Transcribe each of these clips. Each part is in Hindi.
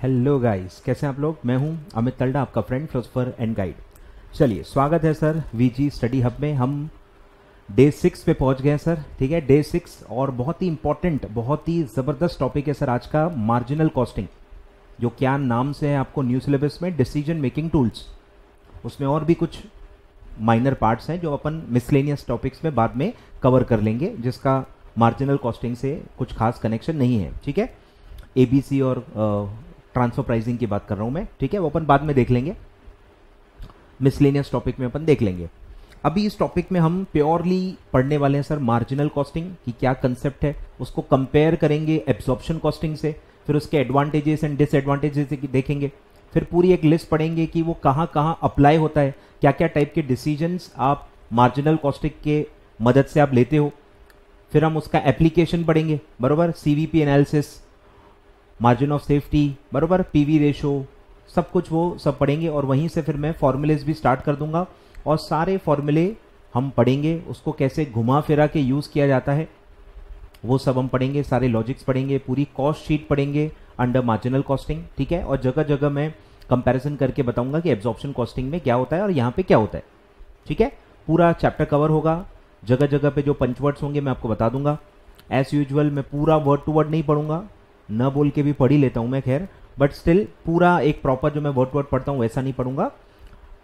हेलो गाइस, कैसे हैं आप लोग। मैं हूं अमित तल्डा, आपका फ्रेंड, फिलोसोफर एंड गाइड। चलिए, स्वागत है सर वीजी स्टडी हब में। हम डे 6 पे पहुंच गए हैं सर। ठीक है, डे 6 और बहुत ही इंपॉर्टेंट, बहुत ही ज़बरदस्त टॉपिक है सर आज का, मार्जिनल कॉस्टिंग, जो क्या नाम से है आपको न्यू सिलेबस में, डिसीजन मेकिंग टूल्स। उसमें और भी कुछ माइनर पार्ट्स हैं जो अपन मिसलेनियस टॉपिक्स में बाद में कवर कर लेंगे, जिसका मार्जिनल कॉस्टिंग से कुछ खास कनेक्शन नहीं है। ठीक है, एबीसी और ट्रांसफर प्राइसिंग की बात कर रहा हूं मैं। ठीक है, वो अपन बाद में देख लेंगे, मिसलेनियस टॉपिक में अपन देख लेंगे। अभी इस टॉपिक में हम प्योरली पढ़ने वाले हैं सर मार्जिनल कॉस्टिंग की क्या कंसेप्ट है, उसको कंपेयर करेंगे एब्जॉर्प्शन कॉस्टिंग से, फिर उसके एडवांटेजेस एंड डिसएडवांटेजेस देखेंगे, फिर पूरी एक लिस्ट पढ़ेंगे कि वो कहाँ कहाँ अप्लाई होता है, क्या क्या टाइप के डिसीजंस आप मार्जिनल कॉस्टिंग के मदद से आप लेते हो। फिर हम उसका एप्लीकेशन पढ़ेंगे, बरोबर, CVP analysis, margin of safety, बरोबर, पीवी रेशो, सब कुछ वो सब पढ़ेंगे। और वहीं से फिर मैं फॉर्मूलेज भी स्टार्ट कर दूंगा और सारे फॉर्मूले हम पढ़ेंगे, उसको कैसे घुमा फिरा के यूज़ किया जाता है वो सब हम पढ़ेंगे, सारे लॉजिक्स पढ़ेंगे, पूरी कॉस्ट शीट पढ़ेंगे अंडर मार्जिनल कॉस्टिंग। ठीक है, और जगह जगह मैं कंपैरिजन करके बताऊंगा कि एब्जॉर्प्शन कॉस्टिंग में क्या होता है और यहाँ पे क्या होता है। ठीक है, पूरा चैप्टर कवर होगा, जगह जगह पे जो पंचवर्ड्स होंगे मैं आपको बता दूंगा। एज यूजुअल मैं पूरा वर्ड टू वर्ड नहीं पढ़ूंगा, न बोल के भी पढ़ ही लेता हूं मैं, खैर, बट स्टिल पूरा एक प्रॉपर जो मैं वर्ड टू वर्ड पढ़ता हूं वैसा नहीं पढ़ूंगा,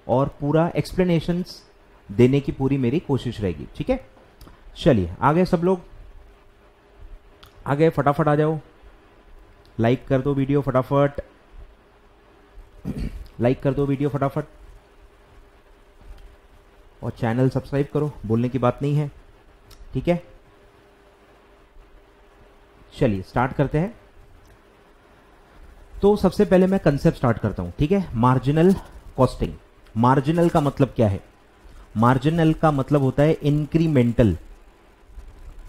और पूरा एक्सप्लेनेशंस देने की पूरी मेरी कोशिश रहेगी। ठीक है, चलिए आगे सब लोग, आगे फटाफट आ जाओ, लाइक कर दो वीडियो फटाफट, लाइक कर दो वीडियो फटाफट, और चैनल सब्सक्राइब करो, बोलने की बात नहीं है। ठीक है, चलिए स्टार्ट करते हैं। तो सबसे पहले मैं कंसेप्ट स्टार्ट करता हूं। ठीक है, मार्जिनल कॉस्टिंग। मार्जिनल का मतलब क्या है? मार्जिनल का मतलब होता है इंक्रीमेंटल।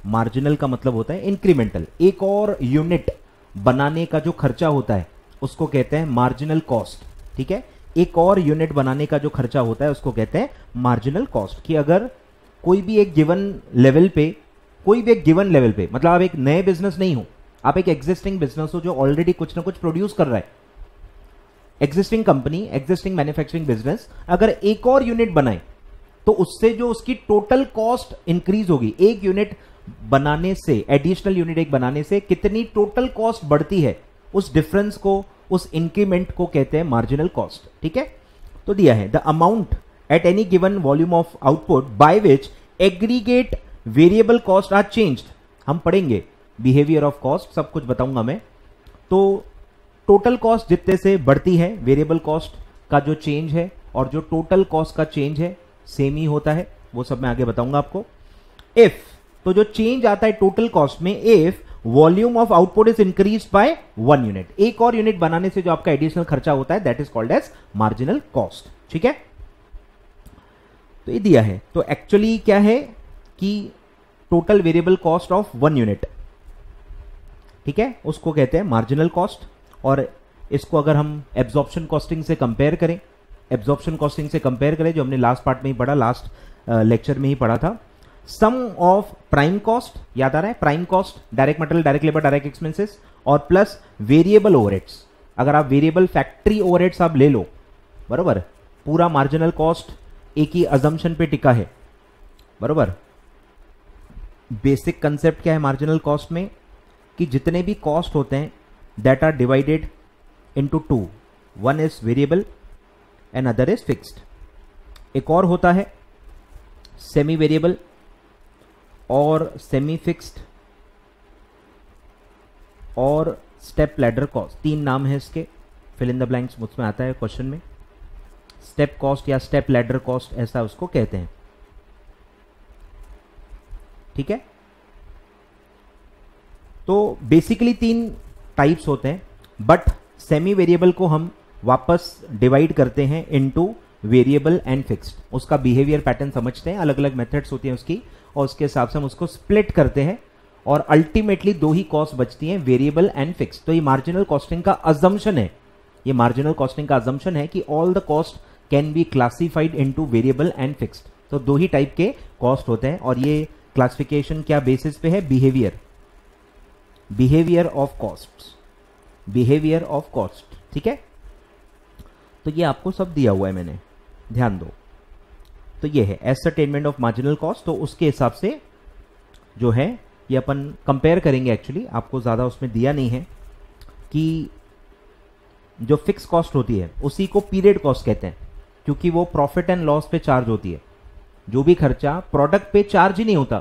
मार्जिनल का मतलब होता है इंक्रीमेंटल। एक और यूनिट बनाने का जो खर्चा होता है उसको कहते हैं मार्जिनल कॉस्ट। ठीक है, एक और यूनिट बनाने का जो खर्चा होता है उसको कहते हैं मार्जिनल कॉस्ट। कि अगर कोई भी एक गिवन लेवल पे, कोई भी एक गिवन लेवल पे, मतलब आप एक नए बिजनेस नहीं हो, आप एक एग्जिस्टिंग बिजनेस हो जो ऑलरेडी कुछ ना कुछ प्रोड्यूस कर रहा है, existing company, existing manufacturing business, अगर एक और यूनिट बनाए तो उससे जो उसकी टोटल कॉस्ट इंक्रीज होगी, एक यूनिट बनाने से, एडिशनल यूनिट एक बनाने से कितनी टोटल कॉस्ट बढ़ती है, उस डिफरेंस को, उस इंक्रीमेंट को कहते हैं मार्जिनल कॉस्ट। ठीक है, तो दिया है the amount at any given volume of output by which aggregate variable cost are changed. हम पढ़ेंगे बिहेवियर ऑफ कॉस्ट, सब कुछ बताऊंगा मैं। तो टोटल कॉस्ट जितने से बढ़ती है, वेरिएबल कॉस्ट का जो चेंज है और जो टोटल कॉस्ट का चेंज है सेम ही होता है, वो सब मैं आगे बताऊंगा आपको। इफ, तो जो चेंज आता है टोटल कॉस्ट में, if volume of output is increase by 1 unit, एक और यूनिट बनाने से जो आपका एडिशनल खर्चा होता है, that is called as marginal cost. ठीक है, तो ये दिया है। तो एक्चुअली क्या है कि total variable cost of 1 unit, ठीक है, उसको कहते हैं मार्जिनल कॉस्ट। और इसको अगर हम एब्जॉर्प्शन कॉस्टिंग से कंपेयर करें, एब्जॉर्प्शन कॉस्टिंग से कंपेयर करें, जो हमने लास्ट पार्ट में ही पढ़ा, लास्ट लेक्चर में ही पढ़ा था, सम ऑफ प्राइम कॉस्ट, याद आ रहा है, prime cost, direct material, direct labour, direct expenses, और प्लस वेरिएबल ओवरहेड्स। अगर आप वेरिएबल फैक्ट्री ओवरहेड्स आप ले लो, बरोबर, पूरा मार्जिनल कॉस्ट एक ही अजम्पशन पे टिका है, बरोबर। बेसिक कंसेप्ट क्या है मार्जिनल कॉस्ट में, कि जितने भी कॉस्ट होते हैं that are divided into 2, one is variable and other is fixed. एक और होता है सेमी वेरिएबल और सेमी फिक्स्ड और स्टेप लैडर कॉस्ट। 3 नाम है इसके, फिल इन द ब्लैंक्स मुझमें आता है क्वेश्चन में। स्टेप कॉस्ट या स्टेप लैडर कॉस्ट, ऐसा उसको कहते हैं। ठीक है, तो बेसिकली 3 टाइप्स होते हैं, बट सेमी वेरिएबल को हम वापस डिवाइड करते हैं इनटू वेरिएबल एंड फिक्स्ड। उसका बिहेवियर पैटर्न समझते हैं, अलग अलग मेथड्स होती हैं उसकी, और उसके हिसाब से हम उसको स्प्लिट करते हैं, और अल्टीमेटली 2 ही कॉस्ट बचती हैं, वेरिएबल एंड फिक्स्ड। तो ये मार्जिनल कॉस्टिंग का अजम्पशन है, ये मार्जिनल कॉस्टिंग का अजम्पशन है कि all the cost can B classified into variable and fixed. तो 2 ही टाइप के कॉस्ट होते हैं, और ये क्लासिफिकेशन क्या बेसिस पे है? Behaviour, behaviour of cost, behaviour of cost. ठीक है, तो ये आपको सब दिया हुआ है मैंने, ध्यान दो। तो ये है एसरटेनमेंट ऑफ मार्जिनल कॉस्ट। तो उसके हिसाब से जो है ये अपन कंपेयर करेंगे। एक्चुअली आपको ज़्यादा उसमें दिया नहीं है कि जो फिक्स कॉस्ट होती है उसी को पीरियड कॉस्ट कहते हैं, क्योंकि वो प्रॉफिट एंड लॉस पे चार्ज होती है। जो भी खर्चा प्रोडक्ट पे चार्ज ही नहीं होता,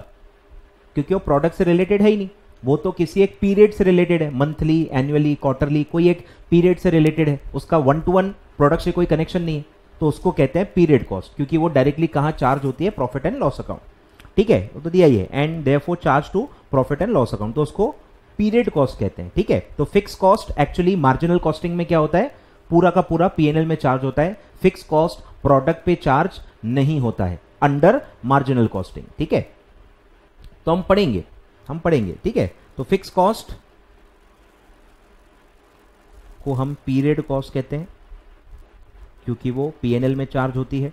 क्योंकि वो प्रोडक्ट से रिलेटेड है ही नहीं, वो तो किसी एक पीरियड से रिलेटेड है, मंथली, एनुअली, क्वार्टरली, कोई एक पीरियड से रिलेटेड है, उसका 1-to-1 प्रोडक्ट से कोई कनेक्शन नहीं है, तो उसको कहते हैं पीरियड कॉस्ट, क्योंकि वो डायरेक्टली कहाँ चार्ज होती है, प्रॉफिट एंड लॉस अकाउंट। ठीक है, तो दिया ही है, and therefore charge to profit and loss account, तो उसको पीरियड कॉस्ट कहते हैं। ठीक है, तो fix cost actually marginal costing में क्या होता है, पूरा का पूरा पीएनएल में चार्ज होता है। फिक्स कॉस्ट प्रोडक्ट पे चार्ज नहीं होता है अंडर मार्जिनल कॉस्टिंग। ठीक है, तो हम पढ़ेंगे। ठीक है, तो फिक्स कॉस्ट को हम पीरियड कॉस्ट कहते हैं क्योंकि वो पीएनएल में चार्ज होती है,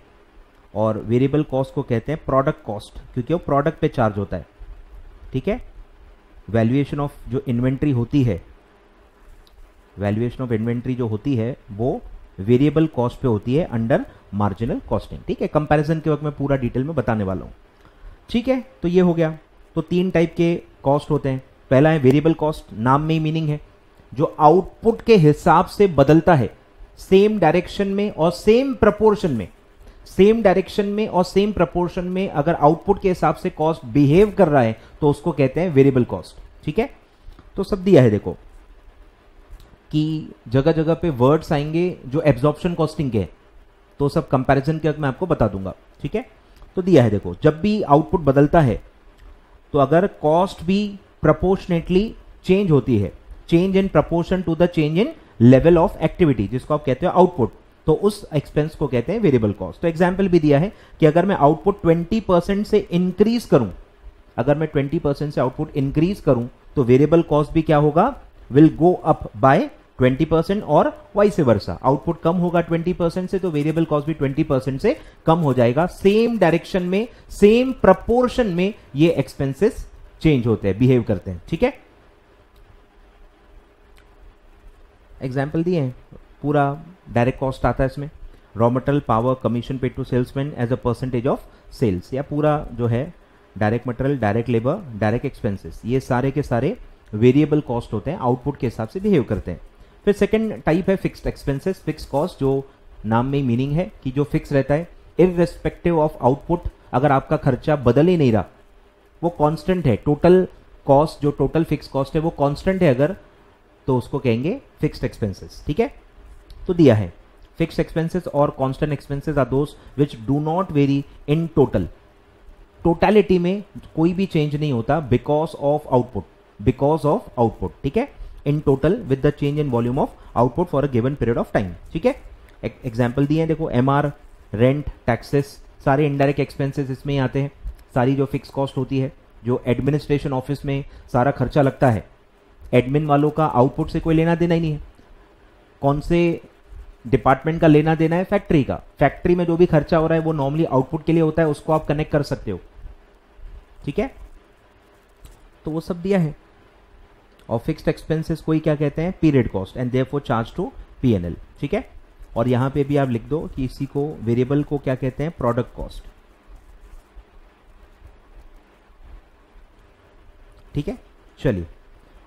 और वेरिएबल कॉस्ट को कहते हैं प्रोडक्ट कॉस्ट, क्योंकि वो प्रोडक्ट पे चार्ज होता है। ठीक है, वैल्यूएशन ऑफ जो इन्वेंट्री होती है, वैल्यूएशन ऑफ इन्वेंट्री जो होती है वो वेरिएबल कॉस्ट पे होती है अंडर मार्जिनल कॉस्टिंग। ठीक है, कंपैरिजन के वक्त मैं पूरा डिटेल में बताने वाला हूं। ठीक है, तो ये हो गया। तो 3 टाइप के कॉस्ट होते हैं। पहला है वेरिएबल कॉस्ट, नाम में ही मीनिंग है, जो आउटपुट के हिसाब से बदलता है, सेम डायरेक्शन में और सेम प्रपोर्शन में, सेम डायरेक्शन में और सेम प्रपोर्शन में अगर आउटपुट के हिसाब से कॉस्ट बिहेव कर रहा है तो उसको कहते हैं वेरिएबल कॉस्ट। ठीक है, तो सब दिया है, देखो कि जगह जगह पे वर्ड्स आएंगे जो एब्जॉर्प्शन कॉस्टिंग के हैं, तो सब कंपैरिजन के वक्त मैं आपको बता दूंगा। ठीक है, तो दिया है, देखो जब भी आउटपुट बदलता है तो अगर कॉस्ट भी प्रोपोर्शनेटली चेंज होती है, change in proportion to the change in level of activity, जिसको आप कहते हो आउटपुट, तो उस एक्सपेंस को कहते हैं वेरिएबल कॉस्ट। तो एग्जाम्पल भी दिया है कि अगर मैं आउटपुट 20% से इंक्रीज करूं, अगर मैं 20% से आउटपुट इंक्रीज करूं तो वेरिएबल कॉस्ट भी क्या होगा, विल गो अप बाय 20%, और वाइस वर्सा। आउटपुट कम होगा 20% से तो वेरिएबल कॉस्ट भी 20% से कम हो जाएगा। सेम डायरेक्शन में, सेम प्रपोर्शन में ये एक्सपेंसेस चेंज होते हैं, बिहेव करते हैं। ठीक है, एग्जाम्पल दिए हैं, पूरा डायरेक्ट कॉस्ट आता है इसमें, raw material, power, commission paid to salesman as a percentage of sales, या पूरा जो है direct material, direct labour, direct expenses, ये सारे के सारे वेरिएबल कॉस्ट होते हैं, आउटपुट के हिसाब से बिहेव करते हैं। फिर सेकंड टाइप है फिक्स्ड एक्सपेंसेस, फिक्स कॉस्ट, जो नाम में ही मीनिंग है कि जो फिक्स रहता है इररिस्पेक्टिव ऑफ आउटपुट। अगर आपका खर्चा बदल ही नहीं रहा, वो कांस्टेंट है, टोटल कॉस्ट जो टोटल फिक्स कॉस्ट है वो कांस्टेंट है अगर, तो उसको कहेंगे फिक्स्ड एक्सपेंसेस। ठीक है, तो दिया है फिक्स्ड एक्सपेंसेस और constant expenses are those which do not vary in total, totality में कोई भी चेंज नहीं होता because of output, because of output. ठीक है, in total with the change in volume of output for a given period of time. ठीक है, एग्जाम्पल दिए हैं, देखो एमआर, रेंट, टैक्सेस, सारे इनडायरेक्ट एक्सपेंसेस इसमें ही आते हैं। सारी जो फिक्स कॉस्ट होती है, जो एडमिनिस्ट्रेशन ऑफिस में सारा खर्चा लगता है, एडमिन वालों का आउटपुट से कोई लेना देना ही नहीं है। कौन से डिपार्टमेंट का लेना देना है, फैक्ट्री का। फैक्ट्री में जो भी खर्चा हो रहा है वो नॉर्मली आउटपुट के लिए होता है, उसको आप कनेक्ट कर सकते हो। ठीक है, तो वो सब दिया है। और फिक्स्ड एक्सपेंसेस कोई क्या कहते हैं, period cost, and therefore charge to PNL. ठीक है, और यहां पे भी आप लिख दो कि इसी को वेरिएबल को क्या कहते हैं, प्रोडक्ट कॉस्ट। ठीक है, चलिए,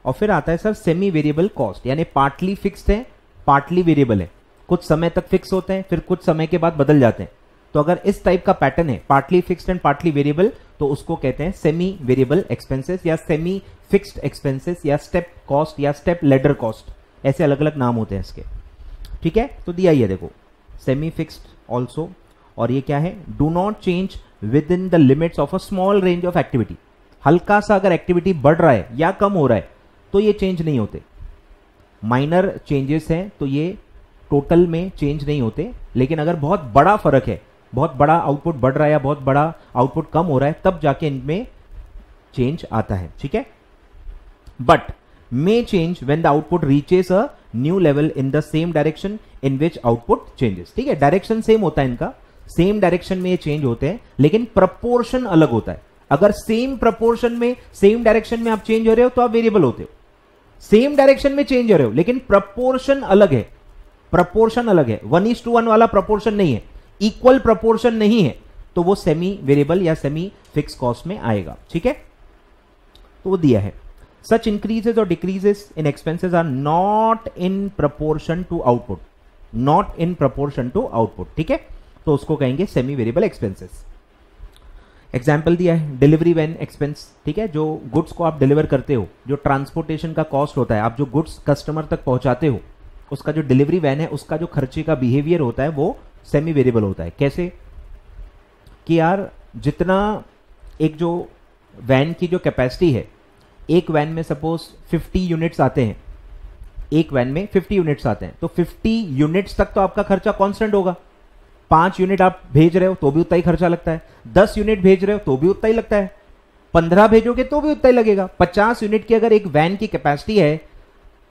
और फिर आता है सर सेमी वेरिएबल कॉस्ट, यानी पार्टली फिक्स्ड है, पार्टली वेरिएबल है। कुछ समय तक फिक्स होते हैं, फिर कुछ समय के बाद बदल जाते हैं। तो अगर इस टाइप का पैटर्न है, partly fixed and partly variable, तो उसको कहते हैं सेमी वेरिएबल एक्सपेंसेस, या सेमी फिक्स्ड एक्सपेंसेस, या स्टेप कॉस्ट, या स्टेप लेडर कॉस्ट, ऐसे अलग अलग नाम होते हैं इसके। ठीक है, तो दिया ही है, देखो सेमी फिक्स्ड ऑल्सो, और ये क्या है, do not change with in the limits of a small range of activity. हल्का सा अगर एक्टिविटी बढ़ रहा है या कम हो रहा है तो ये चेंज नहीं होते। माइनर चेंजेस हैं तो ये टोटल में चेंज नहीं होते, लेकिन अगर बहुत बड़ा फर्क है, बहुत बड़ा आउटपुट बढ़ रहा है या बहुत बड़ा आउटपुट कम हो रहा है, तब जाके इनमें चेंज आता है। ठीक है, but may change when the output reaches a new level in the same direction in which output changes। ठीक है, डायरेक्शन सेम होता है इनका, सेम डायरेक्शन में ये चेंज होते हैं, लेकिन प्रपोर्शन अलग होता है। अगर सेम प्रपोर्शन में, सेम डायरेक्शन में आप चेंज हो रहे हो तो आप वेरिएबल होते हो। सेम डायरेक्शन में चेंज हो रहे हो लेकिन प्रपोर्शन अलग है, प्रपोर्शन अलग है, 1:1 वाला प्रपोर्शन नहीं है, इक्वल प्रपोर्शन नहीं है, तो वो सेमी वेरिएबल या सेमी फिक्स कॉस्ट में आएगा। ठीक है, तो वो दिया है सच इंक्रीजेस और decreases in expenses are not in proportion to output, not in proportion to output. ठीक है, तो उसको कहेंगे सेमी वेरिएबल एक्सपेंसेस। एग्जाम्पल दिया है डिलीवरी वैन एक्सपेंस। ठीक है, जो गुड्स को आप डिलीवर करते हो, जो ट्रांसपोर्टेशन का कॉस्ट होता है, आप जो गुड्स कस्टमर तक पहुंचाते हो, उसका जो डिलीवरी वैन है उसका जो खर्चे का बिहेवियर होता है वो सेमी वेरिएबल होता है। कैसे कि यार जितना एक जो वैन की जो कैपेसिटी है, एक वैन में सपोज 50 यूनिट्स आते हैं, एक वैन में 50 यूनिट्स आते हैं, तो 50 यूनिट्स तक तो आपका खर्चा कांस्टेंट होगा। 5 यूनिट आप भेज रहे हो तो भी उतना ही खर्चा लगता है, 10 यूनिट भेज रहे हो तो भी उतना ही लगता है, 15 भेजोगे तो भी उतना ही लगेगा। 50 यूनिट की अगर एक वैन की कैपेसिटी है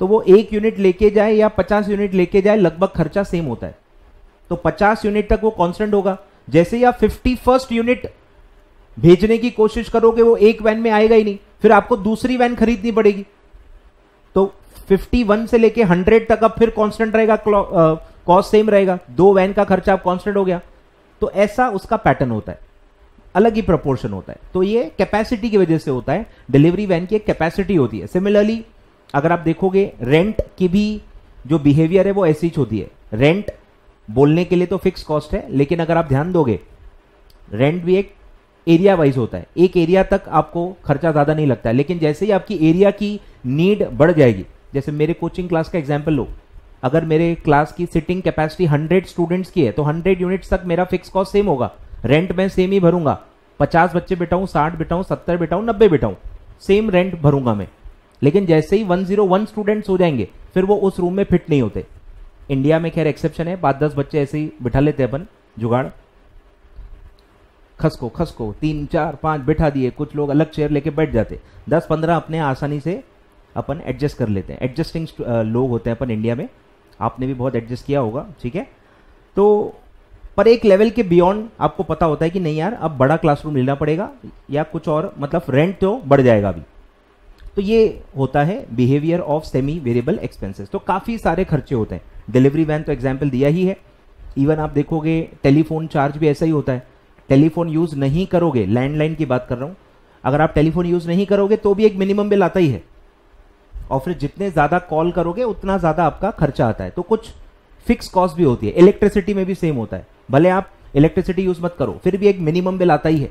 तो वो 1 यूनिट लेके जाए या 50 यूनिट लेके जाए, लगभग खर्चा सेम होता है। तो 50 यूनिट तक वो कांस्टेंट होगा। जैसे ही आप 51st यूनिट भेजने की कोशिश करोगे वो एक वैन में आएगा ही नहीं, फिर आपको दूसरी वैन खरीदनी पड़ेगी। तो 51 से लेके 100 तक अब फिर कांस्टेंट रहेगा, कॉस्ट सेम रहेगा, 2 वैन का खर्चा अब कांस्टेंट हो गया। तो ऐसा उसका पैटर्न होता है, अलग ही प्रोपोर्शन होता है। तो ये कैपेसिटी की वजह से होता है, डिलीवरी वैन की एक कैपेसिटी होती है। सिमिलरली अगर आप देखोगे रेंट की भी जो बिहेवियर है वो ऐसी ही होती है। रेंट बोलने के लिए तो फिक्स कॉस्ट है, लेकिन अगर आप ध्यान दोगे रेंट भी एक एरिया वाइज होता है। एक एरिया तक आपको खर्चा ज्यादा नहीं लगता है, लेकिन जैसे ही आपकी एरिया की नीड बढ़ जाएगी, जैसे मेरे कोचिंग क्लास का एग्जांपल लो, अगर मेरे क्लास की सिटिंग कैपेसिटी 100 स्टूडेंट्स की है तो 100 यूनिट्स तक मेरा फिक्स कॉस्ट सेम होगा, रेंट मैं सेम ही भरूंगा। 50 बच्चे बिठाऊं, 60 बिठाऊं, 70 बिठाऊं, 90 बिठाऊं, सेम रेंट भरूंगा मैं। लेकिन जैसे ही 101 स्टूडेंट्स हो जाएंगे फिर वो उस रूम में फिट नहीं होते। इंडिया में खैर एक्सेप्शन है, 5-10 बच्चे ऐसे ही बिठा लेते हैं अपन, जुगाड़, खस को 3, 4, 5 बिठा दिए, कुछ लोग अलग चेयर लेके बैठ जाते, 10-15 अपने आसानी से अपन एडजस्ट कर लेते हैं। एडजस्टिंग लोग होते हैं अपन इंडिया में, आपने भी बहुत एडजस्ट किया होगा। ठीक है, तो पर एक लेवल के बियॉन्ड आपको पता होता है कि नहीं यार अब बड़ा क्लासरूम लेना पड़ेगा या कुछ और, मतलब रेंट तो बढ़ जाएगा अभी। तो ये होता है behaviour of semi variable expenses. तो काफी सारे खर्चे होते हैं। डिलीवरी वैन तो एग्जाम्पल दिया ही है। इवन आप देखोगे टेलीफोन चार्ज भी ऐसा ही होता है। टेलीफोन यूज नहीं करोगे, लैंडलाइन की बात कर रहा हूं, अगर आप टेलीफोन यूज नहीं करोगे तो भी एक मिनिमम बिल आता ही है, और फिर जितने ज्यादा कॉल करोगे उतना ज्यादा आपका खर्चा आता है। तो कुछ फिक्स कॉस्ट भी होती है। इलेक्ट्रिसिटी में भी सेम होता है, भले आप इलेक्ट्रिसिटी यूज मत करो फिर भी एक मिनिमम बिल आता ही है।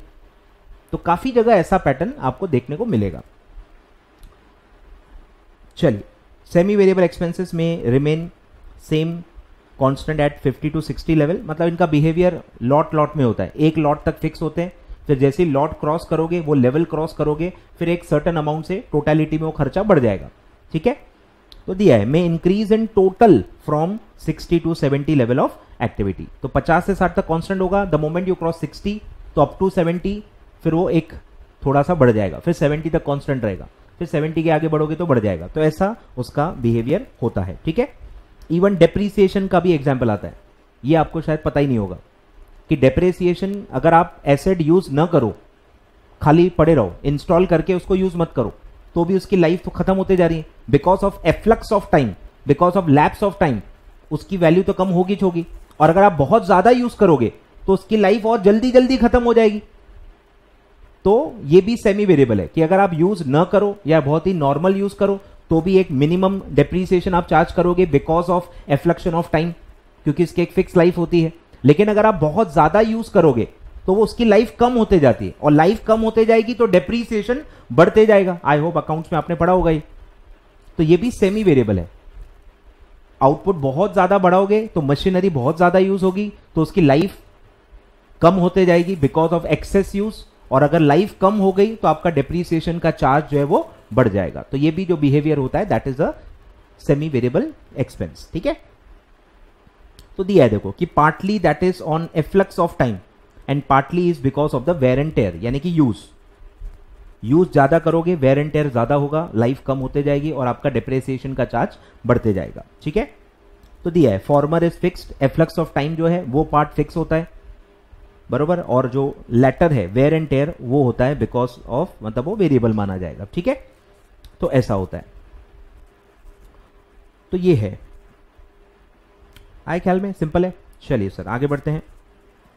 तो काफी जगह ऐसा पैटर्न आपको देखने को मिलेगा। चलिए, सेमी वेरिएबल एक्सपेंसेस में remain same constant eight 50 to 60 level, मतलब इनका बिहेवियर लॉट में होता है। एक लॉट तक फिक्स होते हैं, फिर जैसे ही लॉट क्रॉस करोगे, वो लेवल क्रॉस करोगे, फिर एक सर्टेन अमाउंट से टोटलिटी में वो खर्चा बढ़ जाएगा। ठीक है, तो दिया है may increase in total from 60 to 70 level of activity. तो 50 से 60 तक कांस्टेंट होगा, द मोमेंट यू क्रॉस 60 तो अप टू 70 फिर वो एक थोड़ा सा बढ़ जाएगा, फिर 70 तक कांस्टेंट रहेगा, फिर 70 के आगे बढ़ोगे तो बढ़ जाएगा। तो ऐसा उसका बिहेवियर होता है। ठीक है, इवन डेप्रीसिएशन का भी एग्जाम्पल आता है। ये आपको शायद पता ही नहीं होगा कि डेप्रीसिएशन अगर आप एसेट यूज न करो, खाली पड़े रहो, इंस्टॉल करके उसको यूज मत करो, तो भी उसकी लाइफ तो खत्म होते जा रही है। Because of efflux of time, because of lapse of time उसकी वैल्यू तो कम होगी होगी। और अगर आप बहुत ज्यादा यूज करोगे तो उसकी लाइफ और जल्दी जल्दी खत्म हो जाएगी। तो ये भी सेमी वेरिएबल है कि अगर आप यूज न करो या बहुत ही नॉर्मल यूज करो तो भी एक मिनिमम डेप्रीसिएशन आप चार्ज करोगे बिकॉज ऑफ एफ्लक्शन ऑफ टाइम, क्योंकि इसकी एक फिक्स लाइफ होती है। लेकिन अगर आप बहुत ज्यादा यूज करोगे तो वो उसकी लाइफ कम होते जाती है, और लाइफ कम होते जाएगी तो डेप्रीसिएशन बढ़ते जाएगा। आई होप अकाउंट्स में आपने पढ़ा होगा ये। तो ये भी सेमी वेरिएबल है। आउटपुट बहुत ज्यादा बढ़ाओगे तो मशीनरी बहुत ज्यादा यूज होगी तो उसकी लाइफ कम होते जाएगी बिकॉज ऑफ एक्सेस यूज, और अगर लाइफ कम हो गई तो आपका डेप्रीसिएशन का चार्ज जो है वो बढ़ जाएगा। तो ये भी जो बिहेवियर होता है that is a semi variable expense. ठीक है, तो दिया है देखो कि partly that is on efflux of time and partly is because of the wear and tear, यानी कि यूज ज्यादा करोगे, वेयर एंड टेयर ज्यादा होगा, लाइफ कम होते जाएगी और आपका डेप्रिसिएशन का चार्ज बढ़ते जाएगा। ठीक है, तो दिया है farmer is fixed, efflux of time जो है वो पार्ट फिक्स होता है, बरोबर, और जो लेटर है वेयर एंड टेयर वो होता है बिकॉज ऑफ, मतलब वो वेरिएबल माना जाएगा। ठीक है, तो ऐसा होता है। तो ये है आए ख्याल में? सिंपल है। चलिए सर आगे बढ़ते हैं।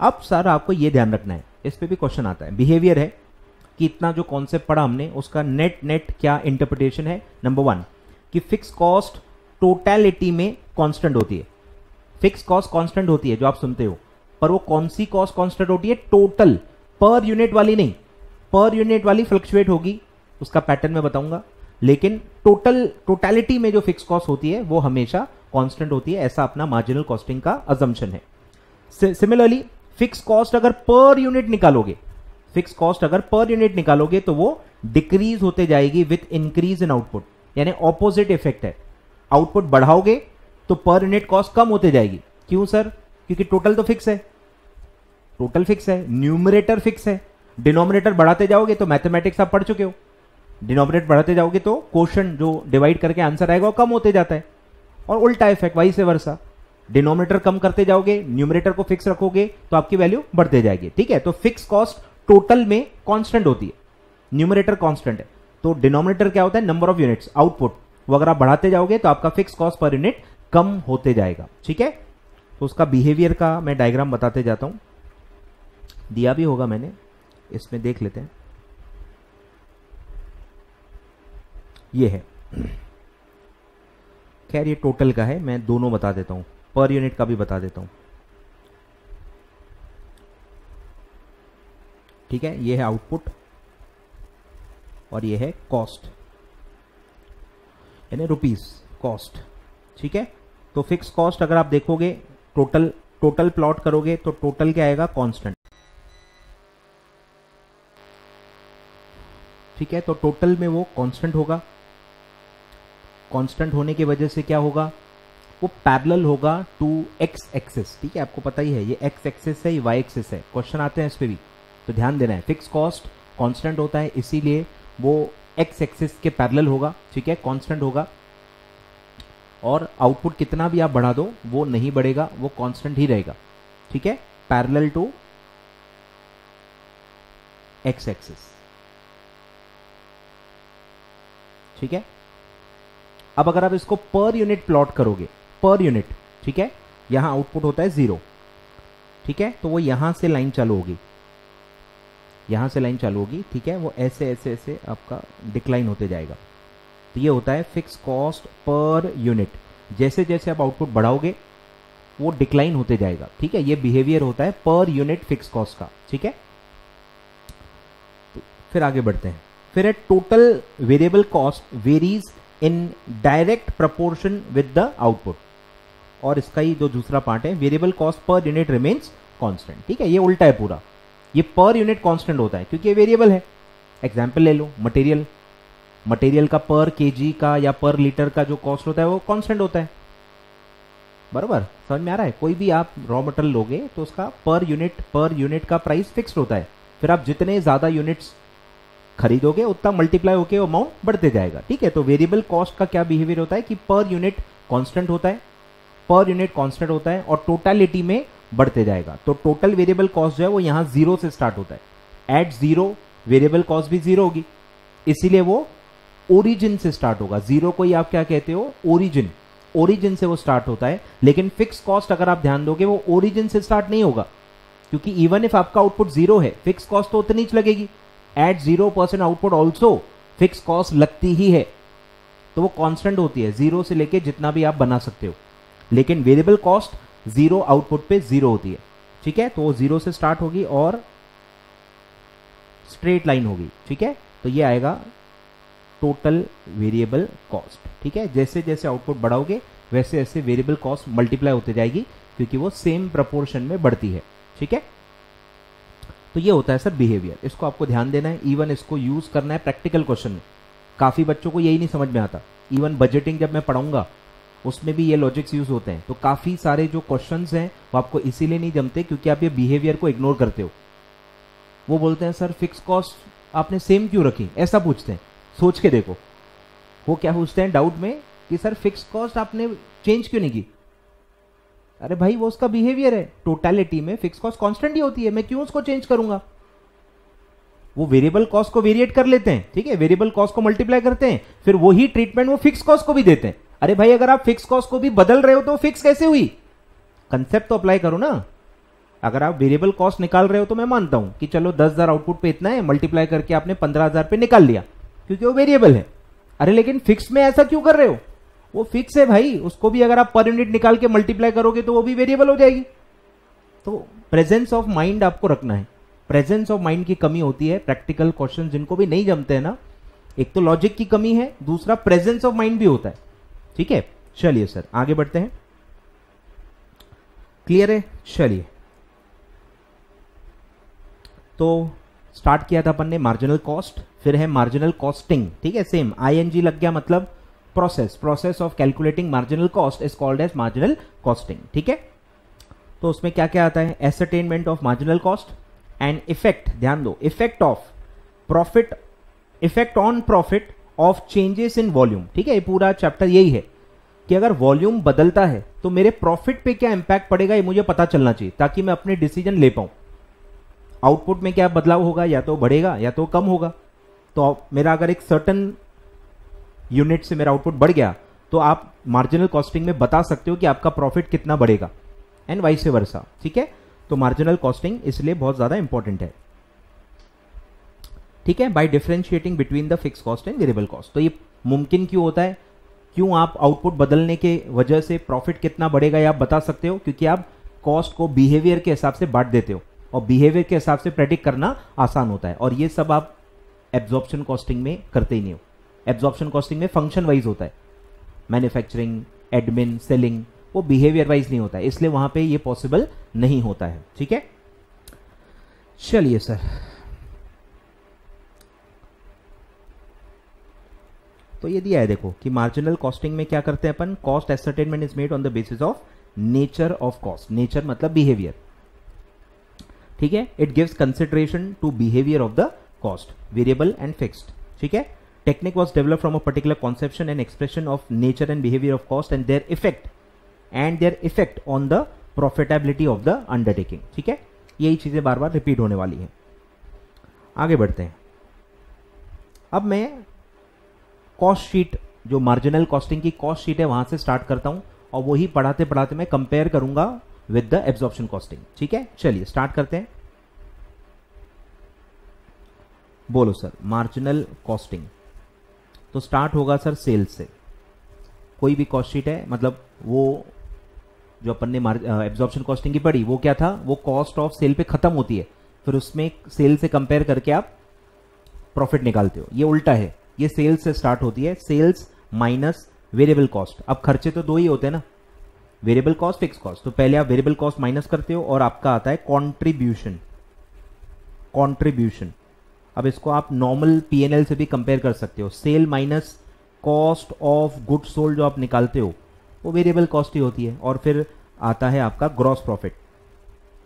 अब सर आपको ये ध्यान रखना है, इस पे भी क्वेश्चन आता है, बिहेवियर है कि इतना जो कॉन्सेप्ट पढ़ा हमने उसका नेट क्या इंटरप्रिटेशन है। नंबर 1 कि फिक्स कॉस्ट टोटलिटी में कांस्टेंट होती है। फिक्स कॉस्ट कांस्टेंट होती है जो आप सुनते हो, पर वो कौन सी कॉस्ट कांस्टेंट होती है? टोटल, पर यूनिट वाली नहीं। पर यूनिट वाली फ्लक्चुएट होगी, उसका पैटर्न मैं बताऊंगा, लेकिन टोटलिटी में जो फिक्स कॉस्ट होती है वो हमेशा कांस्टेंट होती है, ऐसा अपना मार्जिनल कॉस्टिंग का अजम्पशन है। सिमिलरली फिक्स कॉस्ट अगर पर यूनिट निकालोगे, फिक्स कॉस्ट अगर पर यूनिट निकालोगे तो वो डिक्रीज होते जाएगी विथ इंक्रीज इन आउटपुट, यानी ऑपोजिट इफेक्ट है। आउटपुट बढ़ाओगे तो पर यूनिट कॉस्ट कम होते जाएगी। क्यों सर? क्योंकि टोटल तो फिक्स है, टोटल फिक्स है, न्यूमरेटर फिक्स है। डिनोमिनेटर बढ़ाते जाओगे तो मैथमेटिक्स आप पढ़ चुके हो, डिनोमिनेटर बढ़ाते जाओगे तो क्वोशंट जो डिवाइड करके आंसर आएगा वो कम होते जाता है, और उल्टा इफेक्ट वाइस वर्सा। डिनोमिनेटर कम करते जाओगे, न्यूमरेटर को फिक्स रखोगे तो आपकी वैल्यू बढ़ते जाएगी। ठीक है, तो फिक्स कॉस्ट टोटल में कांस्टेंट होती है, न्यूमरेटर कांस्टेंट है, तो डिनोमिनेटर क्या होता है? Number of units, output. वो अगर आप बढ़ाते जाओगे तो आपका फिक्स कॉस्ट पर यूनिट कम होते जाएगा। ठीक है, तो उसका बिहेवियर का मैं डायग्राम बताते जाता हूं, दिया भी होगा मैंने, इसमें देख लेते हैं। ये है, खैर ये टोटल का है, मैं दोनों बता देता हूं, पर यूनिट का भी बता देता हूं। ठीक है, ये है आउटपुट और ये है कॉस्ट, यानी रुपीस कॉस्ट। ठीक है, तो फिक्स कॉस्ट अगर आप देखोगे, टोटल प्लॉट करोगे तो टोटल क्या आएगा? कांस्टेंट। ठीक है, तो टोटल में वो कांस्टेंट होगा। कांस्टेंट होने की वजह से क्या होगा? वो पैरेलल होगा टू एक्स एक्सिस। ठीक है, आपको पता ही है ये एक्स एक्सिस है, ये वाई एक्सिस है, क्वेश्चन आते हैं इस पे भी, तो ध्यान देना है। फिक्स कॉस्ट कांस्टेंट होता है, इसीलिए वो एक्स एक्सिस के पैरेलल होगा। ठीक है, कांस्टेंट होगा, और आउटपुट कितना भी आप बढ़ा दो वो नहीं बढ़ेगा, वो कांस्टेंट ही रहेगा। ठीक है, पैरेलल टू एक्स एक्सिस। ठीक है, अब अगर आप इसको पर यूनिट प्लॉट करोगे, पर यूनिट, ठीक है, यहां आउटपुट होता है 0। ठीक है, तो वो यहां से लाइन चालू होगी, यहां से लाइन चालू होगी। ठीक है, वो ऐसे ऐसे ऐसे आपका डिक्लाइन होते जाएगा। तो ये होता है फिक्स कॉस्ट पर यूनिट। जैसे जैसे आप आउटपुट बढ़ाओगे वो डिक्लाइन होते जाएगा। ठीक है, ये बिहेवियर होता है पर यूनिट फिक्स कॉस्ट का। ठीक है, तो फिर आगे बढ़ते हैं। फिर है total variable cost varies in direct proportion with the output, और इसका ही जो दूसरा पार्ट है, variable cost per unit remains constant. ठीक है, ये उल्टा है पूरा, ये पर यूनिट कांस्टेंट होता है क्योंकि ये वेरिएबल है। एग्जांपल ले लो, मटेरियल का पर केजी का या पर लीटर का जो कॉस्ट होता है वो कांस्टेंट होता है। बराबर, समझ में आ रहा है? कोई भी आप रॉ मटेरियल लोगे तो उसका पर यूनिट का प्राइस फिक्स्ड होता है, फिर आप जितने ज्यादा यूनिट्स खरीदोगे उतना मल्टीप्लाई होकर अमाउंट बढ़ते जाएगा। ठीक है, तो वेरिएबल कॉस्ट का क्या बिहेवियर होता है कि पर यूनिट कांस्टेंट होता है, पर यूनिट कांस्टेंट होता है और टोटलिटी में बढ़ते जाएगा। तो टोटल वेरिएबल कॉस्ट जो है वो यहां 0 से स्टार्ट होता है। एट 0 वेरिएबल कॉस्ट भी 0 होगी, इसीलिए वो ओरिजिन से स्टार्ट होगा। 0 को ही आप क्या कहते हो? ओरिजिन से वो स्टार्ट होता है। लेकिन फिक्स कॉस्ट अगर आप ध्यान दोगे वो ओरिजिन से स्टार्ट नहीं होगा, क्योंकि इवन इफ आपका आउटपुट 0 है, फिक्स कॉस्ट तो उतनी ही लगेगी। At 0% output also fix cost लगती ही है, तो वो कांस्टेंट होती है 0 से लेके जितना भी आप बना सकते हो। लेकिन वेरिएबल कॉस्ट 0 आउटपुट पे 0 होती है। ठीक है, तो वो 0 से स्टार्ट होगी और स्ट्रेट लाइन होगी। ठीक है, तो ये आएगा टोटल वेरिएबल कॉस्ट। ठीक है, जैसे जैसे आउटपुट बढ़ाओगे वैसे वैसे वेरिएबल कॉस्ट मल्टीप्लाई होते जाएगी, क्योंकि वो सेम प्रपोर्शन में बढ़ती है। ठीक है, तो ये होता है सर बिहेवियर, इसको आपको ध्यान देना है। इवन इसको यूज करना है प्रैक्टिकल क्वेश्चन में। काफी बच्चों को यही नहीं समझ में आता। इवन बजटिंग जब मैं पढ़ाऊंगा उसमें भी ये लॉजिक्स यूज होते हैं। तो काफी सारे जो क्वेश्चंस हैं वो आपको इसीलिए नहीं जमते क्योंकि आप ये बिहेवियर को इग्नोर करते हो। वो बोलते हैं सर फिक्स कॉस्ट आपने सेम क्यों रखी, ऐसा पूछते हैं। सोच के देखो, वो क्या पूछते हैं डाउट में कि सर फिक्स कॉस्ट आपने चेंज क्यों नहीं की। अरे भाई वो उसका बिहेवियर है, टोटलिटी में फिक्स कॉस्ट कांस्टेंट ही होती है, मैं क्यों उसको चेंज करूंगा। वो वेरिएबल कॉस्ट को वेरिएट कर लेते हैं। ठीक है, वेरिएबल कॉस्ट को मल्टीप्लाई करते हैं, फिर वही ट्रीटमेंट वो फिक्स कॉस्ट को भी देते हैं। अरे भाई अगर आप फिक्स कॉस्ट को भी बदल रहे हो तो फिक्स कैसे हुई? कंसेप्ट तो अप्लाई करो ना। अगर आप वेरिएबल कॉस्ट निकाल रहे हो तो मैं मानता हूं कि चलो 10,000 आउटपुट पे इतना है, मल्टीप्लाई करके आपने 15,000 पे निकाल लिया क्योंकि वो वेरिएबल है। अरे लेकिन फिक्स में ऐसा क्यों कर रहे हो? वो फिक्स है भाई, उसको भी अगर आप पर यूनिट निकाल के मल्टीप्लाई करोगे तो वो भी वेरिएबल हो जाएगी। तो प्रेजेंस ऑफ माइंड आपको रखना है। प्रेजेंस ऑफ माइंड की कमी होती है प्रैक्टिकल क्वेश्चन जिनको भी नहीं जमते हैं ना। एक तो लॉजिक की कमी है, दूसरा प्रेजेंस ऑफ माइंड भी होता है। ठीक है, चलिए सर आगे बढ़ते हैं। क्लियर है? चलिए, तो स्टार्ट किया था अपन ने मार्जिनल कॉस्ट, फिर है मार्जिनल कॉस्टिंग। ठीक है, सेम आईएनजी लग गया, मतलब process of calculating marginal cost is called as marginal costing. ठीक है, तो उसमें क्या क्या आता है? Ascertainment of marginal cost and effect, ध्यान दो, effect of profit, effect on profit of changes in volume. ठीक है, ये पूरा चैप्टर यही है कि अगर वॉल्यूम बदलता है तो मेरे प्रॉफिट पे क्या इंपैक्ट पड़ेगा, ये मुझे पता चलना चाहिए ताकि मैं अपने डिसीजन ले पाऊं। आउटपुट में क्या बदलाव होगा, या तो बढ़ेगा या तो कम होगा। तो मेरा अगर एक सर्टन यूनिट से मेरा आउटपुट बढ़ गया तो आप मार्जिनल कॉस्टिंग में बता सकते हो कि आपका प्रॉफिट कितना बढ़ेगा, एंड वाइस वर्सा। ठीक है, तो मार्जिनल कॉस्टिंग इसलिए बहुत ज्यादा इंपॉर्टेंट है। ठीक है, by differentiating between the fix cost and variable cost. तो ये मुमकिन क्यों होता है? क्यों आप आउटपुट बदलने के वजह से प्रॉफिट कितना बढ़ेगा ये आप बता सकते हो? क्योंकि आप कॉस्ट को बिहेवियर के हिसाब से बांट देते हो और बिहेवियर के हिसाब से प्रेडिक्ट करना आसान होता है। और ये सब आप एब्जॉर्प्शन कॉस्टिंग में करते ही नहीं हो। एब्जॉर्प्शन कॉस्टिंग में फंक्शन वाइज होता है, मैन्युफैक्चरिंग, एडमिन, सेलिंग, वो बिहेवियर वाइज नहीं होता है, इसलिए वहां पे ये पॉसिबल नहीं होता है। ठीक है, चलिए सर, तो ये दिया है देखो कि मार्जिनल कॉस्टिंग में क्या करते हैं अपन? Cost ascertainment is made on the basis of nature of cost. Nature मतलब बिहेवियर। ठीक है, it gives consideration to behaviour of the cost, variable and fixed. ठीक है, technique was developed from a particular conception and expression of nature and behaviour of cost and their effect on the profitability of the undertaking. ठीक है, यही चीजें बार बार रिपीट होने वाली हैं। आगे बढ़ते हैं। अब मैं कॉस्ट शीट, जो मार्जिनल कॉस्टिंग की कॉस्ट शीट है, वहां से स्टार्ट करता हूं और वही पढ़ाते पढ़ाते मैं कंपेयर करूंगा विद द एब्जॉर्प्शन कॉस्टिंग। ठीक है, चलिए स्टार्ट करते हैं। बोलो सर, मार्जिनल कॉस्टिंग तो स्टार्ट होगा सर सेल्स से। कोई भी कॉस्ट शीट है, मतलब वो जो अपन ने एब्जॉर्प्शन कॉस्टिंग की पढ़ी वो क्या था? वो कॉस्ट ऑफ सेल पे खत्म होती है, फिर उसमें सेल से कंपेयर करके आप प्रॉफिट निकालते हो। ये उल्टा है, ये सेल्स से स्टार्ट होती है, सेल्स माइनस वेरिएबल कॉस्ट। अब खर्चे तो दो ही होते हैं ना, वेरिएबल कॉस्ट, फिक्स कॉस्ट। तो पहले आप वेरिएबल कॉस्ट माइनस करते हो और आपका आता है कॉन्ट्रीब्यूशन। कॉन्ट्रीब्यूशन, अब इसको आप नॉर्मल पीएनएल से भी कंपेयर कर सकते हो। Sale minus cost of good sold जो आप निकालते हो वो वेरिएबल कॉस्ट ही होती है, और फिर आता है आपका ग्रॉस प्रॉफिट।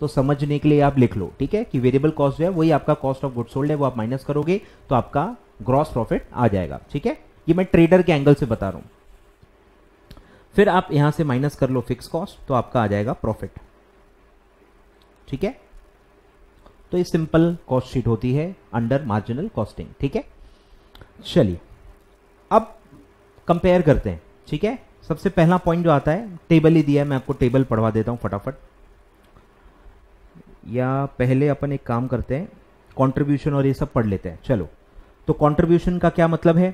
तो समझने के लिए आप लिख लो, ठीक है, कि वेरिएबल कॉस्ट जो है वही आपका कॉस्ट ऑफ गुड सोल्ड है, वो आप माइनस करोगे तो आपका ग्रॉस प्रॉफिट आ जाएगा। ठीक है, ये मैं ट्रेडर के एंगल से बता रहा हूं। फिर आप यहां से माइनस कर लो फिक्स कॉस्ट, तो आपका आ जाएगा प्रॉफिट। ठीक है, तो ये सिंपल कॉस्ट शीट होती है अंडर मार्जिनल कॉस्टिंग। ठीक है, चलिए अब कंपेयर करते हैं। ठीक है, सबसे पहला पॉइंट जो आता है, टेबल ही दिया है, मैं आपको टेबल पढ़वा देता हूं फटाफट। या पहले अपन एक काम करते हैं, कंट्रीब्यूशन और ये सब पढ़ लेते हैं। चलो, तो कंट्रीब्यूशन का क्या मतलब है?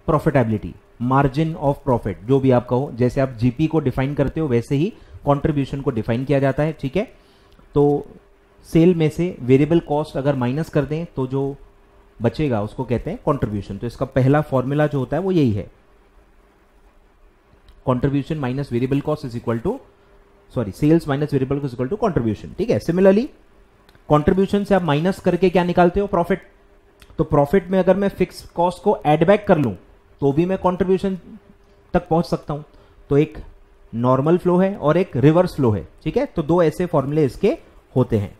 प्रॉफिटेबिलिटी, मार्जिन ऑफ प्रॉफिट, जो भी आप कहो। जैसे आप जीपी को डिफाइन करते हो वैसे ही कंट्रीब्यूशन को डिफाइन किया जाता है। ठीक है, तो सेल में से वेरिएबल कॉस्ट अगर माइनस कर दें तो जो बचेगा उसको कहते हैं कंट्रीब्यूशन। तो इसका पहला फॉर्मूला जो होता है वो यही है, contribution minus variable cost is equal to, sorry, sales minus variable cost equal to contribution. ठीक है, सिमिलरली कंट्रीब्यूशन से आप माइनस करके क्या निकालते हो? प्रॉफिट। तो प्रॉफिट में अगर मैं फिक्स कॉस्ट को एड बैक कर लूं तो भी मैं कंट्रीब्यूशन तक पहुंच सकता हूं। तो एक नॉर्मल फ्लो है और एक रिवर्स फ्लो है। ठीक है, तो दो ऐसे फॉर्मूले इसके होते हैं।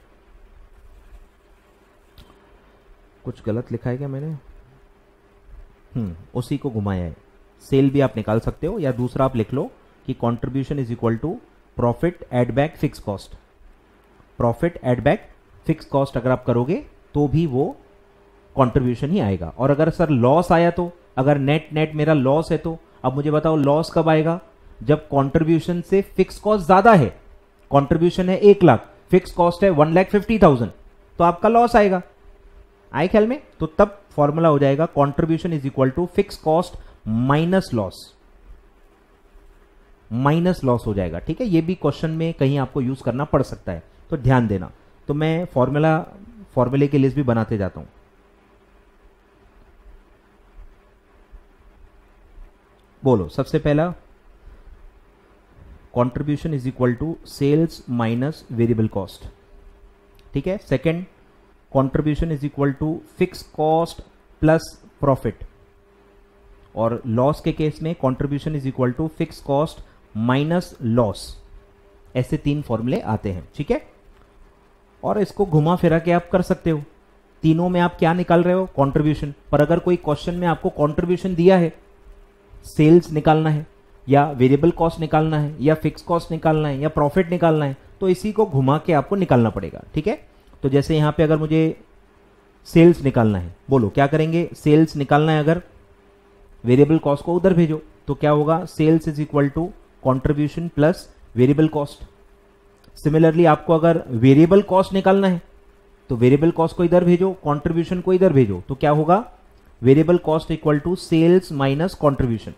कुछ गलत लिखा है क्या मैंने? उसी को घुमाया है। सेल भी आप निकाल सकते हो, या दूसरा आप लिख लो कि contribution is equal to profit add back fix cost. Profit add back fix cost अगर आप करोगे तो भी वो कंट्रीब्यूशन ही आएगा। और अगर सर लॉस आया तो, अगर नेट नेट मेरा लॉस है तो अब मुझे बताओ लॉस कब आएगा? जब कंट्रीब्यूशन से फिक्स कॉस्ट ज्यादा है, कंट्रीब्यूशन है 1 लाख, फिक्स कॉस्ट है 1,50,000, तो आपका लॉस आएगा। आए ख्याल में? तो तब फॉर्मूला हो जाएगा contribution is equal to fix cost minus loss, minus loss हो जाएगा। ठीक है, ये भी क्वेश्चन में कहीं आपको यूज करना पड़ सकता है, तो ध्यान देना। तो मैं फॉर्मूले की लिस्ट भी बनाते जाता हूं। बोलो, सबसे पहला contribution is equal to sales minus variable cost. ठीक है, second contribution is equal to fix cost plus profit, और लॉस के केस में contribution is equal to fix cost minus loss. ऐसे 3 फॉर्मूले आते हैं। ठीक है, और इसको घुमा फिरा के आप कर सकते हो। तीनों में आप क्या निकाल रहे हो? कंट्रीब्यूशन। पर अगर कोई क्वेश्चन में आपको कंट्रीब्यूशन दिया है, सेल्स निकालना है या वेरिएबल कॉस्ट निकालना है या फिक्स कॉस्ट निकालना है या प्रॉफिट निकालना है, तो इसी को घुमा के आपको निकालना पड़ेगा। ठीक है, तो जैसे यहां पे अगर मुझे सेल्स निकालना है, बोलो क्या करेंगे? सेल्स निकालना है, अगर वेरिएबल कॉस्ट को उधर भेजो तो क्या होगा? Sales is equal to contribution plus variable cost. Similarly आपको अगर वेरिएबल कॉस्ट निकालना है तो वेरिएबल कॉस्ट को इधर भेजो, कंट्रीब्यूशन को इधर भेजो, तो क्या होगा? Variable cost equal to sales minus contribution.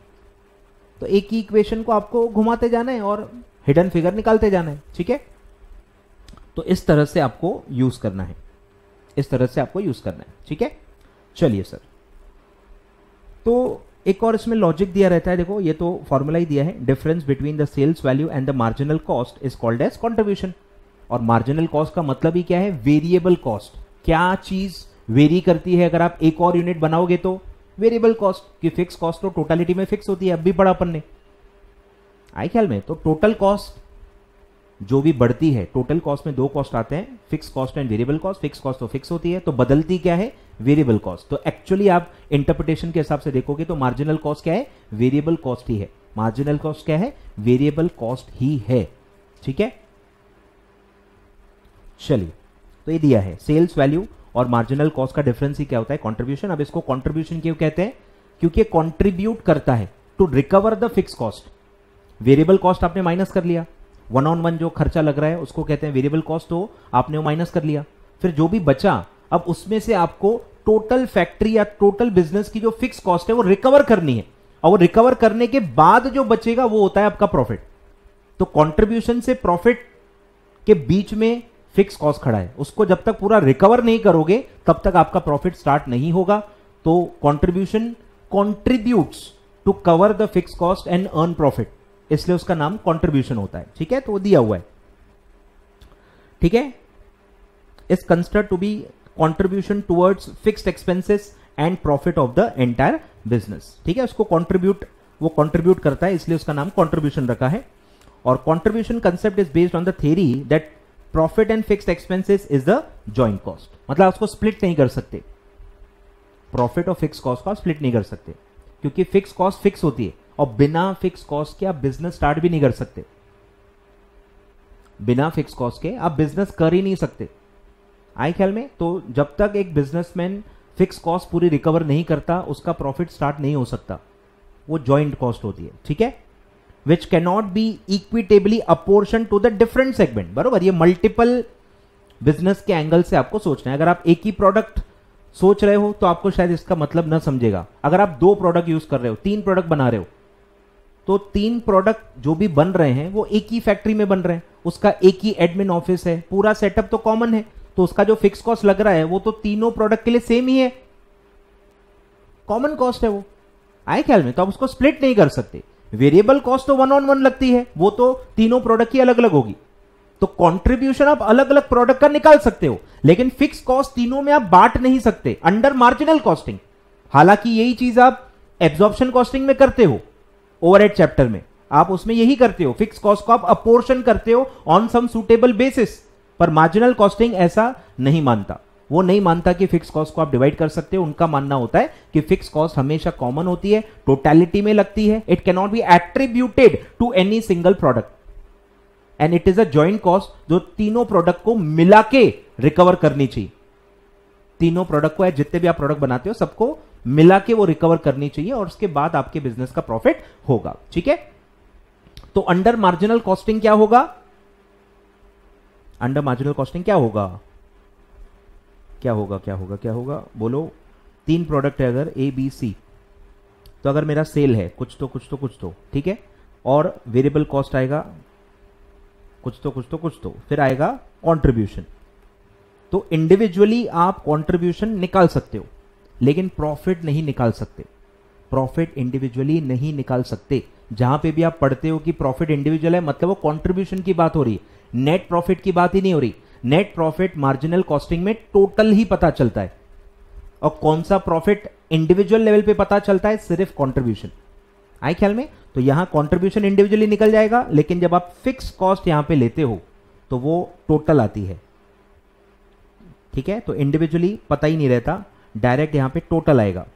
तो एक ही इक्वेशन को आपको घुमाते जाना है और हिडन फिगर निकालते जाना है। ठीक है, तो इस तरह से आपको यूज करना है, इस तरह से आपको यूज करना है। ठीक है, चलिए सर, तो एक और इसमें लॉजिक दिया रहता है। देखो, ये तो फॉर्मूला ही दिया है, difference between the sales value and the marginal cost is called as contribution. और मार्जिनल कॉस्ट का मतलब ही क्या है? Variable cost. क्या चीज वेरी करती है? अगर आप एक और यूनिट बनाओगे तो वेरिएबल कॉस्ट की, फिक्स कॉस्ट तो टोटलिटी में फिक्स होती है। अब भी पढ़ा अपन ने, आए ख्याल में? तो टोटल कॉस्ट जो भी बढ़ती है, टोटल कॉस्ट में 2 कॉस्ट आते हैं, fix cost and variable cost. Fix cost तो फिक्स होती है, तो बदलती क्या है? Variable cost. तो एक्चुअली आप इंटरप्रिटेशन के हिसाब से देखोगे तो मार्जिनल कॉस्ट क्या है? वेरिएबल कॉस्ट ही है। मार्जिनल कॉस्ट क्या है? वेरिएबल कॉस्ट ही है। ठीक है, चलिए, तो ये दिया है सेल्स वैल्यू और मार्जिनल कॉस्ट का डिफरेंस ही क्या होता है? कंट्रीब्यूशन। अब इसको कंट्रीब्यूशन क्यों कहते हैं? क्योंकि कंट्रीब्यूट करता है to recover the fix cost. Variable cost आपने माइनस कर लिया, 1-on-1 जो खर्चा लग रहा है उसको कहते हैं वेरिएबल कॉस्ट, तो आपने वो माइनस कर लिया। फिर जो भी बचा, अब उसमें से आपको टोटल फैक्ट्री या टोटल बिजनेस की जो फिक्स कॉस्ट है वो रिकवर करनी है, और वो रिकवर करने के बाद जो बचेगा वो होता है आपका प्रॉफिट। तो कंट्रीब्यूशन से प्रॉफिट के बीच में फिक्स कॉस्ट खड़ा है, उसको जब तक पूरा रिकवर नहीं करोगे तब तक आपका प्रॉफिट स्टार्ट नहीं होगा। तो contribution contributes to cover the fix cost and earn profit, इसलिए उसका नाम कंट्रीब्यूशन होता है। ठीक है, तो वो दिया हुआ है। ठीक है, is considered to be contribution towards fixed expenses and profit of the entire business. ठीक है, उसको कंट्रीब्यूट, वो कंट्रीब्यूट करता है, इसलिए उसका नाम कंट्रीब्यूशन रखा है। और contribution concept is based on the theory that profit and fixed expenses is the joint cost. मतलब उसको स्प्लिट नहीं कर सकते, प्रॉफिट और फिक्स कॉस्ट को स्प्लिट नहीं कर सकते, क्योंकि फिक्स कॉस्ट फिक्स होती है और बिना फिक्स कॉस्ट के आप बिजनेस स्टार्ट भी नहीं कर सकते। बिना फिक्स कॉस्ट के आप बिजनेस कर ही नहीं सकते। आए ख्याल में? तो जब तक एक बिजनेसमैन फिक्स कॉस्ट पूरी रिकवर नहीं करता, उसका प्रॉफिट स्टार्ट नहीं हो सकता। वो जॉइंट कॉस्ट होती है। ठीक है, which can not be equitably apportion to the different segment. बरोबर, ये मल्टीपल बिजनेस के एंगल से आपको सोचना है। अगर आप एक ही प्रोडक्ट सोच रहे हो तो आपको शायद इसका मतलब ना समझेगा। अगर आप 2 प्रोडक्ट यूज कर रहे हो, 3 प्रोडक्ट बना रहे हो, तो 3 प्रोडक्ट जो भी बन रहे हैं वो एक ही फैक्ट्री में बन रहे हैं, उसका एक ही एडमिन ऑफिस है, पूरा सेटअप तो कॉमन है, तो उसका जो फिक्स कॉस्ट लग रहा है वो तो तीनों प्रोडक्ट के लिए सेम ही है, कॉमन कॉस्ट है वो। आए ख्याल में? तो आप उसको स्प्लिट नहीं कर सकते। वेरिएबल कॉस्ट तो 1-on-1 लगती है, वो तो तीनों प्रोडक्ट की अलग अलग होगी। तो कंट्रीब्यूशन आप अलग अलग प्रोडक्ट का निकाल सकते हो, लेकिन फिक्स कॉस्ट तीनों में आप बांट नहीं सकते अंडर मार्जिनल कॉस्टिंग। हालांकि यही चीज आप एब्जॉर्प्शन कॉस्टिंग में करते हो, ओवरहेड चैप्टर में आप उसमें यही करते हो, फिक्स कॉस्ट को आप अपोर्शन करते हो ऑन सम सुटेबल बेसिस। पर मार्जिनल कॉस्टिंग ऐसा नहीं मानता, वो नहीं मानता कि फिक्स कॉस्ट को आप डिवाइड कर सकते हो। उनका मानना होता है कि फिक्स कॉस्ट हमेशा कॉमन होती है, टोटलिटी में लगती है, it can not be attributed to any single product and it is a joint cost जो तीनों प्रोडक्ट को मिला के रिकवर करनी चाहिए। तीनों प्रोडक्ट को, जितने भी आप प्रोडक्ट बनाते हो सबको मिला के वो रिकवर करनी चाहिए और उसके बाद आपके बिजनेस का प्रॉफिट होगा। ठीक है, तो अंडर मार्जिनल कॉस्टिंग क्या होगा? अंडर मार्जिनल कॉस्टिंग क्या होगा? क्या होगा? क्या होगा? क्या होगा? बोलो। 3 प्रोडक्ट है अगर ए बी सी, तो अगर मेरा सेल है कुछ तो कुछ तो कुछ तो, ठीक है, और वेरिएबल कॉस्ट आएगा कुछ तो कुछ तो कुछ तो, फिर आएगा कंट्रीब्यूशन। तो इंडिविजुअली आप कंट्रीब्यूशन निकाल सकते हो, लेकिन प्रॉफिट नहीं निकाल सकते। प्रॉफिट इंडिविजुअली नहीं निकाल सकते। जहां पे भी आप पढ़ते हो कि प्रॉफिट इंडिविजुअल है, मतलब वो कंट्रीब्यूशन की बात हो रही है, नेट प्रॉफिट की बात ही नहीं हो रही। नेट प्रॉफिट मार्जिनल कॉस्टिंग में टोटल ही पता चलता है, और कौन सा प्रॉफिट इंडिविजुअल लेवल पे पता चलता है? सिर्फ कंट्रीब्यूशन। आए ख्याल में? तो यहां कंट्रीब्यूशन इंडिविजुअली निकल जाएगा, लेकिन जब आप फिक्स कॉस्ट यहां पे लेते हो तो वो टोटल आती है, ठीक है। तो इंडिविजुअली पता ही नहीं रहता, डायरेक्ट यहां पे टोटल आएगा।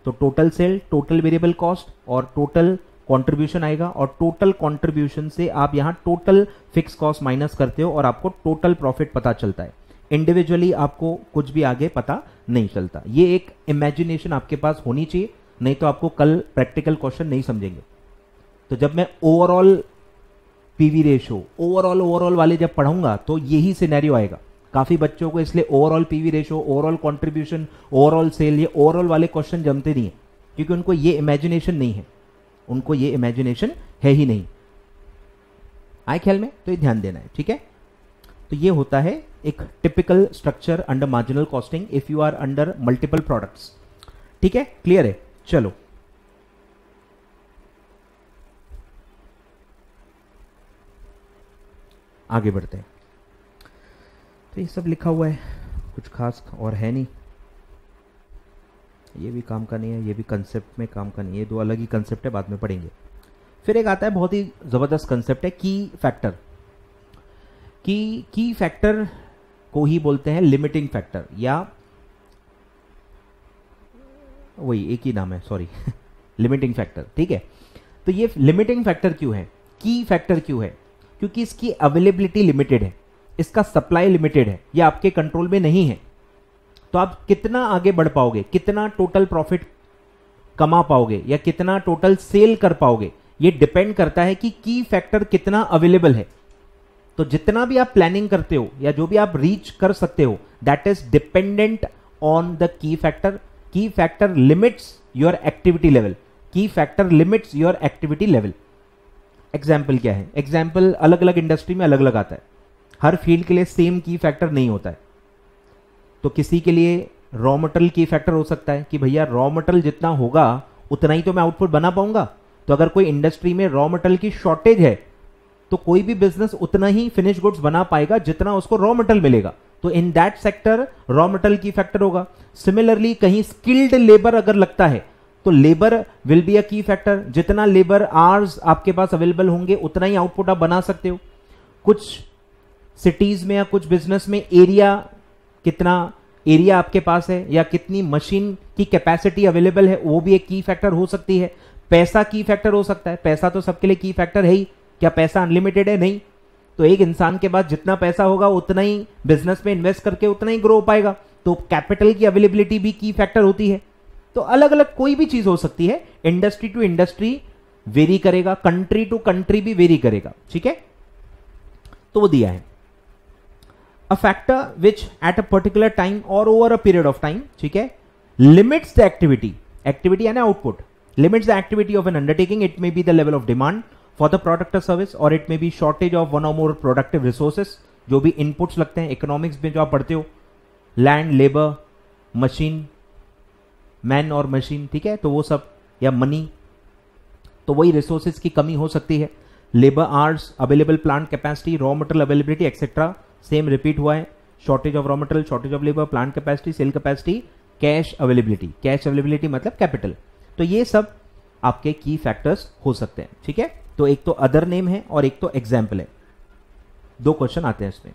तो total sale, total variable cost और टोटल कंट्रीब्यूशन आएगा, और टोटल कंट्रीब्यूशन से आप यहां टोटल फिक्स कॉस्ट माइनस करते हो और आपको टोटल प्रॉफिट पता चलता है। इंडिविजुअली आपको कुछ भी आगे पता नहीं चलता। ये एक इमेजिनेशन आपके पास होनी चाहिए, नहीं तो आपको कल प्रैक्टिकल क्वेश्चन नहीं समझेंगे। तो जब मैं ओवरऑल पीवी रेशो, ओवरऑल वाले जब पढ़ाऊंगा तो यही सिनेरियो आएगा। काफी बच्चों को इसलिए overall PV ratio, overall contribution, overall sale, ये ओवरऑल वाले क्वेश्चन जमते नहीं है, क्योंकि उनको ये इमेजिनेशन नहीं है, उनको ये इमेजिनेशन है ही नहीं। आए ख्याल में? तो ये ध्यान देना है, ठीक है। तो ये होता है एक typical structure under marginal costing if you are under multiple products, ठीक है। क्लियर है? चलो आगे बढ़ते हैं। तो ये सब लिखा हुआ है, कुछ खास और है नहीं। ये भी काम का नहीं है, ये भी कंसेप्ट में काम का नहीं है, ये दो अलग ही कंसेप्ट है, बाद में पढ़ेंगे। फिर एक आता है बहुत ही जबरदस्त कंसेप्ट है, की फैक्टर। की फैक्टर को ही बोलते हैं लिमिटिंग फैक्टर, या वही एक ही नाम है, सॉरी लिमिटिंग फैक्टर, ठीक है। तो ये लिमिटिंग फैक्टर क्यों है, की फैक्टर क्यों है? क्योंकि इसकी अवेलेबिलिटी लिमिटेड है, इसका सप्लाई लिमिटेड है, ये आपके कंट्रोल में नहीं है। तो आप कितना आगे बढ़ पाओगे, कितना टोटल प्रॉफिट कमा पाओगे, या कितना टोटल सेल कर पाओगे, ये डिपेंड करता है कि की फैक्टर कितना अवेलेबल है। तो जितना भी आप प्लानिंग करते हो या जो भी आप रीच कर सकते हो, that is dependent on the key factor. Key factor limits your activity level, key factor limits your activity level. Example क्या है? एग्जाम्पल अलग अलग इंडस्ट्री में अलग अलग आता है, हर फील्ड के लिए सेम की फैक्टर नहीं होता है। तो किसी के लिए रॉ मटेरियल की फैक्टर हो सकता है कि भैया रॉ मटेरियल जितना होगा उतना ही तो मैं आउटपुट बना पाऊंगा। तो अगर कोई इंडस्ट्री में रॉ मटेरियल की शॉर्टेज है तो कोई भी बिजनेस उतना ही फिनिश गुड्स बना पाएगा जितना उसको रॉ मटेरियल मिलेगा। तो in that sector raw material की फैक्टर होगा। सिमिलरली कहीं स्किल्ड लेबर अगर लगता है तो लेबर विल बी अ की फैक्टर। जितना लेबर आवर्स आपके पास अवेलेबल होंगे उतना ही आउटपुट आप बना सकते हो। कुछ सिटीज में या कुछ बिजनेस में एरिया, कितना एरिया आपके पास है या कितनी मशीन की कैपेसिटी अवेलेबल है, वो भी एक की फैक्टर हो सकती है। पैसा की फैक्टर हो सकता है, पैसा तो सबके लिए की फैक्टर है ही। क्या पैसा अनलिमिटेड है? नहीं। तो एक इंसान के पास जितना पैसा होगा उतना ही बिजनेस में इन्वेस्ट करके उतना ही ग्रो हो पाएगा। तो कैपिटल की अवेलेबिलिटी भी की फैक्टर होती है। तो अलग अलग कोई भी चीज हो सकती है, इंडस्ट्री टू इंडस्ट्री वेरी करेगा, कंट्री टू कंट्री भी वेरी करेगा, ठीक है। तो वो दिया है a factor which at a particular time or over a period of time, ठीक है, limits the activity यानी output, limits the activity of an undertaking. It may be the level of demand for the product or service, or it may be shortage of one or more productive resources. जो भी inputs लगते हैं इकोनॉमिक्स में जो आप पढ़ते हो, लैंड, लेबर, मशीन, मैन और मशीन, ठीक है, तो वो सब, या मनी, तो वही रिसोर्सेज की कमी हो सकती है। Labour hours, available plant capacity, raw material availability etcetera same repeat हुआ है। Shortage of raw material, shortage of labour, plant capacity, sale capacity, cash availability. Cash availability मतलब कैपिटल। तो ये सब आपके की फैक्टर्स हो सकते हैं, ठीक है। तो एक तो अदर नेम है और एक तो एग्जाम्पल है। दो क्वेश्चन आते हैं इसमें।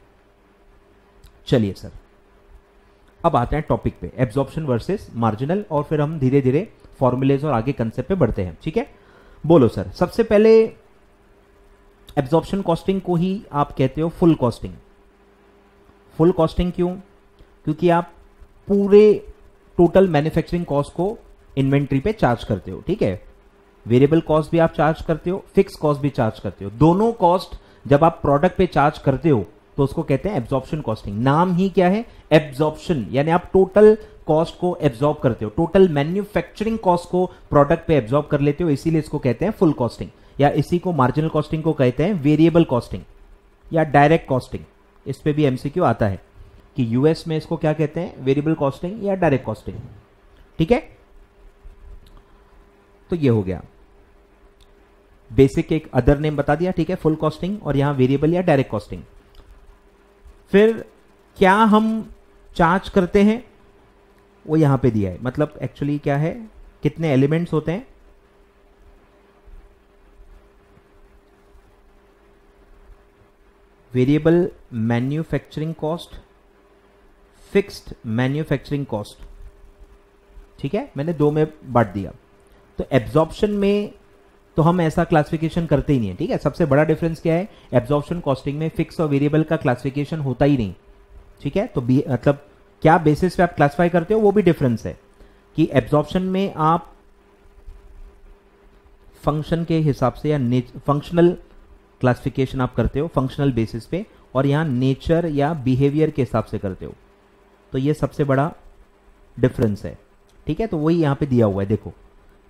चलिए सर, अब आते हैं टॉपिक पे, एब्जॉर्प्शन वर्सेस मार्जिनल, और फिर हम धीरे धीरे फॉर्मूलेज और आगे कंसेप्ट पे बढ़ते हैं, ठीक है। बोलो सर, सबसे पहले एब्जॉर्प्शन कॉस्टिंग को ही आप कहते हो फुल कॉस्टिंग। फुल कॉस्टिंग क्यों? क्योंकि आप पूरे टोटल मैन्युफैक्चरिंग कॉस्ट को इन्वेंट्री पे चार्ज करते हो, ठीक है। वेरिएबल कॉस्ट भी आप चार्ज करते हो, फिक्स कॉस्ट भी चार्ज करते हो। दोनों कॉस्ट जब आप प्रोडक्ट पे चार्ज करते हो तो उसको कहते हैं एब्जॉर्प्शन कॉस्टिंग। नाम ही क्या है, एब्जॉर्प्शन, यानी आप टोटल कॉस्ट को एब्जॉर्ब करते हो, टोटल मैन्युफैक्चरिंग कॉस्ट को प्रोडक्ट पे एब्जॉर्ब कर लेते हो, इसीलिए इसको कहते हैं फुल कॉस्टिंग, या इसी को मार्जिनल कॉस्टिंग को कहते हैं वेरिएबल कॉस्टिंग या डायरेक्ट कॉस्टिंग। इस पे भी एमसीक्यू आता है कि यूएस में इसको क्या कहते हैं, वेरिएबल कॉस्टिंग या डायरेक्ट कॉस्टिंग। ठीक है, तो ये हो गया बेसिक, एक अदर नेम बता दिया। ठीक है, फुल कॉस्टिंग और यहां वेरिएबल या डायरेक्ट कॉस्टिंग। फिर क्या हम चार्ज करते हैं वो यहां पे दिया है, मतलब एक्चुअली क्या है, कितने एलिमेंट्स होते हैं। Variable manufacturing cost, fixed manufacturing cost. ठीक है, मैंने दो में बांट दिया। तो एब्जॉर्प्शन में तो हम ऐसा क्लासिफिकेशन करते ही नहीं है। ठीक है, सबसे बड़ा डिफरेंस क्या है, एब्जॉर्प्शन कॉस्टिंग में फिक्स और वेरिएबल का क्लासिफिकेशन होता ही नहीं। ठीक है, तो मतलब क्या बेसिस पे आप क्लासिफाई करते हो वो भी डिफरेंस है, कि एब्जॉर्प्शन में आप फंक्शन के हिसाब से या फंक्शनल क्लासिफिकेशन आप करते हो फंक्शनल बेसिस पे, और यहां नेचर या बिहेवियर के हिसाब से करते हो। तो ये सबसे बड़ा डिफरेंस है। ठीक है, तो वही यहां पे दिया हुआ है, देखो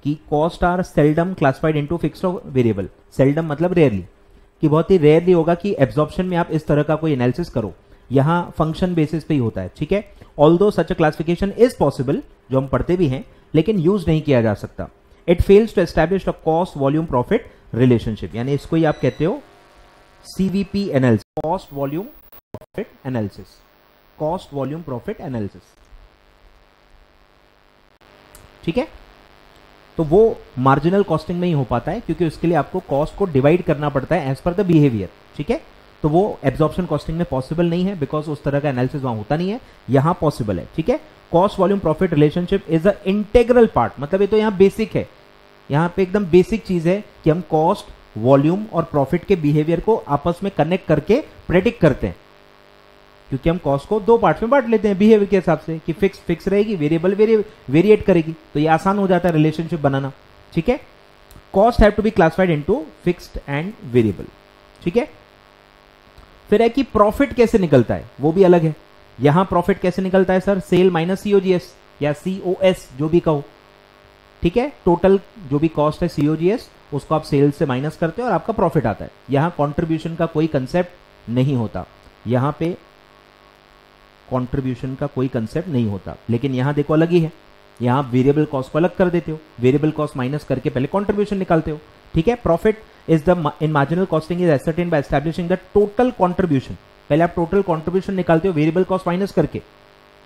कि cost are seldom classified into fixed और वेरिएबल। सेल्डम मतलब रेयरली, कि बहुत ही रेयरली होगा कि एब्जॉर्प्शन में आप इस तरह का कोई एनालिसिस करो, यहां फंक्शन बेसिस पे ही होता है। ठीक है, although such a classification is possible, जो हम पढ़ते भी हैं, लेकिन यूज नहीं किया जा सकता। It fails to establish a cost volume profit relationship, यानी इसको ही आप कहते हो CVP analysis, cost volume profit analysis, cost volume profit analysis. ठीक है, तो वो मार्जिनल कॉस्टिंग में ही हो पाता है, क्योंकि उसके लिए आपको कॉस्ट को डिवाइड करना पड़ता है एज पर द बिहेवियर। ठीक है, तो वो एब्जॉर्प्शन कॉस्टिंग में पॉसिबल नहीं है, बिकॉज उस तरह का एनालिसिस वहां होता नहीं है, यहां पॉसिबल है। ठीक है, cost volume profit relationship is a integral part, मतलब ये तो यहां बेसिक है, यहां पे एकदम बेसिक चीज है कि हम कॉस्ट, वॉल्यूम और प्रॉफिट के बिहेवियर को आपस में कनेक्ट करके प्रेडिक्ट करते हैं, क्योंकि हम कॉस्ट को दो पार्ट में बांट लेते हैं बिहेवियर के हिसाब से, कि फिक्स रहेगी, वेरिएबल वेरिएट करेगी, तो ये आसान हो जाता है रिलेशनशिप बनाना। ठीक है, cost have to be classified into fixed and variable. ठीक है, फिर है कि प्रॉफिट कैसे निकलता है, वो भी अलग है। यहां प्रॉफिट कैसे निकलता है सर, सेल माइनस सीओजीएस या सीओएस, जो भी कहो। ठीक है, टोटल जो भी कॉस्ट है सीओजीएस, उसको आप सेल्स से माइनस करते हो और आपका प्रॉफिट आता है। यहां कंट्रीब्यूशन का कोई कंसेप्ट नहीं होता, यहां पे कंट्रीब्यूशन का कोई कंसेप्ट नहीं होता, लेकिन यहां देखो अलग ही है, यहां वेरिएबल कॉस्ट को अलग कर देते हो, वेरिएबल कॉस्ट माइनस करके पहले कंट्रीब्यूशन निकालते हो। ठीक है, profit is the in marginal costing is ascertain by establishing the total contribution. पहले आप टोटल कंट्रीब्यूशन निकालते हो वेरिएबल कॉस्ट माइनस करके,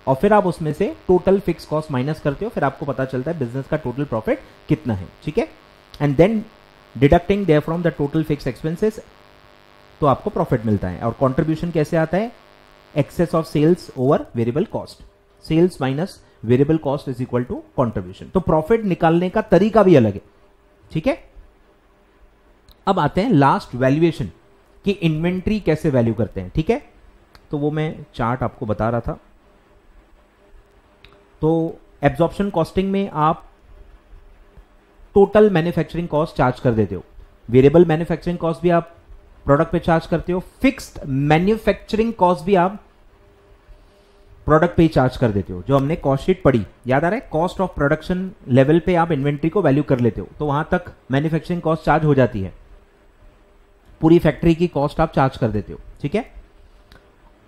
और फिर आप उसमें से टोटल फिक्स कॉस्ट माइनस करते हो, फिर आपको पता चलता है बिजनेस का टोटल प्रॉफिट कितना है। ठीक है, and then deducting therefrom the total fix expenses, तो आपको प्रॉफिट मिलता है। और कंट्रीब्यूशन कैसे आता है, excess of sales over variable cost, sales minus variable cost is equal to contribution. तो प्रॉफिट निकालने का तरीका भी अलग है। ठीक है, अब आते हैं लास्ट वैल्यूएशन, कि इन्वेंट्री कैसे वैल्यू करते हैं। ठीक है, तो वो मैं चार्ट आपको बता रहा था। तो एब्जॉर्प्शन कॉस्टिंग में आप टोटल मैन्युफैक्चरिंग कॉस्ट चार्ज कर देते हो, वेरिएबल मैन्युफैक्चरिंग कॉस्ट भी आप प्रोडक्ट पे चार्ज करते हो, फिक्स्ड मैन्युफैक्चरिंग कॉस्ट भी आप प्रोडक्ट पे ही चार्ज कर देते हो। जो हमने कॉस्ट शीट पढ़ी, याद आ रहा है, कॉस्ट ऑफ प्रोडक्शन लेवल पे आप इन्वेंट्री को वैल्यू कर लेते हो, तो वहां तक मैन्युफैक्चरिंग कॉस्ट चार्ज हो जाती है, पूरी फैक्ट्री की कॉस्ट आप चार्ज कर देते हो। ठीक है,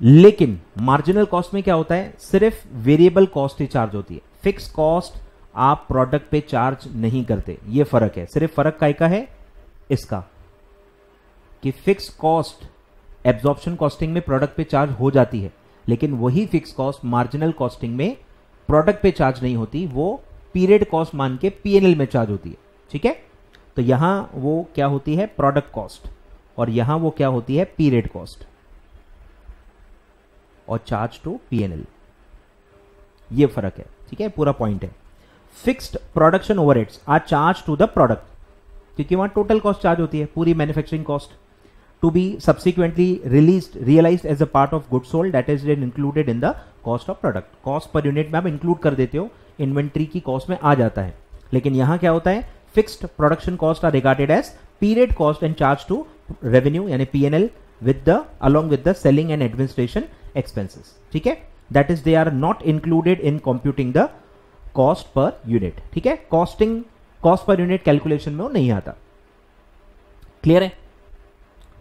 लेकिन मार्जिनल कॉस्ट में क्या होता है, सिर्फ वेरिएबल कॉस्ट ही चार्ज होती है, फिक्स कॉस्ट आप प्रोडक्ट पे चार्ज नहीं करते। ये फर्क है, सिर्फ फर्क काय का है, इसका, कि फिक्स कॉस्ट एब्जॉर्प्शन कॉस्टिंग में प्रोडक्ट पे चार्ज हो जाती है, लेकिन वही फिक्स कॉस्ट मार्जिनल कॉस्टिंग में प्रोडक्ट पे चार्ज नहीं होती, वो पीरियड कॉस्ट मान के पीएनएल में चार्ज होती है। ठीक है, तो यहां वो क्या होती है, प्रोडक्ट कॉस्ट, और यहां वो क्या होती है, पीरियड कॉस्ट, और चार्ज टू पीएनएल, ये फर्क है। ठीक है, पूरा पॉइंट है। Fixed production overheads are charge to the product, क्योंकि वहां टोटल कॉस्ट चार्ज होती है, पूरी manufacturing cost, to be subsequently realised as a part of good sold, that is included in the cost of product. Cost per unit में आप इंक्लूड कर देते हो, इन्वेंट्री की कॉस्ट में आ जाता है। लेकिन यहां क्या होता है, fixed production cost are regarded as period cost and charge to revenue यानी PNL along with the selling and administration expenses. ठीक है, that is they are not included in computing the cost per unit. ठीक है, cost per unit calculation में वो नहीं आता. क्लियर है?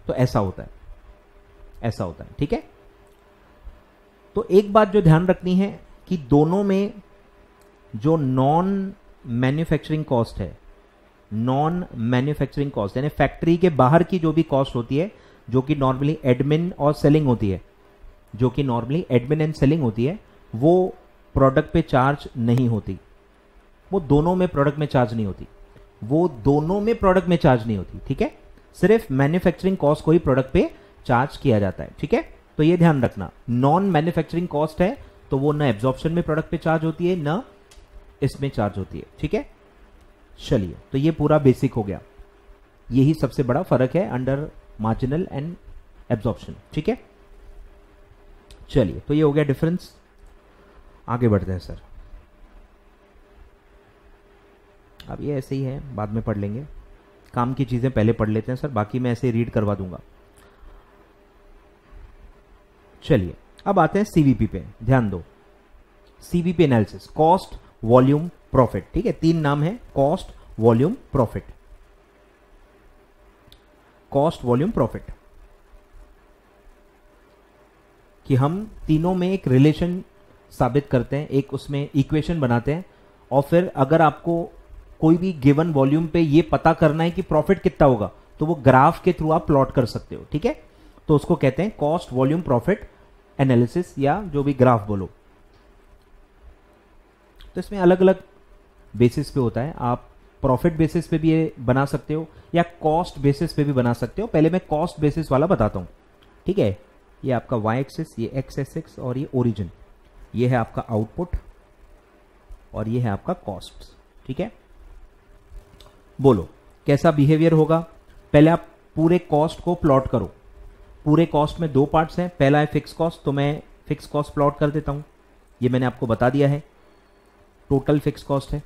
तो ऐसा होता है. ठीक है, तो एक बात जो ध्यान रखनी है कि दोनों में जो नॉन मैन्युफैक्चरिंग कॉस्ट है, नॉन मैन्युफैक्चरिंग कॉस्ट यानी फैक्ट्री के बाहर की जो भी कॉस्ट होती है, जो कि नॉर्मली एडमिन और सेलिंग होती है, वो प्रोडक्ट पे चार्ज नहीं होती. वो दोनों में प्रोडक्ट में चार्ज नहीं होती. ठीक है, सिर्फ मैन्युफैक्चरिंग कॉस्ट को ही प्रोडक्ट पे चार्ज किया जाता है. ठीक है, तो ये ध्यान रखना, नॉन मैन्युफैक्चरिंग कॉस्ट है तो वो न एब्जॉर्प्शन में प्रोडक्ट पे चार्ज होती है, न इसमें चार्ज होती है. ठीक है, चलिए, तो ये पूरा बेसिक हो गया. यही सबसे बड़ा फर्क है अंडर मार्जिनल एंड एब्जॉर्प्शन. ठीक है, चलिए, तो ये हो गया डिफरेंस. आगे बढ़ते हैं सर. अब ये ऐसे ही है, बाद में पढ़ लेंगे. काम की चीजें पहले पढ़ लेते हैं सर, बाकी मैं ऐसे रीड करवा दूंगा. चलिए, अब आते हैं सीवीपी पे. ध्यान दो, CVP analysis, cost volume profit. ठीक है, 3 नाम है, cost volume profit. Cost volume profit कि हम तीनों में एक रिलेशन साबित करते हैं, एक उसमें इक्वेशन बनाते हैं, और फिर अगर आपको कोई भी गिवन वॉल्यूम पे ये पता करना है कि प्रॉफिट कितना होगा, तो वो ग्राफ के थ्रू आप प्लॉट कर सकते हो. ठीक है, तो उसको कहते हैं कॉस्ट वॉल्यूम प्रॉफिट एनालिसिस, या जो भी ग्राफ बोलो. तो इसमें अलग अलग बेसिस पे होता है. आप प्रॉफिट बेसिस पे भी ये बना सकते हो या कॉस्ट बेसिस पे भी बना सकते हो. पहले मैं कॉस्ट बेसिस वाला बताता हूं. ठीक है, ये आपका वाई एक्सिस, ये एक्स एक्सिस और ये ओरिजिन, ये है आपका आउटपुट और ये है आपका कॉस्ट. ठीक है, बोलो कैसा बिहेवियर होगा. पहले आप पूरे कॉस्ट को प्लॉट करो. पूरे कॉस्ट में 2 पार्ट्स हैं. पहला है फिक्स कॉस्ट, तो मैं फिक्स कॉस्ट प्लॉट कर देता हूं. ये मैंने आपको बता दिया है, टोटल फिक्स कॉस्ट है,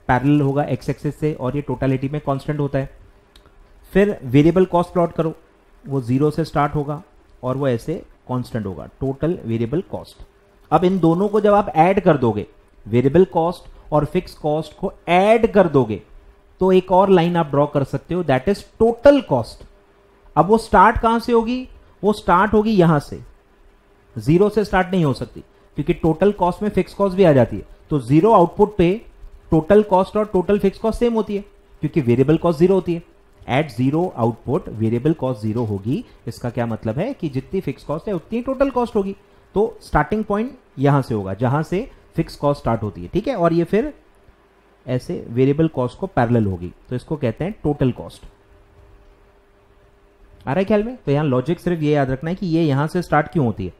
पैरेलल होगा एक्स एक्सिस से, और ये टोटलिटी में कांस्टेंट होता है. फिर वेरिएबल कॉस्ट प्लॉट करो, वो 0 से स्टार्ट होगा और वो ऐसे कांस्टेंट होगा, टोटल वेरिएबल कॉस्ट. अब इन दोनों को जब आप ऐड कर दोगे, वेरिएबल कॉस्ट और फिक्स कॉस्ट को ऐड कर दोगे, तो एक और लाइन आप ड्रॉ कर सकते हो, दैट इज टोटल कॉस्ट. अब वो स्टार्ट कहां से होगी? वो स्टार्ट होगी यहां से, 0 से स्टार्ट नहीं हो सकती, क्योंकि टोटल कॉस्ट में फिक्स कॉस्ट भी आ जाती है. तो 0 आउटपुट पे टोटल कॉस्ट और टोटल फिक्स कॉस्ट सेम होती है, क्योंकि वेरिएबल कॉस्ट 0 होती है. एट 0 आउटपुट वेरिएबल कॉस्ट 0 होगी. इसका क्या मतलब है कि जितनी फिक्स कॉस्ट है उतनी टोटल कॉस्ट होगी. तो स्टार्टिंग पॉइंट यहां से होगा जहां से फिक्स कॉस्ट स्टार्ट होती है. ठीक है, और ये फिर ऐसे वेरिएबल कॉस्ट को पैरेलल होगी, तो इसको कहते हैं टोटल कॉस्ट. आ रहा है ख्याल में? तो यहां लॉजिक सिर्फ ये याद रखना है कि ये यहां से स्टार्ट क्यों होती है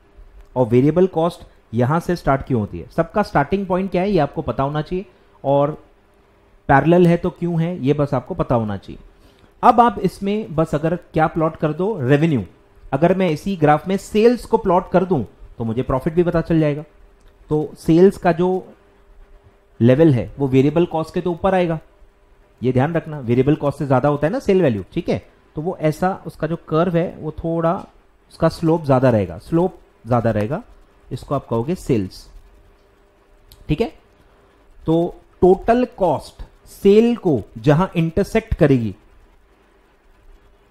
और वेरिएबल कॉस्ट यहां से स्टार्ट क्यों होती है. सबका स्टार्टिंग पॉइंट क्या है ये आपको पता होना चाहिए, और पैरेलल है तो क्यों है ये बस आपको पता होना चाहिए. अब आप इसमें बस अगर क्या प्लॉट कर दो, रेवेन्यू. अगर मैं इसी ग्राफ में सेल्स को प्लॉट कर दूं तो मुझे प्रॉफिट भी पता चल जाएगा. तो सेल्स का जो लेवल है वो वेरिएबल कॉस्ट के तो ऊपर आएगा, ये ध्यान रखना, वेरिएबल कॉस्ट से ज्यादा होता है ना सेल वैल्यू. ठीक है, तो वो ऐसा उसका जो कर्व है वो थोड़ा उसका स्लोप ज्यादा रहेगा, इसको आप कहोगे सेल्स. ठीक है, तो टोटल कॉस्ट सेल को जहां इंटरसेक्ट करेगी,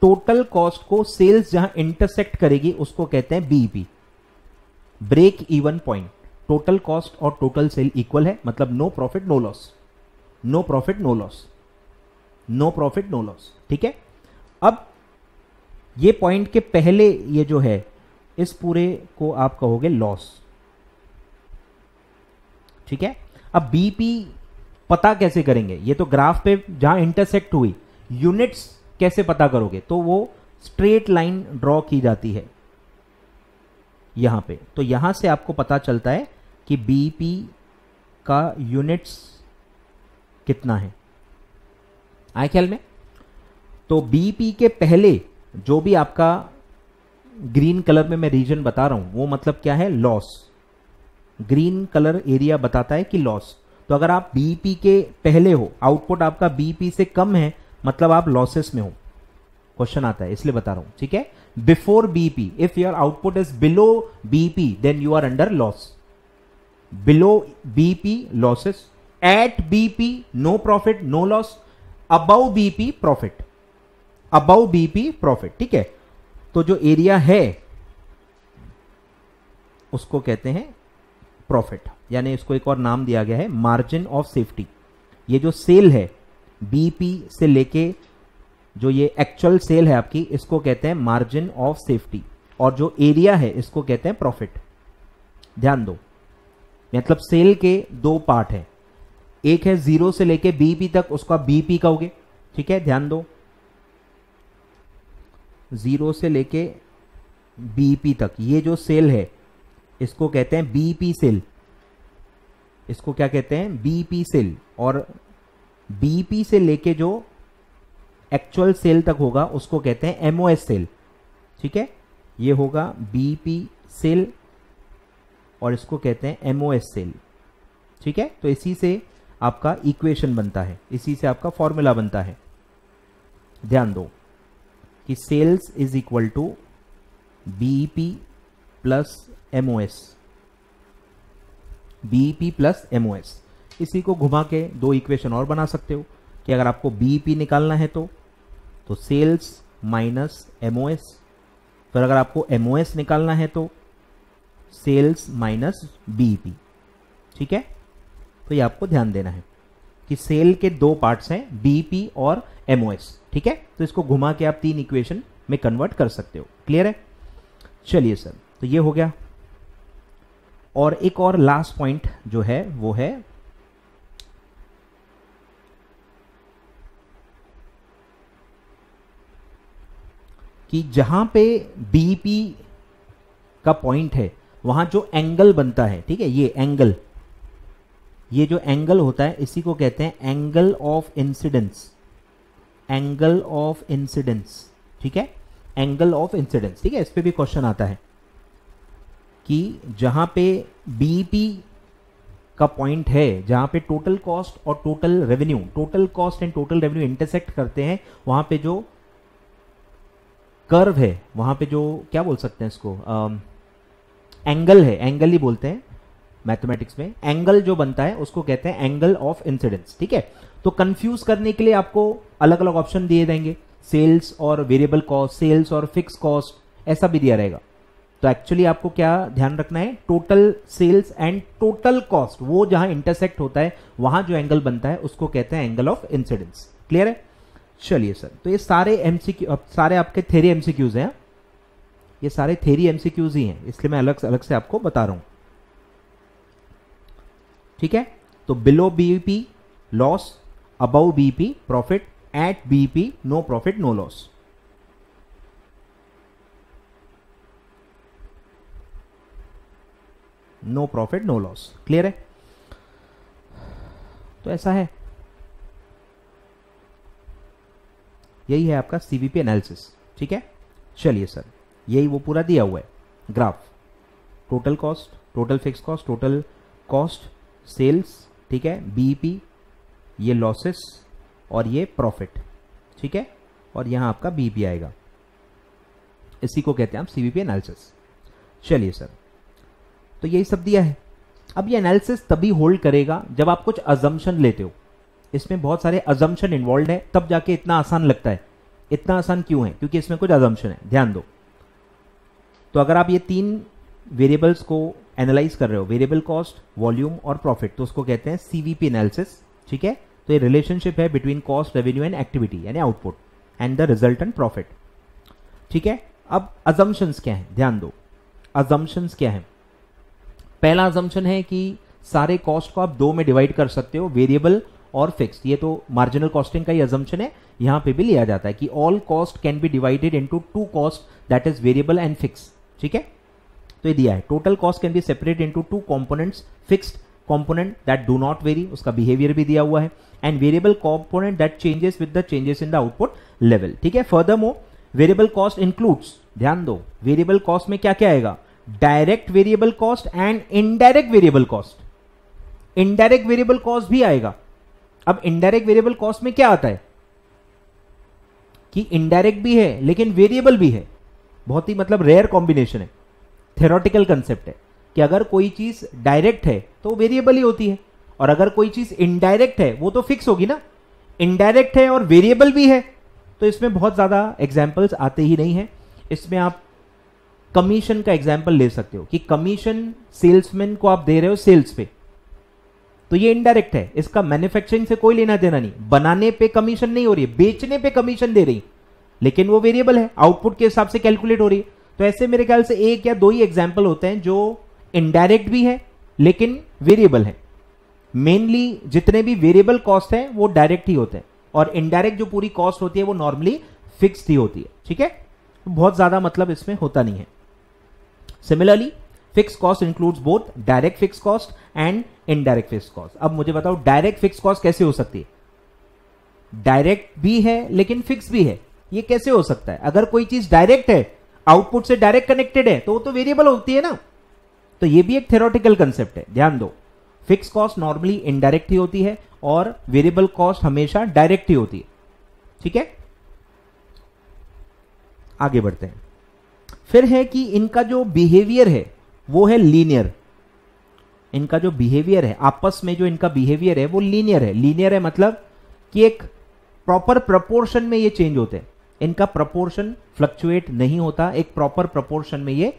टोटल कॉस्ट को सेल्स जहां इंटरसेक्ट करेगी उसको कहते हैं BEP, break even point. Total cost और टोटल सेल इक्वल है, मतलब no profit no loss, no profit no loss, no profit no loss. ठीक है, अब ये पॉइंट के पहले ये जो है इस पूरे को आप कहोगे लॉस. ठीक है, अब बीपी पता कैसे करेंगे? ये तो ग्राफ पे जहां इंटरसेक्ट हुई, यूनिट्स कैसे पता करोगे? तो वो स्ट्रेट लाइन ड्रॉ की जाती है यहां पे. तो यहां से आपको पता चलता है कि बीपी का यूनिट्स कितना है. आए ख्याल में? तो बीपी के पहले जो भी आपका ग्रीन कलर में मैं रीजन बता रहा हूं वो मतलब क्या है? लॉस. ग्रीन कलर एरिया बताता है कि लॉस. तो अगर आप बीईपी के पहले हो, आउटपुट आपका बीईपी से कम है, मतलब आप लॉसेस में हो। क्वेश्चन आता है इसलिए बता रहा हूं, ठीक है। Before BEP, if your output is below BEP then you are under loss. Below BEP losses, at BEP no profit no loss, above BEP profit, above BEP profit, ठीक है। तो जो एरिया है उसको कहते हैं प्रॉफिट, यानी इसको एक और नाम दिया गया है मार्जिन ऑफ सेफ्टी। ये जो सेल है बीईपी से लेके जो ये एक्चुअल सेल है आपकी, इसको कहते हैं मार्जिन ऑफ सेफ्टी, और जो एरिया है इसको कहते हैं प्रॉफिट। ध्यान दो, मतलब सेल के दो पार्ट है, एक है 0 से लेके बीईपी तक, उसका बीईपी कहोगे, ठीक है। ध्यान दो, 0 से लेके बीईपी तक ये जो सेल है इसको कहते हैं बीईपी सेल, इसको क्या कहते हैं, बीईपी सेल। और बीईपी से लेके जो एक्चुअल सेल तक होगा उसको कहते हैं एमओएस सेल, ठीक है। ये होगा बीईपी सेल और इसको कहते हैं एमओएस सेल, ठीक है। तो इसी से आपका इक्वेशन बनता है, इसी से आपका फॉर्मूला बनता है। ध्यान दो कि sales is equal to BEP plus MOS, BEP plus MOS. इसी को घुमा के दो इक्वेशन और बना सकते हो कि अगर आपको बीईपी निकालना है तो सेल्स माइनस एमओएस, फिर अगर आपको एमओएस निकालना है तो सेल्स माइनस बीईपी, ठीक है। तो ये आपको ध्यान देना है कि सेल के दो पार्ट्स हैं, बीईपी और एमओएस, ठीक है। तो इसको घुमा के आप 3 इक्वेशन में कन्वर्ट कर सकते हो। क्लियर है? चलिए सर, तो ये हो गया। और एक और लास्ट पॉइंट जो है वो है कि जहां पे बीईपी का पॉइंट है वहां जो एंगल बनता है, ठीक है, ये एंगल, ये जो एंगल होता है इसी को कहते हैं angle of incidence, angle of incidence, ठीक है, एंगल ऑफ इंसिडेंस, ठीक है। इस पे भी क्वेश्चन आता है कि जहां पे बीईपी का पॉइंट है, जहां पे टोटल कॉस्ट और total revenue, total cost and total revenue intersect करते हैं, वहां पे जो कर्व है, वहां पे जो क्या बोल सकते हैं इसको, एंगल है, एंगल ही बोलते हैं मैथमेटिक्स में, एंगल जो बनता है उसको कहते हैं एंगल ऑफ इंसिडेंस, ठीक है। तो कंफ्यूज करने के लिए आपको अलग अलग ऑप्शन दिए जाएंगे, सेल्स और वेरिएबल कॉस्ट, सेल्स और फिक्स कॉस्ट, ऐसा भी दिया रहेगा। तो एक्चुअली आपको क्या ध्यान रखना है, total sales and total cost, वो जहां इंटरसेक्ट होता है वहां जो एंगल बनता है उसको कहते हैं एंगल ऑफ इंसिडेंस। क्लियर है? चलिए सर, तो ये सारे एमसीक्यू, सारे आपके थ्योरी एमसीक्यूज हैं, ये सारे थ्योरी एमसीक्यूज ही हैं, इसलिए मैं अलग अलग से आपको बता रहा हूं, ठीक है। तो below BEP loss, above BEP profit, at BEP no profit no loss. No profit no loss. Clear है? तो ऐसा है, यही है आपका सीवीपी एनालिसिस, ठीक है। चलिए सर, यही वो पूरा दिया हुआ है graph, total cost, total fix cost, total cost, sales, ठीक है, बीईपी, ये लॉसेस और ये प्रॉफिट, ठीक है, और यहां आपका बीईपी आएगा, इसी को कहते हैं आप सीवीपी एनालिसिस। चलिए सर, तो यही सब दिया है। अब ये एनालिसिस तभी होल्ड करेगा जब आप कुछ अजम्पशन लेते हो, इसमें बहुत सारे अजम्पशन इन्वॉल्व है, तब जाके इतना आसान लगता है। इतना आसान क्यों है? क्योंकि इसमें कुछ अजम्पशन है, ध्यान दो। तो अगर आप ये 3 वेरिएबल्स को एनालाइज कर रहे हो, वेरिएबल कॉस्ट, वॉल्यूम और प्रॉफिट, तो उसको कहते हैं सीवीपी एनालिसिस, ठीक है। तो ये रिलेशनशिप है between cost, revenue and activity, यानी output, and the resultant profit, ठीक है। अब अजम्पशंस क्या है, ध्यान दो। अजम्पशंस क्या है? पहला अजम्पशन है कि सारे कॉस्ट को आप 2 में डिवाइड कर सकते हो, वेरिएबल और फिक्स। ये तो मार्जिनल कॉस्टिंग का ही अजम्पशन है, यहां पे भी लिया जाता है कि all cost can B divided into 2 cost, that is variable and fix, ठीक है। तो ये दिया है, total cost can B separate into 2 components, fixed component that do not very, उसका बिहेवियर भी दिया हुआ है, and variable component that changes with the changes in the output level, ठीक है। फर्दरमोर वेरिएबल कॉस्ट इंक्लूड्स, ध्यान दो, वेरिएबल कॉस्ट में क्या क्या आएगा, direct variable cost and indirect variable cost, indirect variable cost भी आएगा। अब इनडायरेक्ट वेरिएबल कॉस्ट में क्या आता है कि इनडायरेक्ट भी है लेकिन वेरिएबल भी है। बहुत ही मतलब रेयर कॉम्बिनेशन है, थ्योरेटिकल कंसेप्ट है कि अगर कोई चीज डायरेक्ट है तो वेरिएबल ही होती है, और अगर कोई चीज इनडायरेक्ट है वो तो फिक्स होगी ना। इनडायरेक्ट है और वेरिएबल भी है तो इसमें बहुत ज्यादा एग्जाम्पल्स आते ही नहीं है। इसमें आप कमीशन का एग्जाम्पल ले सकते हो कि कमीशन सेल्समैन को आप दे रहे हो सेल्स पे, तो ये इनडायरेक्ट है, इसका मैन्युफैक्चरिंग से कोई लेना देना नहीं, बनाने पे कमीशन नहीं हो रही है, बेचने पे कमीशन दे रही, लेकिन वो वेरिएबल है, आउटपुट के हिसाब से कैलकुलेट हो रही है। तो ऐसे मेरे ख्याल से एक या दो ही एग्जाम्पल होते हैं जो इनडायरेक्ट भी है लेकिन वेरिएबल है। मेनली जितने भी वेरिएबल कॉस्ट है वो डायरेक्ट ही होते हैं, और इनडायरेक्ट जो पूरी कॉस्ट होती है वो नॉर्मली फिक्स्ड ही होती है। ठीक है, बहुत ज्यादा मतलब इसमें होता नहीं है। Similarly fix cost includes both direct fix cost and indirect fix cost. अब मुझे बताओ डायरेक्ट फिक्स कॉस्ट कैसे हो सकती है? डायरेक्ट भी है लेकिन फिक्स भी है, ये कैसे हो सकता है? अगर कोई चीज डायरेक्ट है, आउटपुट से डायरेक्ट कनेक्टेड है, तो वो तो वेरिएबल होती है ना। तो ये भी एक थ्योरेटिकल कंसेप्ट है, ध्यान दो। फिक्स कॉस्ट नॉर्मली इनडायरेक्ट ही होती है और वेरिएबल कॉस्ट हमेशा डायरेक्ट ही होती है। ठीक है, आगे बढ़ते हैं। फिर है कि इनका जो बिहेवियर है वो है लीनियर। इनका जो बिहेवियर है, आपस में जो इनका बिहेवियर है वो लीनियर है। लीनियर है मतलब कि एक प्रॉपर प्रपोर्शन में ये चेंज होते हैं, इनका प्रपोर्शन फ्लक्चुएट नहीं होता, एक प्रॉपर प्रपोर्शन में ये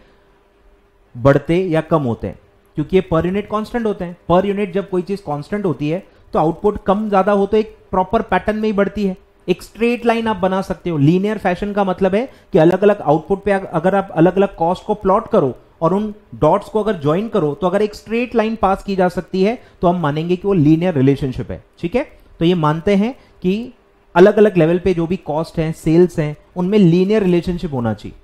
बढ़ते या कम होते हैं, क्योंकि ये पर यूनिट कांस्टेंट होते हैं। पर यूनिट जब कोई चीज कांस्टेंट होती है तो आउटपुट कम ज्यादा हो तो एक प्रॉपर पैटर्न में ही बढ़ती है। एक स्ट्रेट लाइन आप बना सकते हो। लीनियर फैशन का मतलब है कि अलग अलग आउटपुट पे अगर आप अलग अलग कॉस्ट को प्लॉट करो और उन डॉट्स को अगर ज्वाइन करो तो अगर एक स्ट्रेट लाइन पास की जा सकती है तो हम मानेंगे कि वो लीनियर रिलेशनशिप है। ठीक है, तो ये मानते हैं कि अलग अलग लेवल पे जो भी कॉस्ट है, सेल्स हैं, उनमें लीनियर रिलेशनशिप होना चाहिए।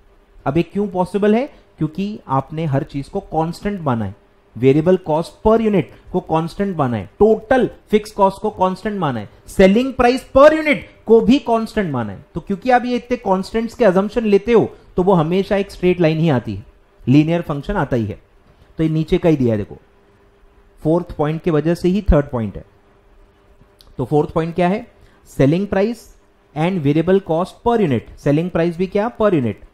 अब ये क्यों पॉसिबल है? क्योंकि आपने हर चीज को कांस्टेंट माना है, वेरिएबल कॉस्ट पर यूनिट को कांस्टेंट माना है, टोटल फिक्स कॉस्ट को कांस्टेंट माना है, सेलिंग प्राइस पर यूनिट को भी कांस्टेंट माना है। तो क्योंकि आप ये इतने कांस्टेंट्स के अजम्पशन लेते हो तो वो हमेशा एक स्ट्रेट लाइन ही आती है, लीनियर फंक्शन आता ही है। तो ये नीचे का ही दिया है, देखो फोर्थ पॉइंट की वजह से ही थर्ड पॉइंट है। तो फोर्थ पॉइंट क्या है? Selling price and variable cost per unit. Selling price भी क्या? Per unit.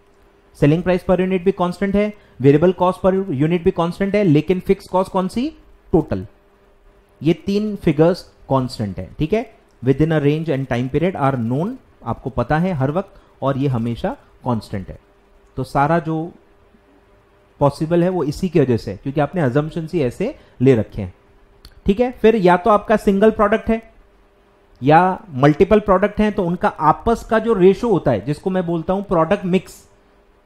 Selling price per unit भी कांस्टेंट है, वेरिएबल कॉस्ट पर यूनिट भी कांस्टेंट है, लेकिन फिक्स कॉस्ट कौन सी? टोटल। ये तीन फिगर्स कांस्टेंट है। ठीक है, within a range and time period are known, आपको पता है हर वक्त, और ये हमेशा कांस्टेंट है। तो सारा जो पॉसिबल है वो इसी की वजह से, क्योंकि आपने अजम्पशंस ही ऐसे ले रखे हैं। ठीक है, फिर या तो आपका सिंगल प्रोडक्ट है या मल्टीपल प्रोडक्ट हैं, तो उनका आपस का जो रेशो होता है, जिसको मैं बोलता हूं प्रोडक्ट मिक्स,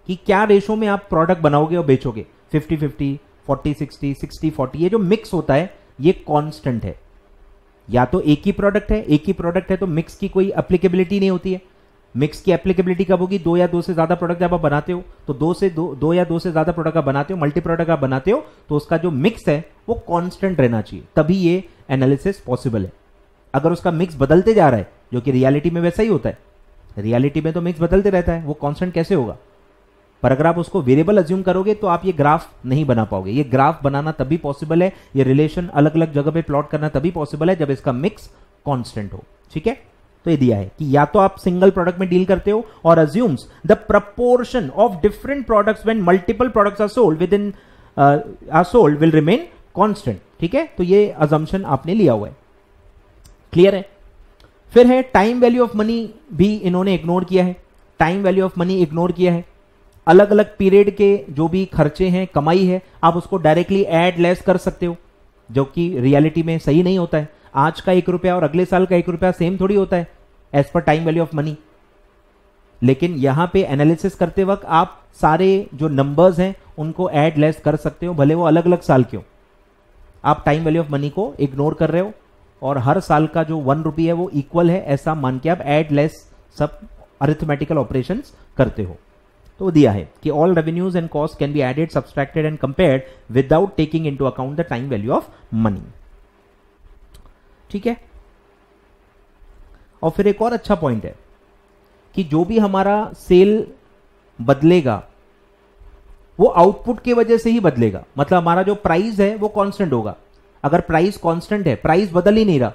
कि क्या रेशो में आप प्रोडक्ट बनाओगे और बेचोगे, 50-50, 40-60, 60-40, ये जो मिक्स होता है ये कांस्टेंट है। या तो एक ही प्रोडक्ट है, तो मिक्स की कोई एप्लीकेबिलिटी नहीं होती है। मिक्स की एप्लीकेबिलिटी कब होगी? दो या दो से ज्यादा प्रोडक्ट जब आप बनाते हो, तो दो या दो से ज्यादा प्रोडक्ट आप बनाते हो, मल्टी प्रोडक्ट आप बनाते हो, तो उसका जो मिक्स है वो कांस्टेंट रहना चाहिए, तभी ये एनालिसिस पॉसिबल है। अगर उसका मिक्स बदलते जा रहा है, जो कि रियलिटी में वैसा ही होता है, रियलिटी में तो मिक्स बदलते रहता है, वो कांस्टेंट कैसे होगा? पर अगर आप उसको वेरिएबल अज्यूम करोगे तो आप ये ग्राफ नहीं बना पाओगे। ये ग्राफ बनाना तभी पॉसिबल है, ये रिलेशन अलग अलग जगह पे प्लॉट करना तभी पॉसिबल है जब इसका मिक्स कांस्टेंट हो। ठीक है, तो ये दिया है कि या तो आप सिंगल प्रोडक्ट में डील करते हो और assumes the proportion of different products when multiple products are sold within will remain constant. ठीक है, तो ये अजम्पशन आपने लिया हुआ है। क्लियर है? फिर है टाइम वैल्यू ऑफ मनी भी इन्होंने इग्नोर किया है। Time value of money ignore किया है। अलग अलग पीरियड के जो भी खर्चे हैं, कमाई है, आप उसको डायरेक्टली ऐड लेस कर सकते हो, जो कि रियलिटी में सही नहीं होता है। आज का 1 रुपया और अगले साल का 1 रुपया सेम थोड़ी होता है as per time value of money. लेकिन यहां पे एनालिसिस करते वक्त आप सारे जो नंबर्स हैं उनको ऐड लेस कर सकते हो, भले वो अलग अलग साल के हो। आप टाइम वैल्यू ऑफ मनी को इग्नोर कर रहे हो और हर साल का जो 1 रुपया है वो इक्वल है ऐसा मान के आप ऐड लेस सब अरिथमेटिकल ऑपरेशंस करते हो। तो दिया है कि all revenues and cost can be added, subtracted and compared without taking into account the time value of money. ठीक है, और फिर एक और अच्छा पॉइंट है कि जो भी हमारा सेल बदलेगा वो आउटपुट की वजह से ही बदलेगा। मतलब हमारा जो प्राइस है वो कांस्टेंट होगा, अगर प्राइस कांस्टेंट है, प्राइस बदल ही नहीं रहा,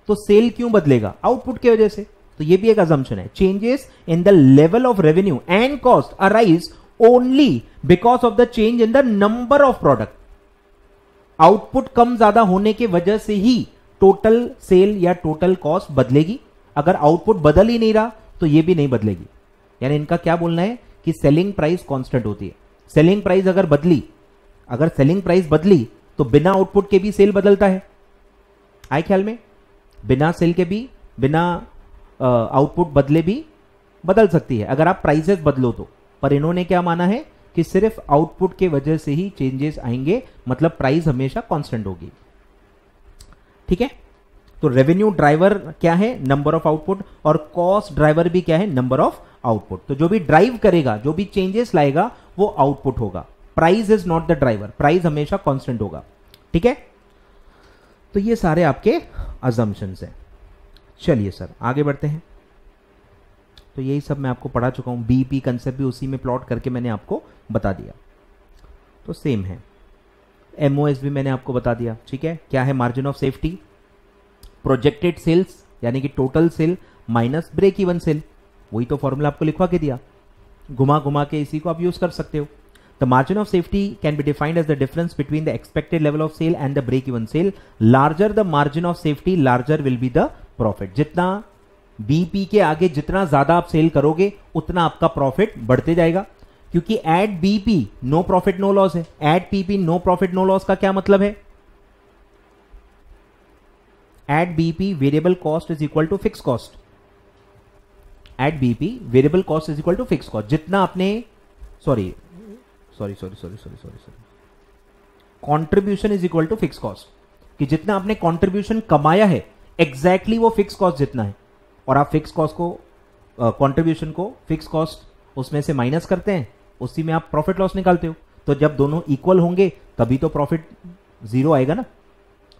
तो सेल क्यों बदलेगा? आउटपुट की वजह से। तो ये भी एक अजम्पशन है। Changes in the level of revenue and cost arise only because of the change in the number of product. Output कम ज्यादा होने की वजह से ही टोटल सेल या टोटल कॉस्ट बदलेगी। अगर आउटपुट बदल ही नहीं रहा तो ये भी नहीं बदलेगी। यानी इनका क्या बोलना है कि सेलिंग प्राइस कांस्टेंट होती है। सेलिंग प्राइस अगर बदली, अगर सेलिंग प्राइस बदली तो बिना आउटपुट के भी सेल बदलता है। आए ख्याल में? बिना सेल के भी, बिना आउटपुट बदले भी बदल सकती है अगर आप प्राइसेस बदलो तो। पर इन्होंने क्या माना है कि सिर्फ आउटपुट के वजह से ही चेंजेस आएंगे, मतलब प्राइस हमेशा कांस्टेंट होगी। ठीक है, तो रेवेन्यू ड्राइवर क्या है? Number of output. और कॉस्ट ड्राइवर भी क्या है? Number of output. तो जो भी ड्राइव करेगा, जो भी चेंजेस लाएगा, वो आउटपुट होगा। Price is not the driver, price हमेशा कांस्टेंट होगा। ठीक है, तो ये सारे आपके अजम्पशंस हैं। चलिए सर आगे बढ़ते हैं। तो यही सब मैं आपको पढ़ा चुका हूं। बीईपी कंसेप्ट भी उसी में प्लॉट करके मैंने आपको बता दिया। तो सेम है। एमओएस भी मैंने आपको बता दिया। ठीक है, क्या है? Margin of safety, projected sales यानी कि total sale minus break even sale. वही तो फॉर्मूला आपको लिखवा के दिया, घुमा घुमा के इसी को आप यूज कर सकते हो। The margin of safety can be defined as the difference between the expected level of sale and the break even sale. Larger the margin of safety, larger will be the profit. जितना बीपी के आगे जितना ज्यादा आप सेल करोगे उतना आपका प्रॉफिट बढ़ते जाएगा, क्योंकि at BP no profit no loss है। At PP no profit no loss का क्या मतलब है? At BP variable cost is equal to fix cost. At BP variable cost is equal to fix cost. जितना आपने sorry contribution is equal to fix cost, कि जितना आपने कंट्रीब्यूशन कमाया है एग्जैक्टली वो फिक्स कॉस्ट जितना है। और आप फिक्स कॉस्ट को, कंट्रीब्यूशन को फिक्स कॉस्ट उसमें से माइनस करते हैं, उसी में आप प्रॉफिट लॉस निकालते हो। तो जब दोनों इक्वल होंगे तभी तो प्रॉफिट जीरो आएगा ना।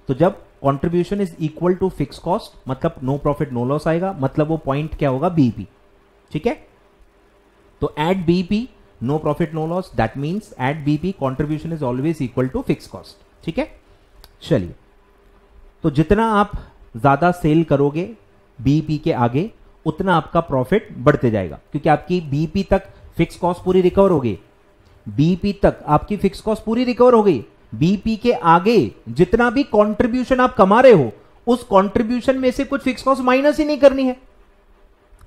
तो जब contribution is equal to fix cost मतलब नो प्रॉफिट नो लॉस आएगा, मतलब वो पॉइंट क्या होगा? बीईपी। ठीक है, तो at BEP no profit no loss, that means at BEP contribution is always equal to fix cost. ठीक है, चलिए, तो जितना आप ज्यादा सेल करोगे बीईपी के आगे उतना आपका प्रॉफिट बढ़ते जाएगा, क्योंकि आपकी बीईपी तक फिक्स कॉस्ट पूरी रिकवर हो गई। बीईपी तक आपकी फिक्स कॉस्ट पूरी रिकवर हो गई। बीईपी के आगे जितना भी कंट्रीब्यूशन आप कमा रहे हो उस कंट्रीब्यूशन में से कुछ फिक्स कॉस्ट माइनस ही नहीं करनी है। आ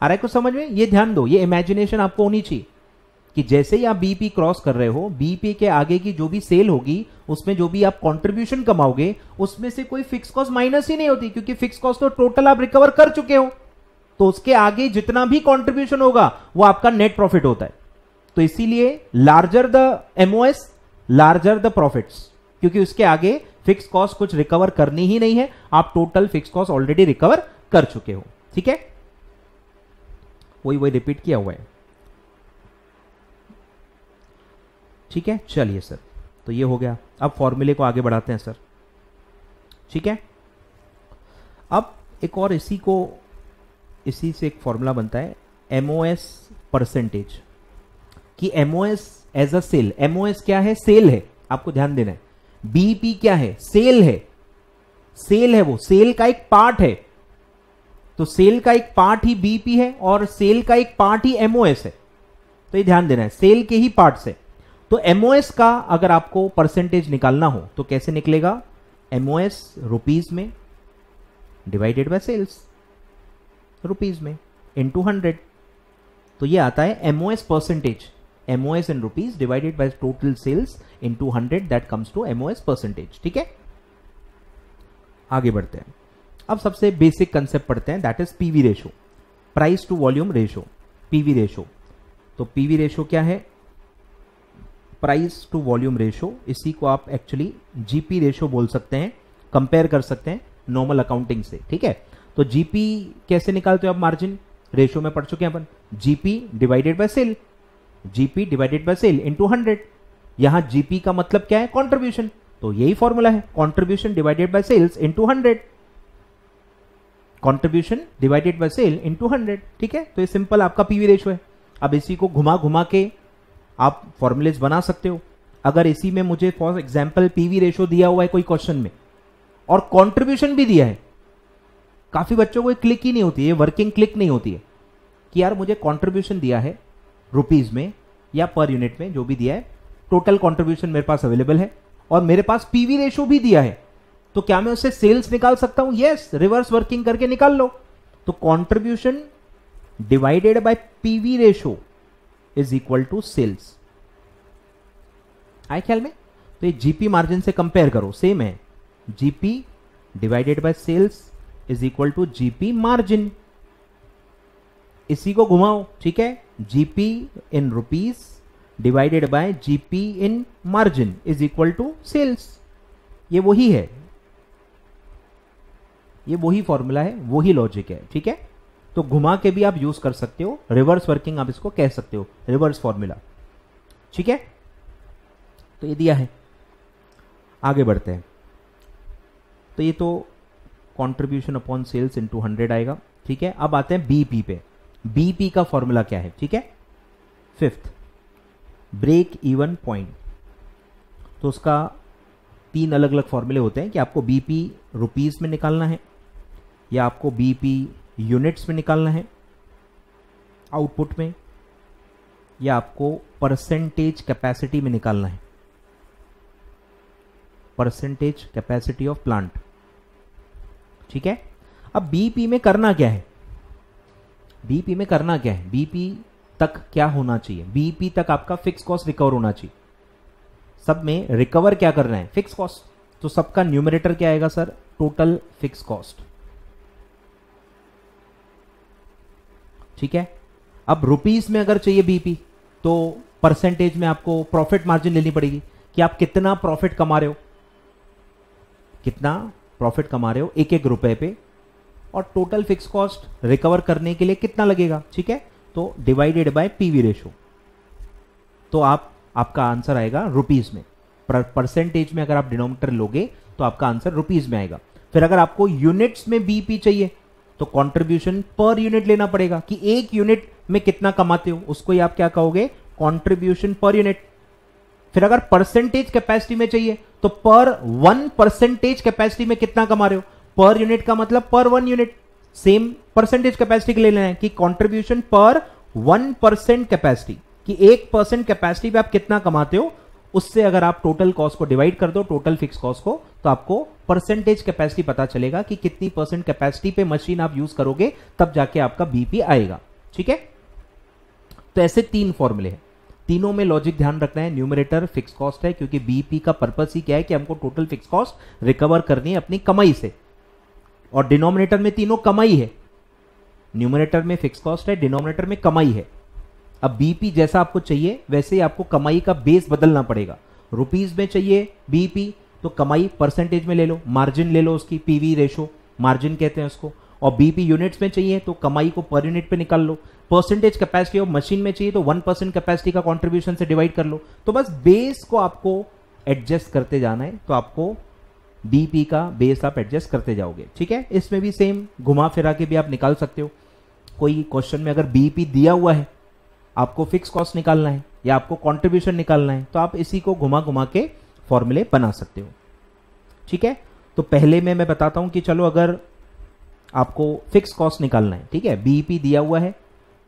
रहा है कुछ समझ में? ये ध्यान दो, ये इमेजिनेशन आपको होनी चाहिए कि जैसे ही आप बीईपी क्रॉस कर रहे हो, बीईपी के आगे की जो भी सेल होगी उसमें जो भी आप कंट्रीब्यूशन कमाओगे उसमें से कोई फिक्स कॉस्ट माइनस ही नहीं होती, क्योंकि फिक्स कॉस्ट तो टोटल आप रिकवर कर चुके हो। तो उसके आगे जितना भी कंट्रीब्यूशन होगा वो आपका नेट प्रॉफिट होता है। तो इसीलिए larger the MOS larger the profits, क्योंकि उसके आगे फिक्स कॉस्ट कुछ रिकवर करनी ही नहीं है, आप total fix cost already recover कर चुके हो। ठीक है, वही रिपीट किया हुआ है। ठीक है, चलिए सर, तो ये हो गया। अब फॉर्मूले को आगे बढ़ाते हैं सर। ठीक है, अब एक और इसी से एक फॉर्मूला बनता है एमओएस परसेंटेज, कि MOS as a sale. MOS क्या है? सेल है, आपको ध्यान देना है। बीईपी क्या है? सेल है। सेल है, वो सेल का एक पार्ट है। तो सेल का एक पार्ट ही बीईपी है और सेल का एक पार्ट ही एमओएस है। तो ये ध्यान देना है, सेल के ही पार्ट से। तो एमओएस का अगर आपको परसेंटेज निकालना हो तो कैसे निकलेगा? एमओएस रुपीज में डिवाइडेड बाय सेल्स, रुपीज में इनटू 100। तो ये आता है MOS percentage. MOS in rupees divided by total sales into 100, that comes to MOS percentage। ठीक है, आगे बढ़ते हैं। अब सबसे बेसिक कंसेप्ट पढ़ते हैं, that is PV ratio, price to volume ratio. PV ratio, तो पीवी रेशो क्या है? Price to volume ratio. इसी को आप एक्चुअली जीपी रेशो बोल सकते हैं, कंपेयर कर सकते हैं नॉर्मल अकाउंटिंग से। ठीक है, तो जीपी कैसे निकालते हो आप? मार्जिन रेशो में पढ़ चुके हैं अपन, GP divided by sale, GP divided by sale into 100। यहां जीपी का मतलब क्या है? कंट्रीब्यूशन। तो यही फॉर्मूला है, contribution divided by sales into 100, contribution divided by sale into 100। ठीक है, तो ये सिंपल आपका पीवी रेशो है। अब इसी को घुमा घुमा के आप फॉर्मूलेज बना सकते हो। अगर इसी में मुझे फॉर एग्जांपल पीवी रेशो दिया हुआ है कोई क्वेश्चन में, और कंट्रीब्यूशन भी दिया है। काफी बच्चों को क्लिक ही नहीं होती है, वर्किंग क्लिक नहीं होती है कि यार मुझे कंट्रीब्यूशन दिया है रुपीज में या पर यूनिट में, जो भी दिया है, टोटल कंट्रीब्यूशन मेरे पास अवेलेबल है और मेरे पास पीवी रेशो भी दिया है, तो क्या मैं उससे सेल्स निकाल सकता हूं? यस, रिवर्स वर्किंग करके निकाल लो। तो contribution divided by PV ratio is equal to sales. आए ख्याल में? तो ये जीपी मार्जिन से कंपेयर करो, सेम है, GP divided by sales is equal to GP margin. इसी को घुमाओ, ठीक है, GP in rupees divided by GP in margin is equal to sales. ये वही है, ये वही फॉर्मूला है, वही लॉजिक है, ठीक है। तो घुमा के भी आप यूज कर सकते हो, रिवर्स वर्किंग आप इसको कह सकते हो, रिवर्स फॉर्मूला, ठीक है। तो ये दिया है, आगे बढ़ते हैं। तो ये तो कंट्रीब्यूशन अपॉन सेल्स इनटू 100 आएगा, ठीक है। अब आते हैं बीपी पे। बीपी का फॉर्मूला क्या है, ठीक है, फिफ्थ ब्रेक इवन पॉइंट। तो उसका 3 अलग अलग फॉर्मूले होते हैं कि आपको बीपी रुपीस में निकालना है या आपको बीपी यूनिट्स में निकालना है आउटपुट में, या आपको परसेंटेज कैपेसिटी में निकालना है, परसेंटेज कैपेसिटी ऑफ प्लांट, ठीक है। अब बीपी में करना क्या है, बीपी में करना क्या है, बीपी तक क्या होना चाहिए, बीपी तक आपका फिक्स कॉस्ट रिकवर होना चाहिए। सब में रिकवर क्या करना है, फिक्स कॉस्ट। तो सबका न्यूमरेटर क्या आएगा सर, टोटल फिक्स कॉस्ट, ठीक है। अब रुपीस में अगर चाहिए बीपी तो परसेंटेज में आपको प्रॉफिट मार्जिन लेनी पड़ेगी कि आप कितना प्रॉफिट कमा रहे हो, कितना प्रॉफिट कमा रहे हो एक एक रुपए पे, और टोटल फिक्स कॉस्ट रिकवर करने के लिए कितना लगेगा, ठीक है। तो डिवाइडेड बाय पीवी रेशो। तो आपका आंसर आएगा रुपीस में, परसेंटेज में अगर आप डिनोमिनेटर लोगे तो आपका आंसर रुपीस में आएगा। फिर अगर आपको यूनिट्स में बीपी चाहिए तो कंट्रीब्यूशन पर यूनिट लेना पड़ेगा कि एक यूनिट में कितना कमाते हो, उसको ही आप क्या कहोगे, कंट्रीब्यूशन पर यूनिट। फिर अगर परसेंटेज कैपेसिटी में चाहिए तो पर 1% कैपेसिटी में कितना कमा रहे हो, पर यूनिट का मतलब पर 1 यूनिट, सेम परसेंटेज कैपेसिटी के लिए लेना है कि कंट्रीब्यूशन पर 1% कैपेसिटी, कि 1% कैपेसिटी पे आप कितना कमाते हो, उससे अगर आप टोटल कॉस्ट को डिवाइड कर दो, टोटल फिक्स कॉस्ट को, तो आपको परसेंटेज कैपेसिटी पता चलेगा कि कितनी परसेंट कैपेसिटी पे मशीन आप यूज करोगे, तब जाके आपका बीपी आएगा, ठीक है। तो ऐसे 3 फॉर्मूले हैं, तीनों में लॉजिक ध्यान रखना है। न्यूमरेटर फिक्स कॉस्ट है क्योंकि बीपी का पर्पस ही क्या है कि हमको टोटल फिक्स कॉस्ट रिकवर करनी है अपनी कमाई से, और डिनोमिनेटर में तीनों कमाई है, न्यूमरेटर में फिक्स कॉस्ट है, डिनोमिनेटर में कमाई है। अब बीपी जैसा आपको चाहिए वैसे ही आपको कमाई का बेस बदलना पड़ेगा। रुपीस में चाहिए बीपी तो कमाई परसेंटेज में ले लो, मार्जिन ले लो उसकी, पीवी रेशो मार्जिन कहते हैं उसको। और बीपी यूनिट्स में चाहिए तो कमाई को पर यूनिट पे निकाल लो। परसेंटेज कैपेसिटी ऑफ मशीन में चाहिए तो 1% कैपेसिटी का कंट्रीब्यूशन से डिवाइड कर लो। तो बस बेस को आपको एडजस्ट करते जाना है, तो आपको बीपी का बेस आप एडजस्ट करते जाओगे, ठीक है। इसमें भी सेम घुमा फिरा के भी आप निकाल सकते हो। कोई क्वेश्चन में अगर बीपी दिया हुआ है, आपको फिक्स कॉस्ट निकालना है या आपको कंट्रीब्यूशन निकालना है, तो आप इसी को घुमा घुमा के फॉर्मूले बना सकते हो, ठीक है। तो पहले में मैं बताता हूं कि चलो अगर आपको फिक्स कॉस्ट निकालना है, ठीक है, बीपी दिया हुआ है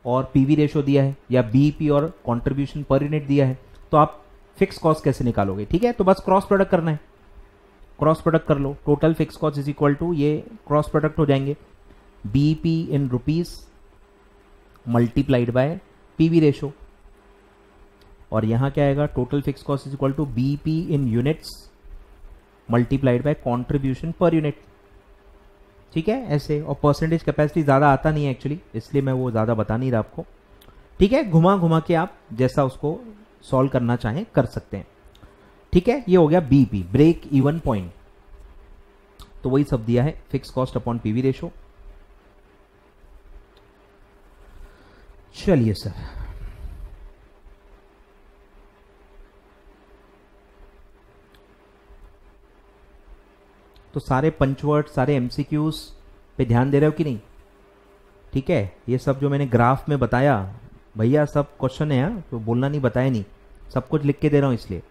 और पीवी रेशो दिया है, या बीपी और कंट्रीब्यूशन पर यूनिट दिया है, तो आप फिक्स कॉस्ट कैसे निकालोगे, ठीक है। तो बस क्रॉस प्रोडक्ट करना है, क्रॉस प्रोडक्ट कर लो। Total fix cost is equal to, ये क्रॉस प्रोडक्ट हो जाएंगे, BP in rupees multiplied by PV ratio, और यहां क्या आएगा, total fix cost is equal to BP in units multiplied by contribution per unit, ठीक है, ऐसे। और परसेंटेज कैपेसिटी ज्यादा आता नहीं है एक्चुअली, इसलिए मैं वो ज्यादा बता नहीं रहा आपको, ठीक है। घुमा घुमा के आप जैसा उसको सॉल्व करना चाहें कर सकते हैं, ठीक है। ये हो गया बीपी, ब्रेक इवन पॉइंट। तो वही सब दिया है, fixed cost upon PV ratio. चलिए सर, तो सारे पंचवर्ड, सारे एमसीक्यूज पे ध्यान दे रहे हो कि नहीं, ठीक है। ये सब जो मैंने ग्राफ में बताया भैया सब क्वेश्चन है, यहाँ तो बोलना नहीं, बताया नहीं, सब कुछ लिख के दे रहा हूं इसलिए।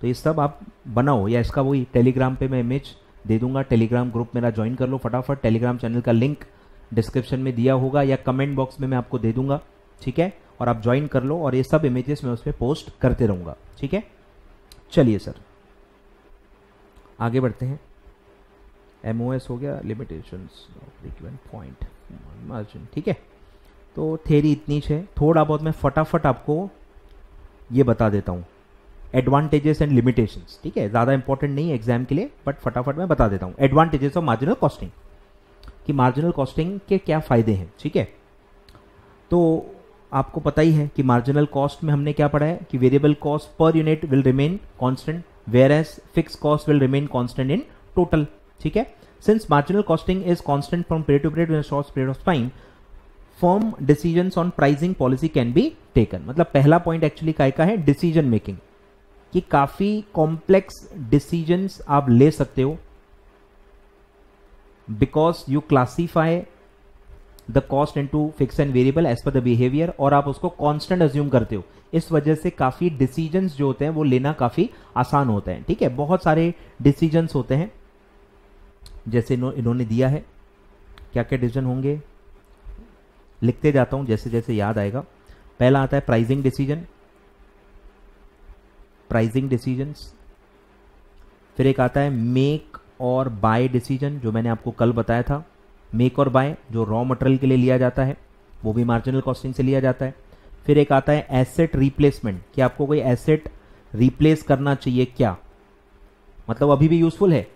तो ये सब आप बनाओ, या इसका वही टेलीग्राम पे मैं इमेज दे दूंगा। टेलीग्राम ग्रुप मेरा ज्वाइन कर लो फटाफट, टेलीग्राम चैनल का लिंक डिस्क्रिप्शन में दिया होगा या कमेंट बॉक्स में मैं आपको दे दूंगा, ठीक है। और आप ज्वाइन कर लो और ये सब इमेजेस मैं उस पर पोस्ट करते रहूंगा, ठीक है। चलिए सर आगे बढ़ते हैं। MOS हो गया, limitations of equivalent point margin, ठीक है। तो थ्योरी इतनी है, थोड़ा बहुत मैं फटाफट आपको ये बता देता हूँ, एडवांटेजेस एंड लिमिटेशंस, ठीक है। ज़्यादा इंपॉर्टेंट नहीं है एग्जाम के लिए, बट फटाफट मैं बता देता हूँ एडवांटेजेस ऑफ मार्जिनल कॉस्टिंग, कि मार्जिनल कॉस्टिंग के क्या फ़ायदे हैं, ठीक है। तो आपको पता ही है कि मार्जिनल कॉस्ट में हमने क्या पढ़ा है कि variable cost per unit will remain constant whereas fix cost will remain constant in total, ठीक है। Since marginal costing is constant from period to period in a short period of time, firm decisions on pricing policy can be taken. मतलब पहला पॉइंट एक्चुअली काय का है, डिसीजन मेकिंग, कि काफी कॉम्प्लेक्स डिसीजंस आप ले सकते हो because you classify the cost into fix and variable as per the behaviour, और आप उसको कांस्टेंट अज्यूम करते हो। इस वजह से काफी डिसीजंस जो होते हैं वो लेना काफी आसान होता है, ठीक है। बहुत सारे डिसीजंस होते हैं, जैसे इन्होंने दिया है, क्या क्या डिसीजन होंगे लिखते जाता हूं जैसे जैसे याद आएगा। पहला आता है प्राइसिंग डिसीजन, प्राइसिंग डिसीजंस। फिर एक आता है मेक और बाय डिसीजन, जो मैंने आपको कल बताया था। मेक और बाय जो रॉ मटेरियल के लिए लिया जाता है वो भी मार्जिनल कॉस्टिंग से लिया जाता है। फिर एक आता है एसेट रिप्लेसमेंट, कि आपको कोई एसेट रिप्लेस करना चाहिए क्या, मतलब अभी भी यूजफुल है,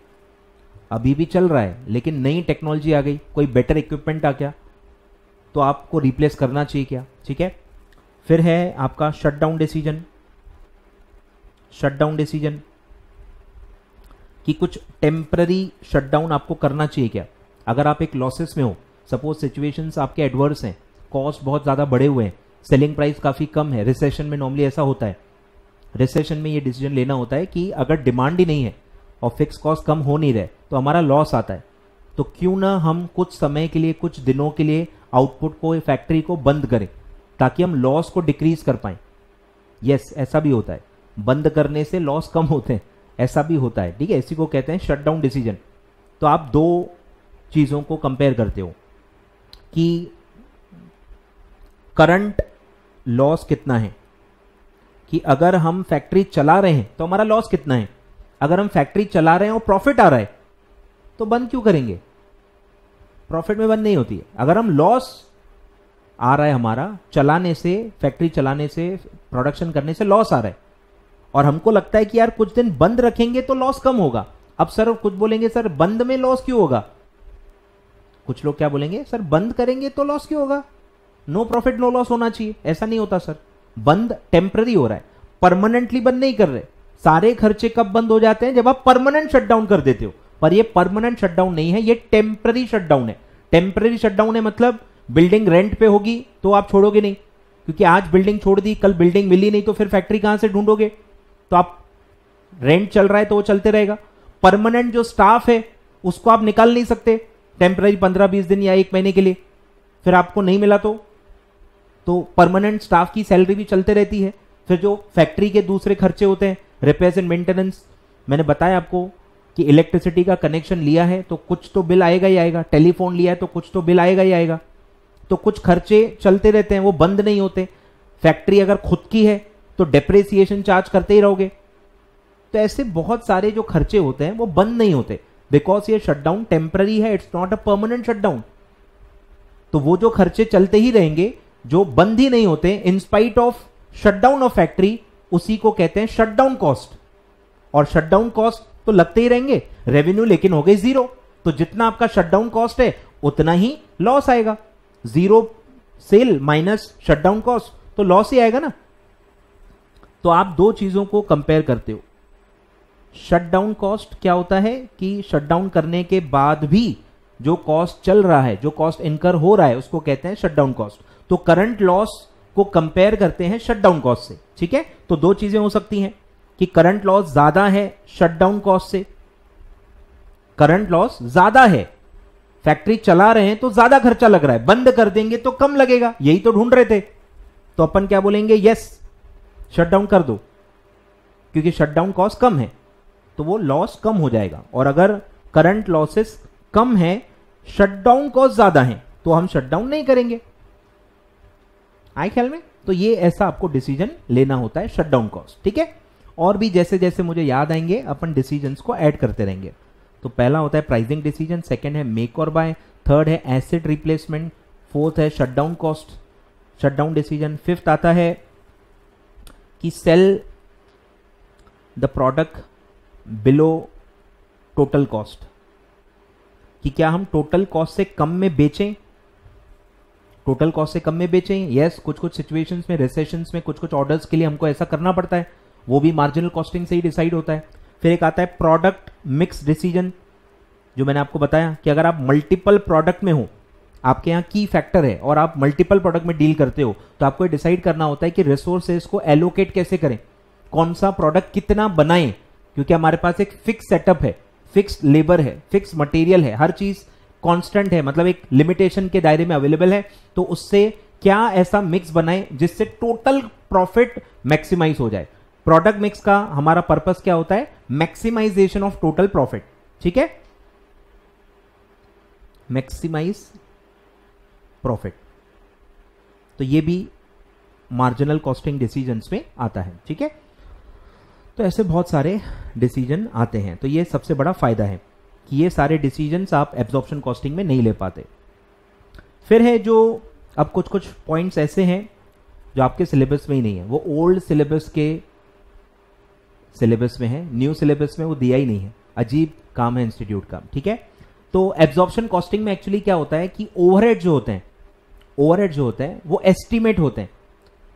अभी भी चल रहा है, लेकिन नई टेक्नोलॉजी आ गई, कोई बेटर इक्विपमेंट आ गया, तो आपको रिप्लेस करना चाहिए क्या, ठीक है। फिर है आपका शटडाउन डिसीजन, शटडाउन डिसीजन कि कुछ टेम्पररी शटडाउन आपको करना चाहिए क्या। अगर आप एक लॉसेस में हो, सपोज सिचुएशंस आपके एडवर्स हैं, कॉस्ट बहुत ज्यादा बढ़े हुए हैं, सेलिंग प्राइस काफी कम है, रिसेशन में नॉर्मली ऐसा होता है, रिसेशन में ये डिसीजन लेना होता है कि अगर डिमांड ही नहीं है और फिक्स कॉस्ट कम हो नहीं रहे तो हमारा लॉस आता है, तो क्यों ना हम कुछ समय के लिए, कुछ दिनों के लिए आउटपुट को, फैक्ट्री को बंद करें ताकि हम लॉस को डिक्रीज कर पाए। यस, ऐसा भी होता है, बंद करने से लॉस कम होते हैं, ऐसा भी होता है, ठीक है। इसी को कहते हैं शटडाउन डिसीजन। तो आप दो चीजों को कंपेयर करते हो कि करंट लॉस कितना है, कि अगर हम फैक्ट्री चला रहे हैं तो हमारा लॉस कितना है। अगर हम फैक्ट्री चला रहे हैं और प्रॉफिट आ रहा है तो बंद क्यों करेंगे, प्रॉफिट में बंद नहीं होती है। अगर हम लॉस आ रहा है हमारा चलाने से, फैक्ट्री चलाने से, प्रोडक्शन करने से लॉस आ रहा है, और हमको लगता है कि यार कुछ दिन बंद रखेंगे तो लॉस कम होगा। अब सर कुछ बोलेंगे सर बंद में लॉस क्यों होगा, कुछ लोग क्या बोलेंगे सर बंद करेंगे तो लॉस क्यों होगा, नो प्रॉफिट नो लॉस होना चाहिए। ऐसा नहीं होता सर, बंद टेम्पररी हो रहा है, परमानेंटली बंद नहीं कर रहे। सारे खर्चे कब बंद हो जाते हैं, जब आप परमानेंट शटडाउन कर देते हो, पर ये परमानेंट शटडाउन नहीं है, ये टेम्पररी शटडाउन है। टेम्पररी शटडाउन है मतलब बिल्डिंग रेंट पे होगी तो आप छोड़ोगे नहीं, क्योंकि आज बिल्डिंग छोड़ दी, कल बिल्डिंग मिली नहीं तो फिर फैक्ट्री कहां से ढूंढोगे, तो आप रेंट चल रहा है तो वो चलते रहेगा। परमानेंट जो स्टाफ है उसको आप निकाल नहीं सकते टेम्पररी 15-20 दिन या 1 महीने के लिए, फिर आपको नहीं मिला तो परमानेंट स्टाफ की सैलरी भी चलते रहती है। फिर जो फैक्ट्री के दूसरे खर्चे होते हैं, रिपेयर्स एंड मेंटेनेंस, मैंने बताया आपको कि इलेक्ट्रिसिटी का कनेक्शन लिया है तो कुछ तो बिल आएगा ही आएगा, टेलीफोन लिया है तो कुछ तो बिल आएगा ही आएगा, तो कुछ खर्चे चलते रहते हैं, वो बंद नहीं होते। फैक्ट्री अगर खुद की है तो डेप्रिसिएशन चार्ज करते ही रहोगे। तो ऐसे बहुत सारे जो खर्चे होते हैं वो बंद नहीं होते, बिकॉज ये शटडाउन टेम्पररी है, it's not a permanent shutdown. तो वो जो खर्चे चलते ही रहेंगे, जो बंद ही नहीं होते in spite of shutdown of factory, उसी को कहते हैं शटडाउन कॉस्ट। और शटडाउन कॉस्ट तो लगते ही रहेंगे, रेवेन्यू लेकिन हो गई जीरो, तो जितना आपका शटडाउन कॉस्ट है उतना ही लॉस आएगा। Zero sale minus shutdown cost तो लॉस ही आएगा ना। तो आप दो चीजों को कंपेयर करते हो। शटडाउन कॉस्ट क्या होता है कि शटडाउन करने के बाद भी जो कॉस्ट चल रहा है, जो कॉस्ट इनकर हो रहा है, उसको कहते हैं शटडाउन कॉस्ट। तो करंट लॉस को कंपेयर करते हैं शटडाउन कॉस्ट से, ठीक है। तो दो चीजें हो सकती हैं कि करंट लॉस ज्यादा है शटडाउन कॉस्ट से, करंट लॉस ज्यादा है, फैक्ट्री चला रहे हैं तो ज्यादा खर्चा लग रहा है, बंद कर देंगे तो कम लगेगा, यही तो ढूंढ रहे थे। तो अपन क्या बोलेंगे, यस शटडाउन कर दो, क्योंकि शटडाउन कॉस्ट कम है तो वो लॉस कम हो जाएगा। और अगर करंट लॉसेस कम है, शटडाउन कॉस्ट ज्यादा है, तो हम शटडाउन नहीं करेंगे। आए ख्याल में? तो ये ऐसा आपको डिसीजन लेना होता है, शटडाउन कॉस्ट। ठीक है, और भी जैसे जैसे मुझे याद आएंगे अपन डिसीजंस को ऐड करते रहेंगे। तो पहला होता है प्राइसिंग डिसीजन, सेकंड है मेक और बाय, थर्ड है एसेट रिप्लेसमेंट, फोर्थ है shutdown cost, shutdown decision, fifth आता है कि sell the product below total cost, कि क्या हम टोटल कॉस्ट से कम में बेचें, टोटल कॉस्ट से कम में बेचें। यस, कुछ कुछ सिचुएशंस में, रिसेशंस में, कुछ कुछ ऑर्डर्स के लिए हमको ऐसा करना पड़ता है, वो भी मार्जिनल कॉस्टिंग से ही डिसाइड होता है। फिर एक आता है प्रोडक्ट मिक्स डिसीजन, जो मैंने आपको बताया कि अगर आप मल्टीपल प्रोडक्ट में हो, आपके यहाँ की फैक्टर है और आप मल्टीपल प्रोडक्ट में डील करते हो, तो आपको डिसाइड करना होता है कि रिसोर्सेज को एलोकेट कैसे करें, कौन सा प्रोडक्ट कितना बनाएं, क्योंकि हमारे पास एक फिक्स सेटअप है, फिक्स लेबर है, फिक्स मटेरियल है, हर चीज कांस्टेंट है, मतलब एक लिमिटेशन के दायरे में अवेलेबल है। तो उससे क्या ऐसा मिक्स बनाएं जिससे टोटल प्रॉफिट मैक्सिमाइज हो जाए। प्रोडक्ट मिक्स का हमारा पर्पस क्या होता है? Maximization of total profit. ठीक है, मैक्सिमाइज प्रॉफिट, तो ये भी मार्जिनल कॉस्टिंग डिसीजंस में आता है। ठीक है, तो ऐसे बहुत सारे डिसीजन आते हैं। तो ये सबसे बड़ा फायदा है कि ये सारे डिसीजंस आप एब्जॉर्प्शन कॉस्टिंग में नहीं ले पाते। फिर है जो अब कुछ कुछ पॉइंट्स ऐसे हैं जो आपके सिलेबस में ही नहीं है, वो ओल्ड सिलेबस के सिलेबस में है, न्यू सिलेबस में वो दिया ही नहीं है। अजीब काम है इंस्टीट्यूट का। ठीक है, तो एब्जॉर्प्शन कॉस्टिंग में एक्चुअली क्या होता है कि ओवरहेड जो होते हैं, ओवरहेड जो होते हैं वो एस्टिमेट होते हैं,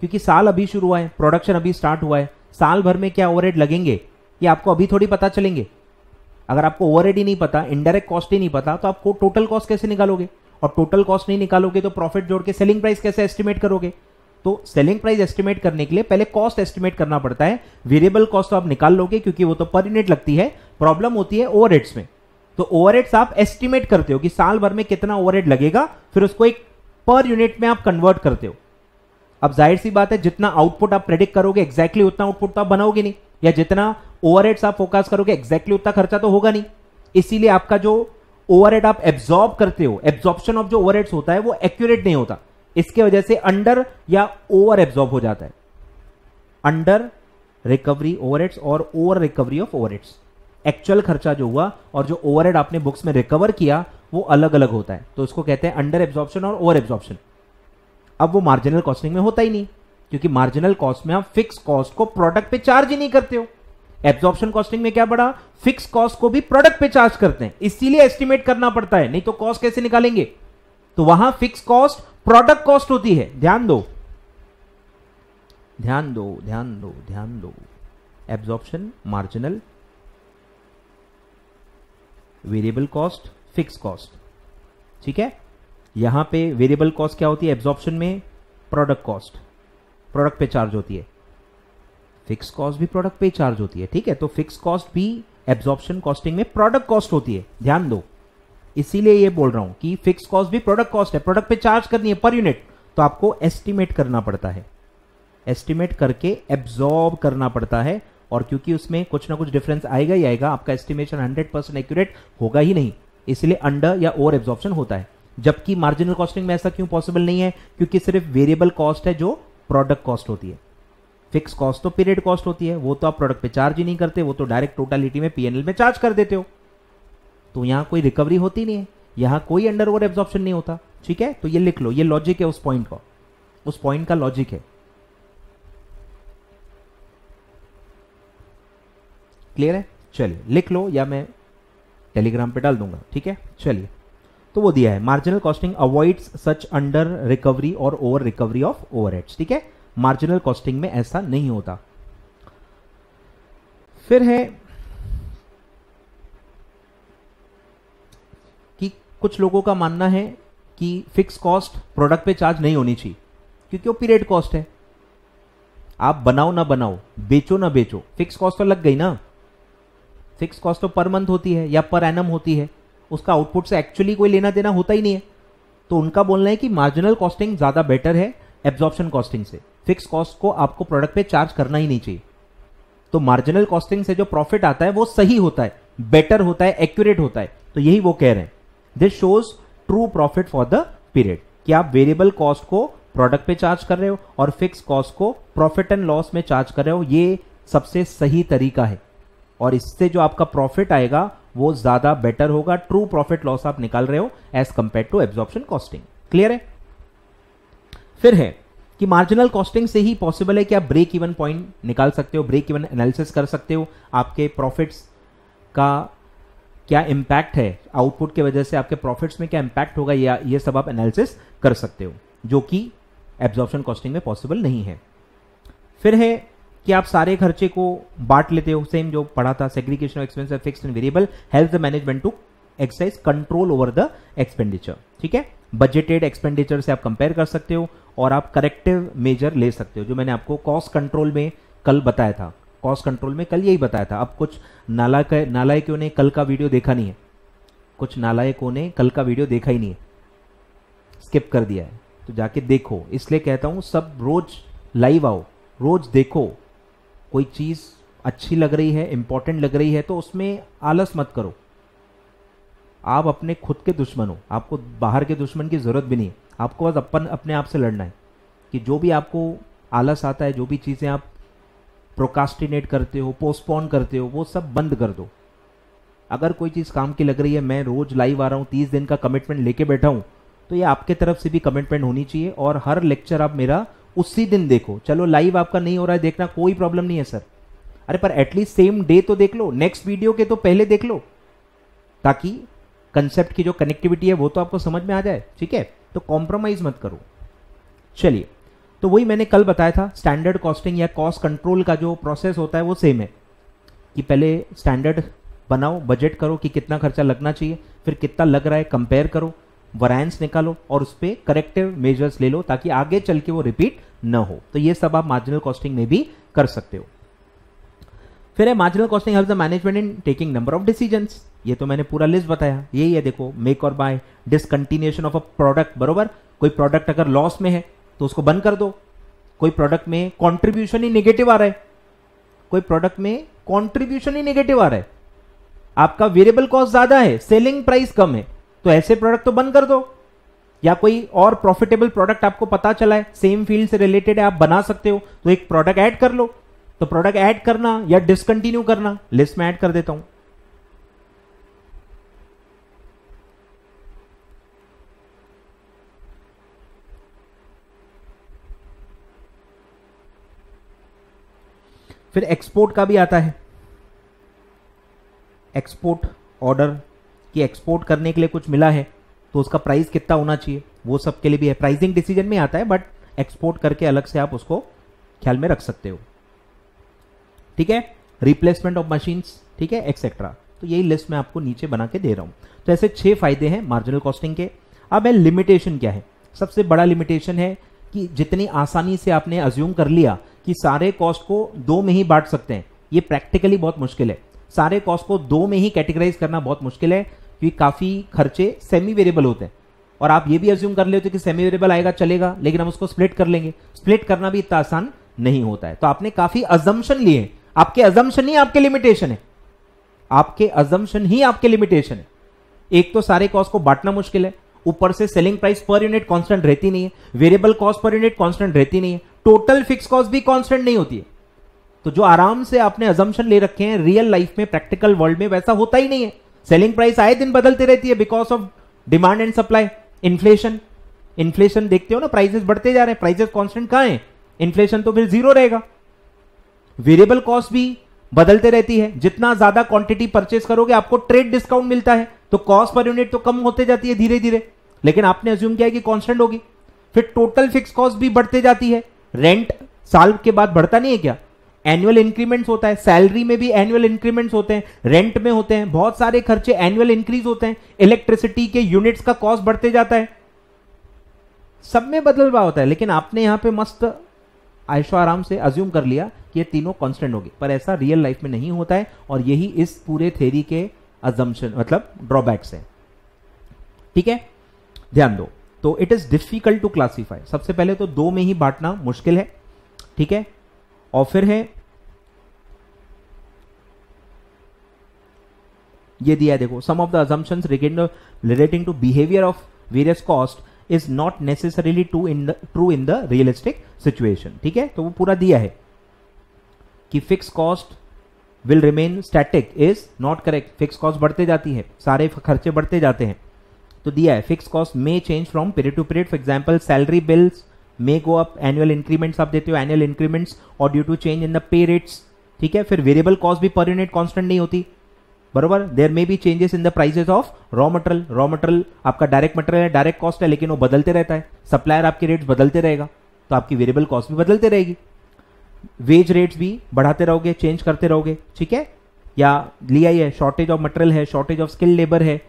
क्योंकि साल अभी शुरू हुआ है, प्रोडक्शन अभी स्टार्ट हुआ है, साल भर में क्या ओवरहेड लगेंगे ये आपको अभी थोड़ी पता चलेंगे। अगर आपको ओवरहेड ही नहीं पता, इनडायरेक्ट कॉस्ट ही नहीं पता, तो आपको टोटल कॉस्ट कैसे निकालोगे? और टोटल कॉस्ट नहीं निकालोगे तो प्रॉफिट जोड़ के सेलिंग प्राइस कैसे एस्टिमेट करोगे? तो सेलिंग प्राइस एस्टिमेट करने के लिए पहले कॉस्ट एस्टिमेट करना पड़ता है। वेरिएबल कॉस्ट तो आप निकाल लोगे क्योंकि वो तो पर यूनिट लगती है, प्रॉब्लम होती है ओवरहेड्स में। तो ओवरहेड्स आप एस्टिमेट करते हो कि साल भर में कितना ओवरहेड लगेगा, फिर उसको एक पर यूनिट में आप कन्वर्ट करते हो। अब जाहिर सी बात है, जितना आउटपुट आप प्रेडिक्ट करोगे एग्जैक्टली उतना आउटपुट तो आप बनाओगे नहीं, या जितना ओवरहेड्स आप फोकस करोगे एग्जैक्टली उतना खर्चा तो होगा नहीं। इसीलिए आपका जो ओवरहेड आप एब्जॉर्ब करते हो, एब्जॉर्प्शन ऑफ जो ओवरहेड्स होता है वो एक्यूरेट नहीं होता। इसके वजह से अंडर या ओवर एब्जॉर्ब हो जाता है। अंडर रिकवरी ओवरहेड्स और over recovery of overheads, actual खर्चा जो हुआ और जो ओवरहेड आपने बुक्स में रिकवर किया वो अलग अलग होता है। तो इसको कहते हैं अंडर एब्जॉर्प्शन और ओवर एब्जॉर्प्शन। अब वो मार्जिनल कॉस्टिंग में होता ही नहीं, क्योंकि मार्जिनल कॉस्ट में आप फिक्स कॉस्ट को प्रोडक्ट पे चार्ज ही नहीं करते हो। एब्जॉर्प्शन कॉस्टिंग में क्या बड़ा, फिक्स कॉस्ट को भी प्रोडक्ट पे चार्ज करते हैं, इसीलिए एस्टिमेट करना पड़ता है, नहीं तो कॉस्ट कैसे निकालेंगे? तो वहां फिक्स कॉस्ट प्रोडक्ट कॉस्ट होती है। ध्यान दो ध्यान दो ध्यान दो ध्यान दो, absorption, marginal, variable cost, fix cost. ठीक है, यहां पे वेरिएबल कॉस्ट क्या होती है? एब्जॉर्प्शन में प्रोडक्ट कॉस्ट, प्रोडक्ट पे चार्ज होती है। फिक्स कॉस्ट भी प्रोडक्ट पे चार्ज होती है। ठीक है, तो फिक्स कॉस्ट भी एब्जॉर्प्शन कॉस्टिंग में प्रोडक्ट कॉस्ट होती है। ध्यान दो, इसीलिए ये बोल रहा हूं कि फिक्स कॉस्ट भी प्रोडक्ट कॉस्ट है, प्रोडक्ट पे चार्ज करनी है पर यूनिट, तो आपको एस्टिमेट करना पड़ता है, एस्टिमेट करके एब्जॉर्ब करना पड़ता है। और क्योंकि उसमें कुछ ना कुछ डिफरेंस आएगा ही आएगा, आपका एस्टिमेशन 100% एक्यूरेट होगा ही नहीं, इसलिए अंडर या ओवर एब्जॉर्प्शन होता है। जबकि मार्जिनल कॉस्टिंग में ऐसा क्यों पॉसिबल नहीं है? क्योंकि सिर्फ वेरिएबल कॉस्ट है जो प्रोडक्ट कॉस्ट होती है। फिक्स कॉस्ट तो पीरियड कॉस्ट होती है, वो तो आप प्रोडक्ट पे चार्ज ही नहीं करते, वो तो डायरेक्ट टोटलिटी में पीएनएल में चार्ज कर देते हो। तो यहां कोई रिकवरी होती नहीं है, यहां कोई अंडर ओवर एब्जॉर्प्शन नहीं होता। ठीक है, तो ये लिख लो, ये लॉजिक है उस पॉइंट का, उस पॉइंट का लॉजिक है। क्लियर है? चलिए लिख लो, या मैं टेलीग्राम पे डाल दूंगा। ठीक है, चलिए, तो वो दिया है मार्जिनल कॉस्टिंग अवॉइड्स सच अंडर रिकवरी और ओवर रिकवरी ऑफ ओवरहेड्स। ठीक है, मार्जिनल कॉस्टिंग में ऐसा नहीं होता। फिर है कि कुछ लोगों का मानना है कि फिक्स कॉस्ट प्रोडक्ट पे चार्ज नहीं होनी चाहिए, क्योंकि वो पीरियड कॉस्ट है। आप बनाओ ना बनाओ, बेचो ना बेचो, फिक्स कॉस्ट तो लग गई ना। फिक्स कॉस्ट तो पर मंथ होती है या पर एनम होती है, उसका आउटपुट से एक्चुअली कोई लेना देना होता ही नहीं है। तो उनका बोलना है कि मार्जिनल कॉस्टिंग ज्यादा बेटर है एब्जॉर्प्शन कॉस्टिंग से। फिक्स कॉस्ट को आपको प्रोडक्ट पे चार्ज करना ही नहीं चाहिए। तो मार्जिनल कॉस्टिंग से जो प्रॉफिट आता है वो सही होता है, बेटर होता है, एक्यूरेट होता है। तो यही वो कह रहे हैं, this shows true profit for the period, कि आप वेरिएबल कॉस्ट को प्रोडक्ट पे चार्ज कर रहे हो और फिक्स कॉस्ट को प्रॉफिट एंड लॉस में चार्ज कर रहे हो। ये सबसे सही तरीका है और इससे जो आपका प्रॉफिट आएगा वो ज्यादा बेटर होगा। ट्रू प्रॉफिट लॉस आप निकाल रहे हो as compared to absorption costing. Clear है? फिर है कि मार्जिनल कॉस्टिंग से ही पॉसिबल है कि आप ब्रेक इवन पॉइंट निकाल सकते हो, ब्रेक इवन एनालिसिस कर सकते हो, आपके प्रॉफिट्स का क्या इंपैक्ट है, आउटपुट के वजह से आपके प्रॉफिट्स में क्या इंपैक्ट होगा, या ये सब आप एनालिसिस कर सकते हो, जो कि एब्जॉर्प्शन कॉस्टिंग में पॉसिबल नहीं है। फिर है कि आप सारे खर्चे को बांट लेते हो, सेम जो पढ़ा था, segregation of expense fixed and variable help the management to exercise control over the expenditure. ठीक है, बजटेड एक्सपेंडिचर से आप कंपेयर कर सकते हो और आप करेक्टिव मेजर ले सकते हो, जो मैंने आपको कॉस्ट कंट्रोल में कल बताया था। कॉस्ट कंट्रोल में कल यही बताया था। अब कुछ नालायकों ने कल का वीडियो देखा नहीं है, कुछ नालायकों ने कल का वीडियो देखा ही नहीं है, स्किप कर दिया है, तो जाके देखो। इसलिए कहता हूं सब रोज लाइव आओ, रोज देखो। कोई चीज अच्छी लग रही है, इंपॉर्टेंट लग रही है, तो उसमें आलस मत करो। आप अपने खुद के दुश्मन हो, आपको बाहर के दुश्मन की जरूरत भी नहीं है। आपको बस अपने आप से लड़ना है कि जो भी आपको आलस आता है, जो भी चीजें आप प्रोकास्टिनेट करते हो, पोस्टपोन करते हो, वो सब बंद कर दो। अगर कोई चीज काम की लग रही है, मैं रोज लाइव आ रहा हूं, 30 दिन का कमिटमेंट लेके बैठा हूं, तो ये आपके तरफ से भी कमिटमेंट होनी चाहिए और हर लेक्चर आप मेरा उसी दिन देखो। चलो लाइव आपका नहीं हो रहा है देखना, कोई प्रॉब्लम नहीं है सर, अरे पर एटलीस्ट सेम डे तो देख लो, नेक्स्ट वीडियो के तो पहले देख लो, ताकि कंसेप्ट की जो कनेक्टिविटी है वो तो आपको समझ में आ जाए। ठीक है, तो कॉम्प्रोमाइज मत करो। चलिए, तो वही मैंने कल बताया था, स्टैंडर्ड कॉस्टिंग या कॉस्ट कंट्रोल का जो प्रोसेस होता है वो सेम है, कि पहले स्टैंडर्ड बनाओ, बजट करो कि कितना खर्चा लगना चाहिए, फिर कितना लग रहा है कंपेयर करो, वैरिएंस निकालो और उस पर करेक्टिव मेजर्स ले लो, ताकि आगे चल के वो रिपीट न हो। तो ये सब आप मार्जिनल कॉस्टिंग में भी कर सकते हो। फिर है marginal costing helps the management in taking number of decisions. ये तो मैंने पूरा लिस्ट बताया, यही है। देखो, मेक और buy, discontinuation of a product, बरोबर। कोई प्रोडक्ट अगर लॉस में है तो उसको बंद कर दो। कोई प्रोडक्ट में कंट्रीब्यूशन ही नेगेटिव आ रहा है, कोई प्रोडक्ट में कंट्रीब्यूशन ही नेगेटिव आ रहा है, आपका वेरिएबल कॉस्ट ज्यादा है, सेलिंग प्राइस कम है, तो ऐसे प्रोडक्ट तो बंद कर दो। या कोई और प्रॉफिटेबल प्रोडक्ट आपको पता चला है, सेम फील्ड से रिलेटेड है, आप बना सकते हो, तो एक प्रोडक्ट ऐड कर लो। तो प्रोडक्ट ऐड करना या डिसकंटिन्यू करना, लिस्ट में ऐड कर देता हूं। फिर एक्सपोर्ट का भी आता है, एक्सपोर्ट ऑर्डर कि एक्सपोर्ट करने के लिए कुछ मिला है तो उसका प्राइस कितना होना चाहिए, वो सब के लिए भी है। प्राइसिंग डिसीजन में आता है, बट एक्सपोर्ट करके अलग से आप उसको ख्याल में रख सकते हो। ठीक है, रिप्लेसमेंट ऑफ मशीन्स, ठीक है, एक्सेट्रा। तो यही लिस्ट मैं आपको नीचे बना के दे रहा हूं। तो ऐसे 6 फायदे हैं मार्जिनल कॉस्टिंग के। अब है लिमिटेशन क्या है। सबसे बड़ा लिमिटेशन है कि जितनी आसानी से आपने अज्यूम कर लिया कि सारे कॉस्ट को 2 में ही बांट सकते हैं, ये प्रैक्टिकली बहुत मुश्किल है। सारे कॉस्ट को 2 में ही कैटेगराइज करना बहुत मुश्किल है, क्योंकि काफी खर्चे सेमी वेरिएबल होते हैं। और आप ये भी अज्यूम कर लेते हो कि सेमी वेरिएबल आएगा चलेगा, लेकिन हम उसको स्प्लिट कर लेंगे। स्प्लिट करना भी इतना आसान नहीं होता है। तो आपने काफी अजम्पशन लिए। आपके अजम्पशन ही आपके लिमिटेशन है, आपके अजम्पशन ही आपके लिमिटेशन है। एक तो सारे कॉस्ट को बांटना मुश्किल है, ऊपर से selling price per unit constant रहती नहीं है, variable cost per unit constant रहती नहीं है, टोटल फिक्स कॉस्ट भी कांस्टेंट नहीं होती है। तो जो आराम से आपने अजम्पशन ले रखे हैं, रियल लाइफ में, प्रैक्टिकल वर्ल्ड में वैसा होता ही नहीं है। सेलिंग प्राइस आए दिन बदलती रहती है because of demand and supply, inflation देखते हो ना, प्राइसेस बढ़ते जा रहे हैं, प्राइसेस कांस्टेंट कहां है, इन्फ्लेशन तो फिर जीरो रहेगा। वेरिएबल कॉस्ट भी बदलते रहती है, जितना ज्यादा क्वांटिटी परचेस करोगे आपको ट्रेड डिस्काउंट मिलता है, तो कॉस्ट पर यूनिट तो कम होते जाती है धीरे धीरे, लेकिन आपने अज्यूम किया कि कांस्टेंट होगी। फिर टोटल फिक्स कॉस्ट भी बढ़ते जाती है। रेंट साल के बाद बढ़ता नहीं है क्या, एनुअल इंक्रीमेंट्स होता है, सैलरी में भी एनुअल इंक्रीमेंट्स होते हैं, रेंट में होते हैं, बहुत सारे खर्चे एनुअल इंक्रीज होते हैं, इलेक्ट्रिसिटी के यूनिट्स का कॉस्ट बढ़ते जाता है, सब में बदल रहा होता है। लेकिन आपने यहां पे मस्त आयशो आराम से अज्यूम कर लिया कि ये तीनों कांस्टेंट होगी, पर ऐसा रियल लाइफ में नहीं होता है, और यही इस पूरे थ्योरी के अजम्पशन मतलब ड्रॉबैक्स है। ठीक है, ध्यान दो। तो it is difficult to classify. सबसे पहले तो 2 में ही बांटना मुश्किल है, ठीक है। और फिर है ये दिया है देखो, some of the assumptions relating to behaviour of various cost is not necessarily true in the realistic situation. ठीक है, तो वो पूरा दिया है कि fix cost will remain static is not correct. Fix cost बढ़ते जाती है, सारे खर्चे बढ़ते जाते हैं। तो दिया है fixed cost may change from period to period. For example salary bills may go up, annual increments आप देते हो, एनुअल इंक्रीमेंट्स और due to change in the pay rates. ठीक है, फिर वेरिएबल कॉस्ट भी पर यूनिट कांस्टेंट नहीं होती, बरोबर। There may be changes in the prices of raw material. Raw material आपका डायरेक्ट मटेरियल है, डायरेक्ट कॉस्ट है, लेकिन वो बदलते रहता है। सप्लायर आपके रेट्स बदलते रहेगा, तो आपकी वेरिएबल कॉस्ट भी बदलते रहेगी। वेज रेट्स भी बढ़ाते रहोगे, चेंज करते रहोगे। ठीक है, या लिया ही है शॉर्टेज ऑफ मटेरियल है, शॉर्टेज ऑफ स्किल लेबर है,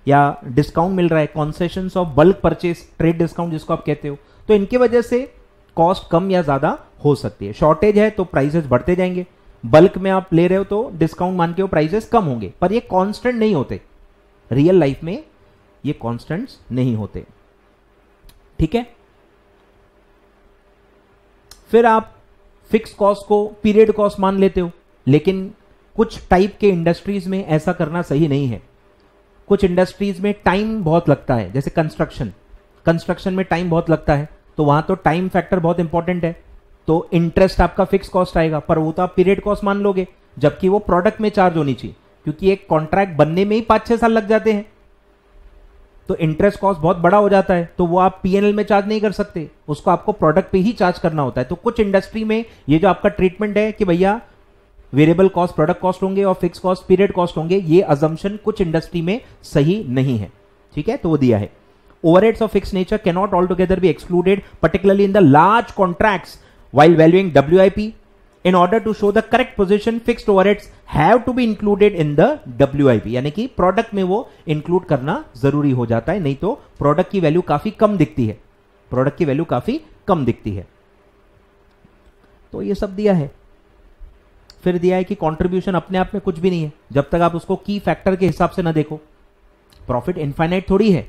या डिस्काउंट मिल रहा है, concessions of bulk purchase, trade discount जिसको आप कहते हो। तो इनकी वजह से कॉस्ट कम या ज्यादा हो सकती है। शॉर्टेज है तो प्राइसेस बढ़ते जाएंगे, बल्क में आप ले रहे हो तो डिस्काउंट मान के वो प्राइसेस कम होंगे, पर ये कांस्टेंट नहीं होते। रियल लाइफ में ये कांस्टेंट्स नहीं होते। ठीक है, फिर आप फिक्स कॉस्ट को पीरियड कॉस्ट मान लेते हो, लेकिन कुछ टाइप के इंडस्ट्रीज में ऐसा करना सही नहीं है। कुछ इंडस्ट्रीज में टाइम बहुत लगता है, जैसे कंस्ट्रक्शन में टाइम बहुत लगता है, तो वहां तो टाइम फैक्टर बहुत इंपॉर्टेंट है। तो इंटरेस्ट आपका फिक्स कॉस्ट आएगा, पर वो तो आप पीरियड कॉस्ट मान लोगे, जबकि वो प्रोडक्ट में चार्ज होनी चाहिए, क्योंकि एक कॉन्ट्रैक्ट बनने में ही 5-6 साल लग जाते हैं। तो इंटरेस्ट कॉस्ट बहुत बड़ा हो जाता है, तो वो आप पीएनएल में चार्ज नहीं कर सकते, उसको आपको प्रोडक्ट पे ही चार्ज करना होता है। तो कुछ इंडस्ट्री में ये जो आपका ट्रीटमेंट है कि भैया वेरिएबल कॉस्ट प्रोडक्ट कॉस्ट होंगे और फिक्स कॉस्ट पीरियड कॉस्ट होंगे, ये अजम्पशन कुछ इंडस्ट्री में सही नहीं है। ठीक है, तो वो दिया है overheads of fixed nature cannot altogether be excluded, particularly in the large contracts. While valuing WIP, in order to show the correct position, fixed overheads have to be included in the WIP. यानी कि प्रोडक्ट में वो इंक्लूड करना जरूरी हो जाता है, नहीं तो प्रोडक्ट की वैल्यू काफी कम दिखती है। प्रोडक्ट की वैल्यू काफी कम दिखती है। तो ये सब दिया है। फिर दिया है कि कंट्रीब्यूशन अपने आप में कुछ भी नहीं है, जब तक आप उसको की फैक्टर के हिसाब से ना देखो। प्रॉफिट इनफाइनाइट थोड़ी है,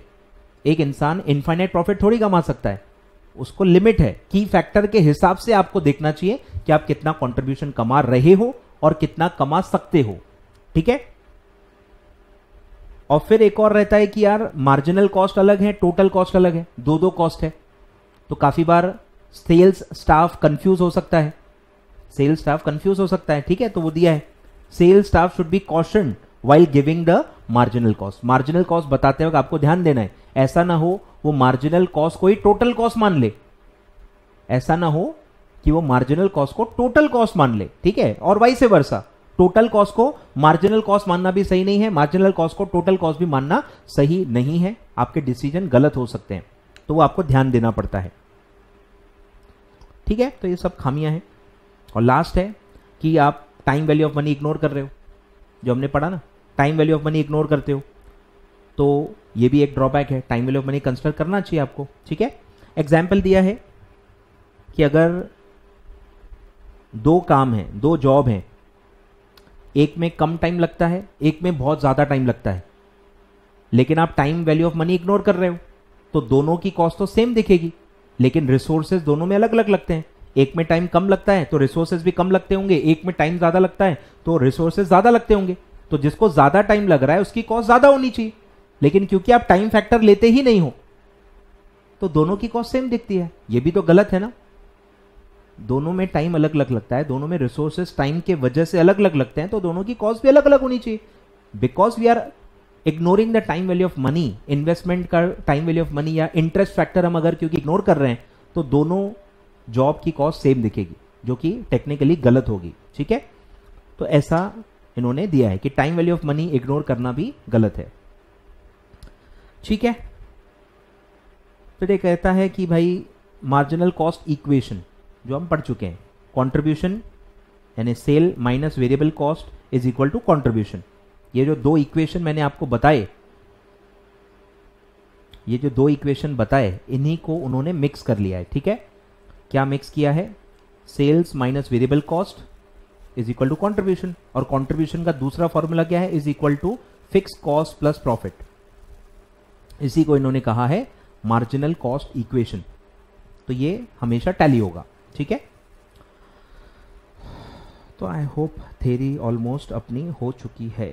एक इंसान इनफाइनाइट प्रॉफिट थोड़ी कमा सकता है, उसको लिमिट है। की फैक्टर के हिसाब से आपको देखना चाहिए कि आप कितना कंट्रीब्यूशन कमा रहे हो और कितना कमा सकते हो। ठीक है, और फिर एक और रहता है कि यार मार्जिनल कॉस्ट अलग है, टोटल कॉस्ट अलग है, दो कॉस्ट है। तो काफी बार सेल्स स्टाफ कंफ्यूज हो सकता है, सेल्स स्टाफ कंफ्यूज हो सकता है। ठीक है, तो वो दिया है sales staff should be cautioned while giving the marginal cost। Marginal cost बताते वक्त आपको ध्यान देना है, ऐसा ना हो वो मार्जिनल कॉस्ट को ही टोटल कॉस्ट मान ले, ऐसा ना हो कि वो मार्जिनल कॉस्ट को टोटल कॉस्ट मान ले। ठीक है, और वाइस वर्सा, टोटल कॉस्ट को मार्जिनल कॉस्ट मानना भी सही नहीं है, मार्जिनल कॉस्ट को टोटल कॉस्ट भी मानना सही नहीं है। आपके डिसीजन गलत हो सकते हैं, तो वो आपको ध्यान देना पड़ता है। ठीक है, तो ये सब खामियां हैं। और लास्ट है कि आप time value of money ignore कर रहे हो, जो हमने पढ़ा ना, time value of money ignore करते हो, तो ये भी एक ड्रॉबैक है। Time value of money consider करना चाहिए आपको। ठीक है, एग्जाम्पल दिया है कि अगर दो काम है, दो जॉब है, एक में कम टाइम लगता है, एक में बहुत ज्यादा टाइम लगता है, लेकिन आप time value of money ignore कर रहे हो, तो दोनों की कॉस्ट तो सेम दिखेगी, लेकिन रिसोर्सेज दोनों में अलग अलग लगते हैं। एक में टाइम कम लगता है तो रिसोर्सेज भी कम लगते होंगे, एक में टाइम ज्यादा लगता है तो रिसोर्सेज ज्यादा लगते होंगे। तो जिसको ज्यादा टाइम लग रहा है उसकी कॉस्ट ज्यादा होनी चाहिए, लेकिन क्योंकि आप टाइम फैक्टर लेते ही नहीं हो तो दोनों की कॉस्ट सेम दिखती है। ये भी तो गलत है ना, दोनों में टाइम अलग अलग लगता है, दोनों में रिसोर्सेज टाइम के वजह से अलग अलग लगते हैं, तो दोनों की कॉस्ट भी अलग अलग होनी चाहिए। Because we are ignoring the time value of money, investment का टाइम वैल्यू ऑफ मनी या इंटरेस्ट फैक्टर हम अगर क्योंकि इग्नोर कर रहे हैं, तो दोनों जॉब की कॉस्ट सेम दिखेगी, जो कि टेक्निकली गलत होगी। ठीक है, तो ऐसा इन्होंने दिया है कि time value of money ignore करना भी गलत है। ठीक है, फिर ये कहता है कि भाई मार्जिनल कॉस्ट इक्वेशन जो हम पढ़ चुके हैं, कंट्रीब्यूशन यानी sale minus variable cost is equal to contribution. ये जो दो इक्वेशन मैंने आपको बताए, ये जो दो इक्वेशन बताए, इन्हीं को उन्होंने मिक्स कर लिया है। ठीक है, क्या मिक्स किया है? Sales minus variable cost is equal to contribution, और कंट्रीब्यूशन का दूसरा फॉर्मूला क्या है? Is equal to fix cost plus profit. इसी को इन्होंने कहा है मार्जिनल कॉस्ट इक्वेशन। तो ये हमेशा टैली होगा। ठीक है, तो आई होप थेरी ऑलमोस्ट अपनी हो चुकी है,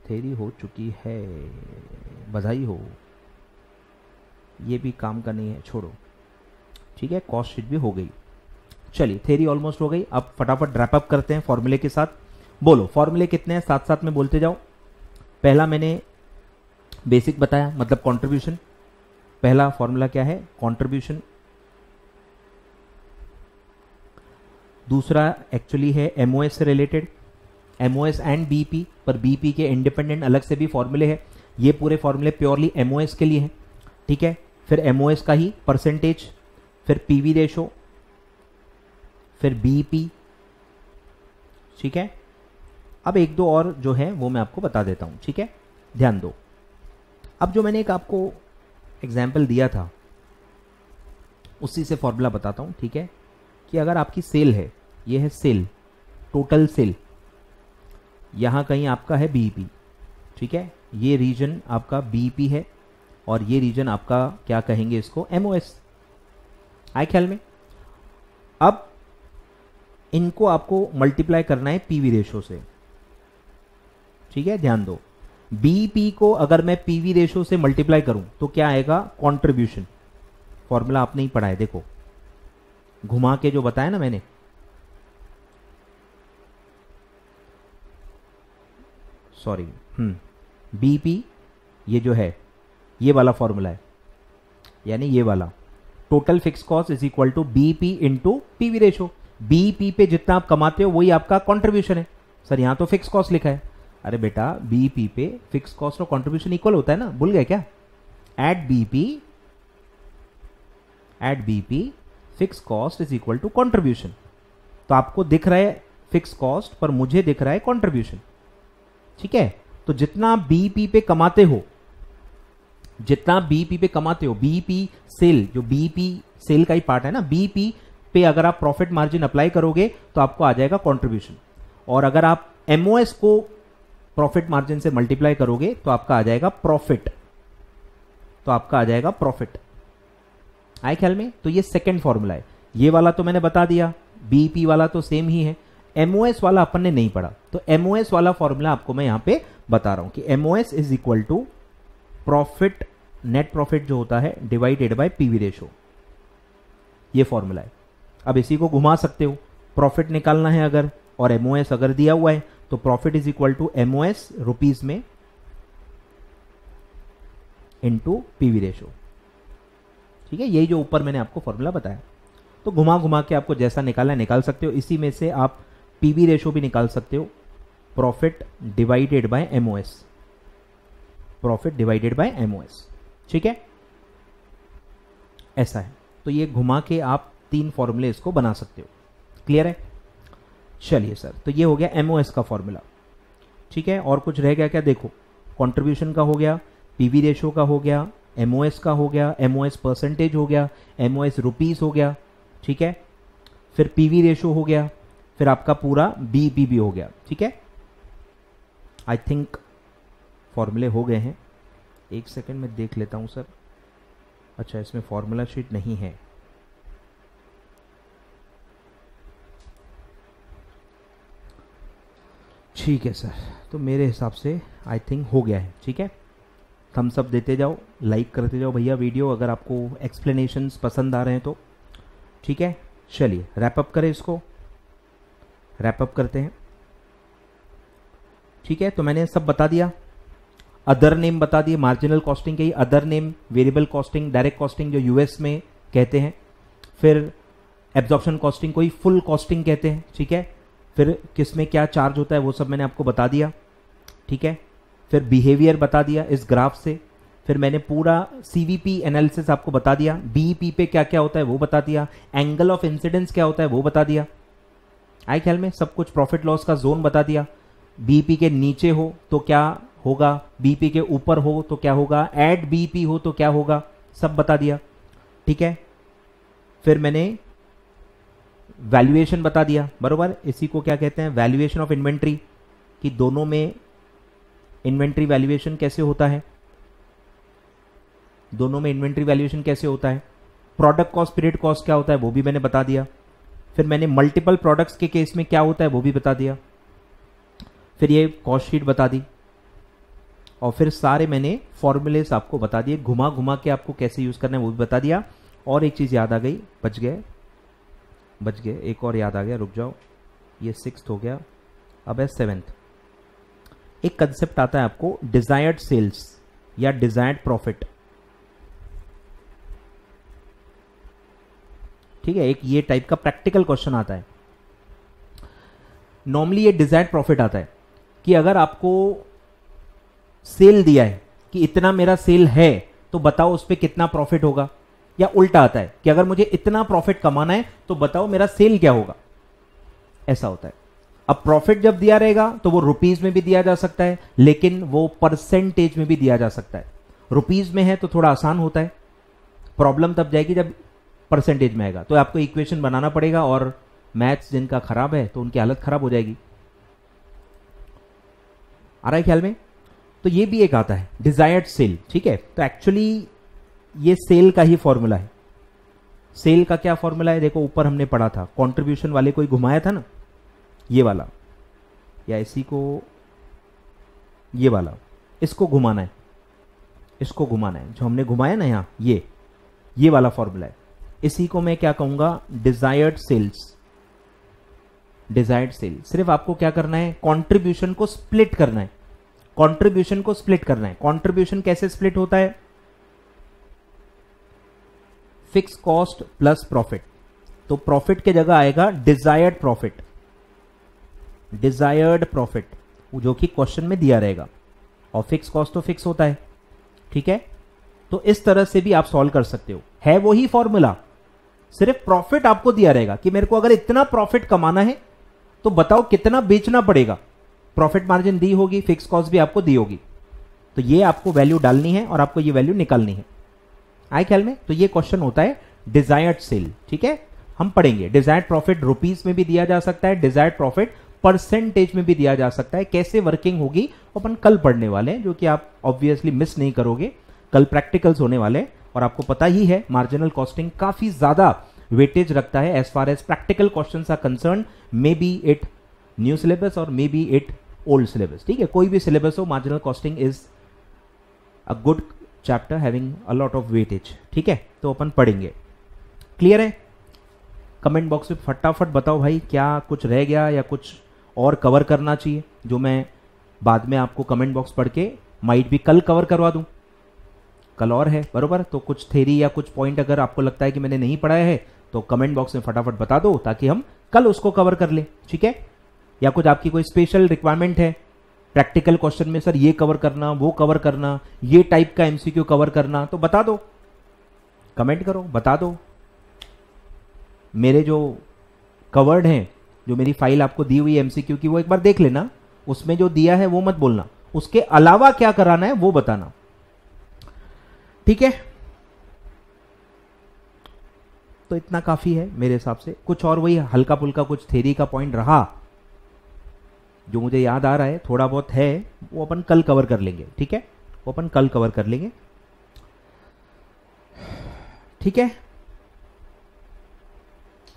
थेरी हो चुकी है, बधाई हो। ये भी काम का नहीं है, छोड़ो, ठीक है। कॉस्ट शीट भी हो गई, चलिए थेरी ऑलमोस्ट हो गई। अब फटाफट रैप अप करते हैं फॉर्मूले के साथ। बोलो फॉर्मूले कितने हैं, साथ साथ में बोलते जाओ। पहला मैंने बेसिक बताया, मतलब कंट्रीब्यूशन। पहला फॉर्मूला क्या है, कंट्रीब्यूशन। दूसरा एक्चुअली है एमओएस से रिलेटेड, एमओएस एंड बीपी, पर बीपी के इंडिपेंडेंट अलग से भी फॉर्मूले हैं। ये पूरे फॉर्मूले प्योरली एमओएस के लिए हैं, ठीक है। फिर एमओएस का ही परसेंटेज, फिर पीवी रेशो, फिर बीपी, ठीक है। अब एक दो और जो है वो मैं आपको बता देता हूं, ठीक है, ध्यान दो। अब जो मैंने एक आपको एग्जाम्पल दिया था उसी से फॉर्मूला बताता हूं, ठीक है। कि अगर आपकी सेल है, ये है सेल, टोटल सेल, यहां कहीं आपका है बीईपी, ठीक है। ये रीजन आपका बीईपी है और ये रीजन आपका क्या कहेंगे इसको, एमओएस। आए ख्याल में? अब इनको आपको मल्टीप्लाई करना है पीवी रेशो से, ठीक है, ध्यान दो। बीईपी को अगर मैं पीवी रेशो से मल्टीप्लाई करूं तो क्या आएगा, कंट्रीब्यूशन। फॉर्मूला आपने ही पढ़ा है, देखो घुमा के जो बताया ना मैंने, सॉरी, बीपी ये जो है ये वाला फॉर्मूला है, यानी ये वाला total fix cost is equal to BP into PV ratio. BP पे जितना आप कमाते हो वही आपका कंट्रीब्यूशन है। सर यहां तो फिक्स कॉस्ट लिखा है। अरे बेटा बीपी पे फिक्स कॉस्ट और कंट्रीब्यूशन इक्वल होता है ना, भूल गए क्या? At BP fixed cost is equal to contribution. तो आपको दिख रहा है फिक्स कॉस्ट, पर मुझे दिख रहा है कंट्रीब्यूशन, ठीक है। तो जितना आप बीपी पे कमाते हो, जितना बीपी पे कमाते हो, बीपी सेल, जो बीपी सेल का ही पार्ट है ना, बीपी पे अगर आप प्रॉफिट मार्जिन अप्लाई करोगे तो आपको आ जाएगा कंट्रीब्यूशन। और अगर आप एमओएस को प्रॉफिट मार्जिन से मल्टीप्लाई करोगे तो आपका आ जाएगा प्रॉफिट, तो आपका आ जाएगा प्रॉफिट। आए ख्याल में? तो ये सेकंड फॉर्मूला है। ये वाला तो मैंने बता दिया, बीपी वाला तो सेम ही है। एमओएस वाला अपन ने नहीं पढ़ा, तो एमओएस वाला फॉर्मूला आपको मैं यहां पे बता रहा हूं कि MOS is equal to profit, net profit जो होता है डिवाइडेड बाय पीवी रेशो, ये फॉर्मूला है। अब इसी को घुमा सकते हो, प्रॉफिट निकालना है अगर और एमओएस अगर दिया हुआ है तो profit is equal to MOS rupees में इनटू पीवी रेशो, ठीक है। यही जो ऊपर मैंने आपको फॉर्मूला बताया, तो घुमा घुमा के आपको जैसा निकालना है निकाल सकते हो। इसी में से आप पीवी रेशो भी निकाल सकते हो, profit divided by MOS, profit divided by MOS, ठीक है, ऐसा है। तो ये घुमा के आप तीन फॉर्मूले इसको बना सकते हो। क्लियर है? चलिए सर, तो ये हो गया एमओएस का फॉर्मूला, ठीक है। और कुछ रह गया क्या? देखो, कंट्रीब्यूशन का हो गया, पीवी रेशो का हो गया, एमओएस का हो गया, एमओएस परसेंटेज हो गया, एमओएस रुपीस हो गया, ठीक है। फिर पीवी रेशो हो गया, फिर आपका पूरा बीईपी भी हो गया, ठीक है। आई थिंक फॉर्मूले हो गए हैं। एक सेकंड में देख लेता हूं सर। अच्छा, इसमें फॉर्मूला शीट नहीं है। ठीक है सर, तो मेरे हिसाब से आई थिंक हो गया है, ठीक है। थम्स अप देते जाओ, लाइक करते जाओ भैया वीडियो, अगर आपको एक्सप्लेनेशंस पसंद आ रहे हैं तो, ठीक है। चलिए रैप अप करें, इसको रैप अप करते हैं, ठीक है। तो मैंने सब बता दिया, अदर नेम बता दिए, मार्जिनल कॉस्टिंग के ही other name, variable costing, direct costing जो यूएस में कहते हैं, फिर एब्जॉर्प्शन कॉस्टिंग को ही फुल कॉस्टिंग कहते हैं, ठीक है। फिर किस में क्या चार्ज होता है वो सब मैंने आपको बता दिया, ठीक है। फिर बिहेवियर बता दिया इस ग्राफ से, फिर मैंने पूरा सीवीपी एनालिसिस आपको बता दिया, बीईपी पे क्या क्या होता है वो बता दिया, एंगल ऑफ इंसिडेंस क्या होता है वो बता दिया। आए ख्याल में? सब कुछ, प्रॉफिट लॉस का जोन बता दिया, बीईपी के नीचे हो तो क्या होगा, बीईपी के ऊपर हो तो क्या होगा, एट बीईपी हो तो क्या होगा, सब बता दिया, ठीक है। फिर मैंने वैल्यूएशन बता दिया, बरोबर। इसी को क्या कहते हैं, वैल्यूएशन ऑफ इन्वेंट्री, कि दोनों में इन्वेंट्री वैल्यूएशन कैसे होता है, दोनों में इन्वेंट्री वैल्यूएशन कैसे होता है। प्रोडक्ट कॉस्ट, पीरियड कॉस्ट क्या होता है वो भी मैंने बता दिया। फिर मैंने मल्टीपल प्रोडक्ट्स के केस में क्या होता है वो भी बता दिया, फिर ये कॉस्ट शीट बता दी, और फिर सारे मैंने फॉर्मूलेस आपको बता दिए, घुमा घुमा के आपको कैसे यूज करना है वो भी बता दिया। और एक चीज याद आ गई, बच गए, एक और याद आ गया, रुक जाओ, ये 6th हो गया, अब है 7th। एक कंसेप्ट आता है आपको डिजायर्ड सेल्स या डिजायर्ड प्रॉफिट, ठीक है। एक ये टाइप का प्रैक्टिकल क्वेश्चन आता है। नॉर्मली ये डिजायर्ड प्रॉफिट आता है कि अगर आपको सेल दिया है कि इतना मेरा सेल है तो बताओ उस पर कितना प्रॉफिट होगा, या उल्टा आता है कि अगर मुझे इतना प्रॉफिट कमाना है तो बताओ मेरा सेल क्या होगा, ऐसा होता है। अब प्रॉफिट जब दिया रहेगा तो वो रुपीज में भी दिया जा सकता है, लेकिन वो परसेंटेज में भी दिया जा सकता है। रुपीज में है तो थोड़ा आसान होता है, प्रॉब्लम तब जाएगी जब परसेंटेज में आएगा, तो आपको इक्वेशन बनाना पड़ेगा, और मैथ्स जिनका खराब है तो उनकी हालत खराब हो जाएगी। आ रहा है ख्याल में? तो ये भी एक आता है डिजायर्ड सेल, ठीक है। तो एक्चुअली ये सेल का ही फॉर्मूला है। सेल का क्या फॉर्मूला है? देखो ऊपर हमने पढ़ा था, कंट्रीब्यूशन वाले को ही घुमाया था ना, ये वाला, या इसी को, ये वाला, इसको घुमाना है, इसको घुमाना है, जो हमने घुमाया ना यहाँ, ये वाला फॉर्मूला है। इसी को मैं क्या कहूंगा? Desired sales. डिजायर्ड सेल, सिर्फ आपको क्या करना है? कंट्रीब्यूशन को स्प्लिट करना है, कंट्रीब्यूशन को स्प्लिट करना है। कंट्रीब्यूशन कैसे स्प्लिट होता है? फिक्स कॉस्ट प्लस प्रॉफिट, तो प्रॉफिट के जगह आएगा डिजायर्ड प्रॉफिट, डिजायर्ड प्रॉफिट, जो कि क्वेश्चन में दिया रहेगा, और फिक्स कॉस्ट तो फिक्स होता है, ठीक है। तो इस तरह से भी आप सॉल्व कर सकते हो, है वही फॉर्मूला, सिर्फ प्रॉफिट आपको दिया रहेगा कि मेरे को अगर इतना प्रॉफिट कमाना है तो बताओ कितना बेचना पड़ेगा, प्रॉफिट मार्जिन दी होगी, फिक्स कॉस्ट भी आपको दी होगी, तो ये आपको वैल्यू डालनी है और आपको ये वैल्यू निकालनी है। आए ख्याल में? तो ये क्वेश्चन होता है डिजायर्ड सेल, ठीक है। हम पढ़ेंगे डिजायर्ड प्रॉफिट रुपीज में भी दिया जा सकता है, डिजायर्ड प्रॉफिट परसेंटेज में भी दिया जा सकता है। कैसे वर्किंग होगी अपन कल पढ़ने वाले हैं, जो कि आप ऑब्वियसली मिस नहीं करोगे। कल प्रैक्टिकल्स होने वाले हैं, और आपको पता ही है मार्जिनल कॉस्टिंग काफी ज्यादा वेटेज रखता है as far as practical questions are concern, maybe it new syllabus और maybe it old syllabus, ठीक है। कोई भी सिलेबस हो, marginal costing is a good chapter having a lot of weightage, ठीक है। तो अपन पढ़ेंगे। क्लियर है? कमेंट बॉक्स में फटाफट बताओ भाई, क्या कुछ रह गया या कुछ और कवर करना चाहिए, जो मैं बाद में आपको कमेंट बॉक्स पढ़ के माइट भी कल कवर करवा दूं। कल और है, बरोबर? तो कुछ थ्योरी या कुछ पॉइंट अगर आपको लगता है कि मैंने नहीं पढ़ाया है तो कमेंट बॉक्स में फटाफट बता दो, ताकि हम कल उसको कवर कर ले, ठीक है। या कुछ आपकी कोई स्पेशल रिक्वायरमेंट है प्रैक्टिकल क्वेश्चन में, सर ये कवर करना, वो कवर करना, ये टाइप का एमसीक्यू कवर करना, तो बता दो, कमेंट करो, बता दो। मेरे जो कवर्ड हैं, जो मेरी फाइल आपको दी हुई है एमसीक्यू की, वो एक बार देख लेना, उसमें जो दिया है वो मत बोलना, उसके अलावा क्या कराना है वो बताना, ठीक है। तो इतना काफी है मेरे हिसाब से। कुछ और वही हल्का फुल्का कुछ थ्योरी का पॉइंट रहा जो मुझे याद आ रहा है, थोड़ा बहुत है, वो अपन कल कवर कर लेंगे, ठीक है। वो अपन कल कवर कर लेंगे, ठीक है।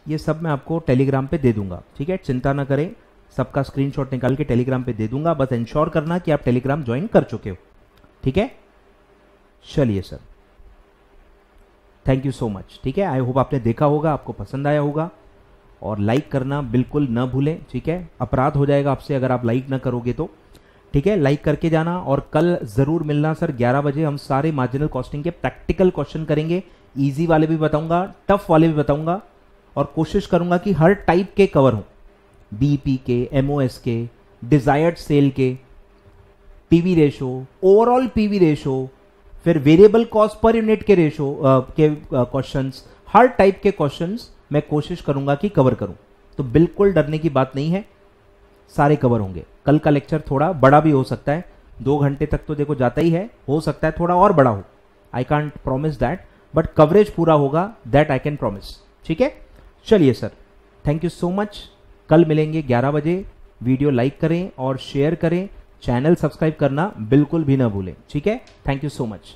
ये सब मैं आपको टेलीग्राम पे दे दूंगा, ठीक है, चिंता ना करें, सबका स्क्रीनशॉट निकाल के टेलीग्राम पे दे दूंगा। बस इंश्योर करना कि आप टेलीग्राम ज्वाइन कर चुके हो, ठीक है। चलिए sir, thank you so much, ठीक है। आई होप आपने देखा होगा, आपको पसंद आया होगा, और लाइक करना बिल्कुल न भूलें, ठीक है। अपराध हो जाएगा आपसे अगर आप लाइक ना करोगे तो, ठीक है। लाइक करके जाना, और कल जरूर मिलना सर 11 बजे। हम सारे मार्जिनल कॉस्टिंग के प्रैक्टिकल क्वेश्चन करेंगे, इजी वाले भी बताऊंगा, टफ वाले भी बताऊंगा, और कोशिश करूंगा कि हर टाइप के कवर हों, बीईपी के, एमओएस के, डिजायर्ड सेल के, PV ratio, overall PV ratio, फिर वेरिएबल कॉस्ट पर यूनिट के रेशो के क्वेश्चंस, हर टाइप के क्वेश्चंस मैं कोशिश करूंगा कि कवर करूं। तो बिल्कुल डरने की बात नहीं है, सारे कवर होंगे। कल का लेक्चर थोड़ा बड़ा भी हो सकता है, 2 घंटे तक तो देखो जाता ही है, हो सकता है थोड़ा और बड़ा हो, I can't promise that, but coverage पूरा होगा, दैट आई कैन प्रॉमिस, ठीक है। चलिए sir, thank you so much. कल मिलेंगे 11 बजे। वीडियो लाइक करें और शेयर करें, चैनल सब्सक्राइब करना बिल्कुल भी ना भूलें, ठीक है। Thank you so much.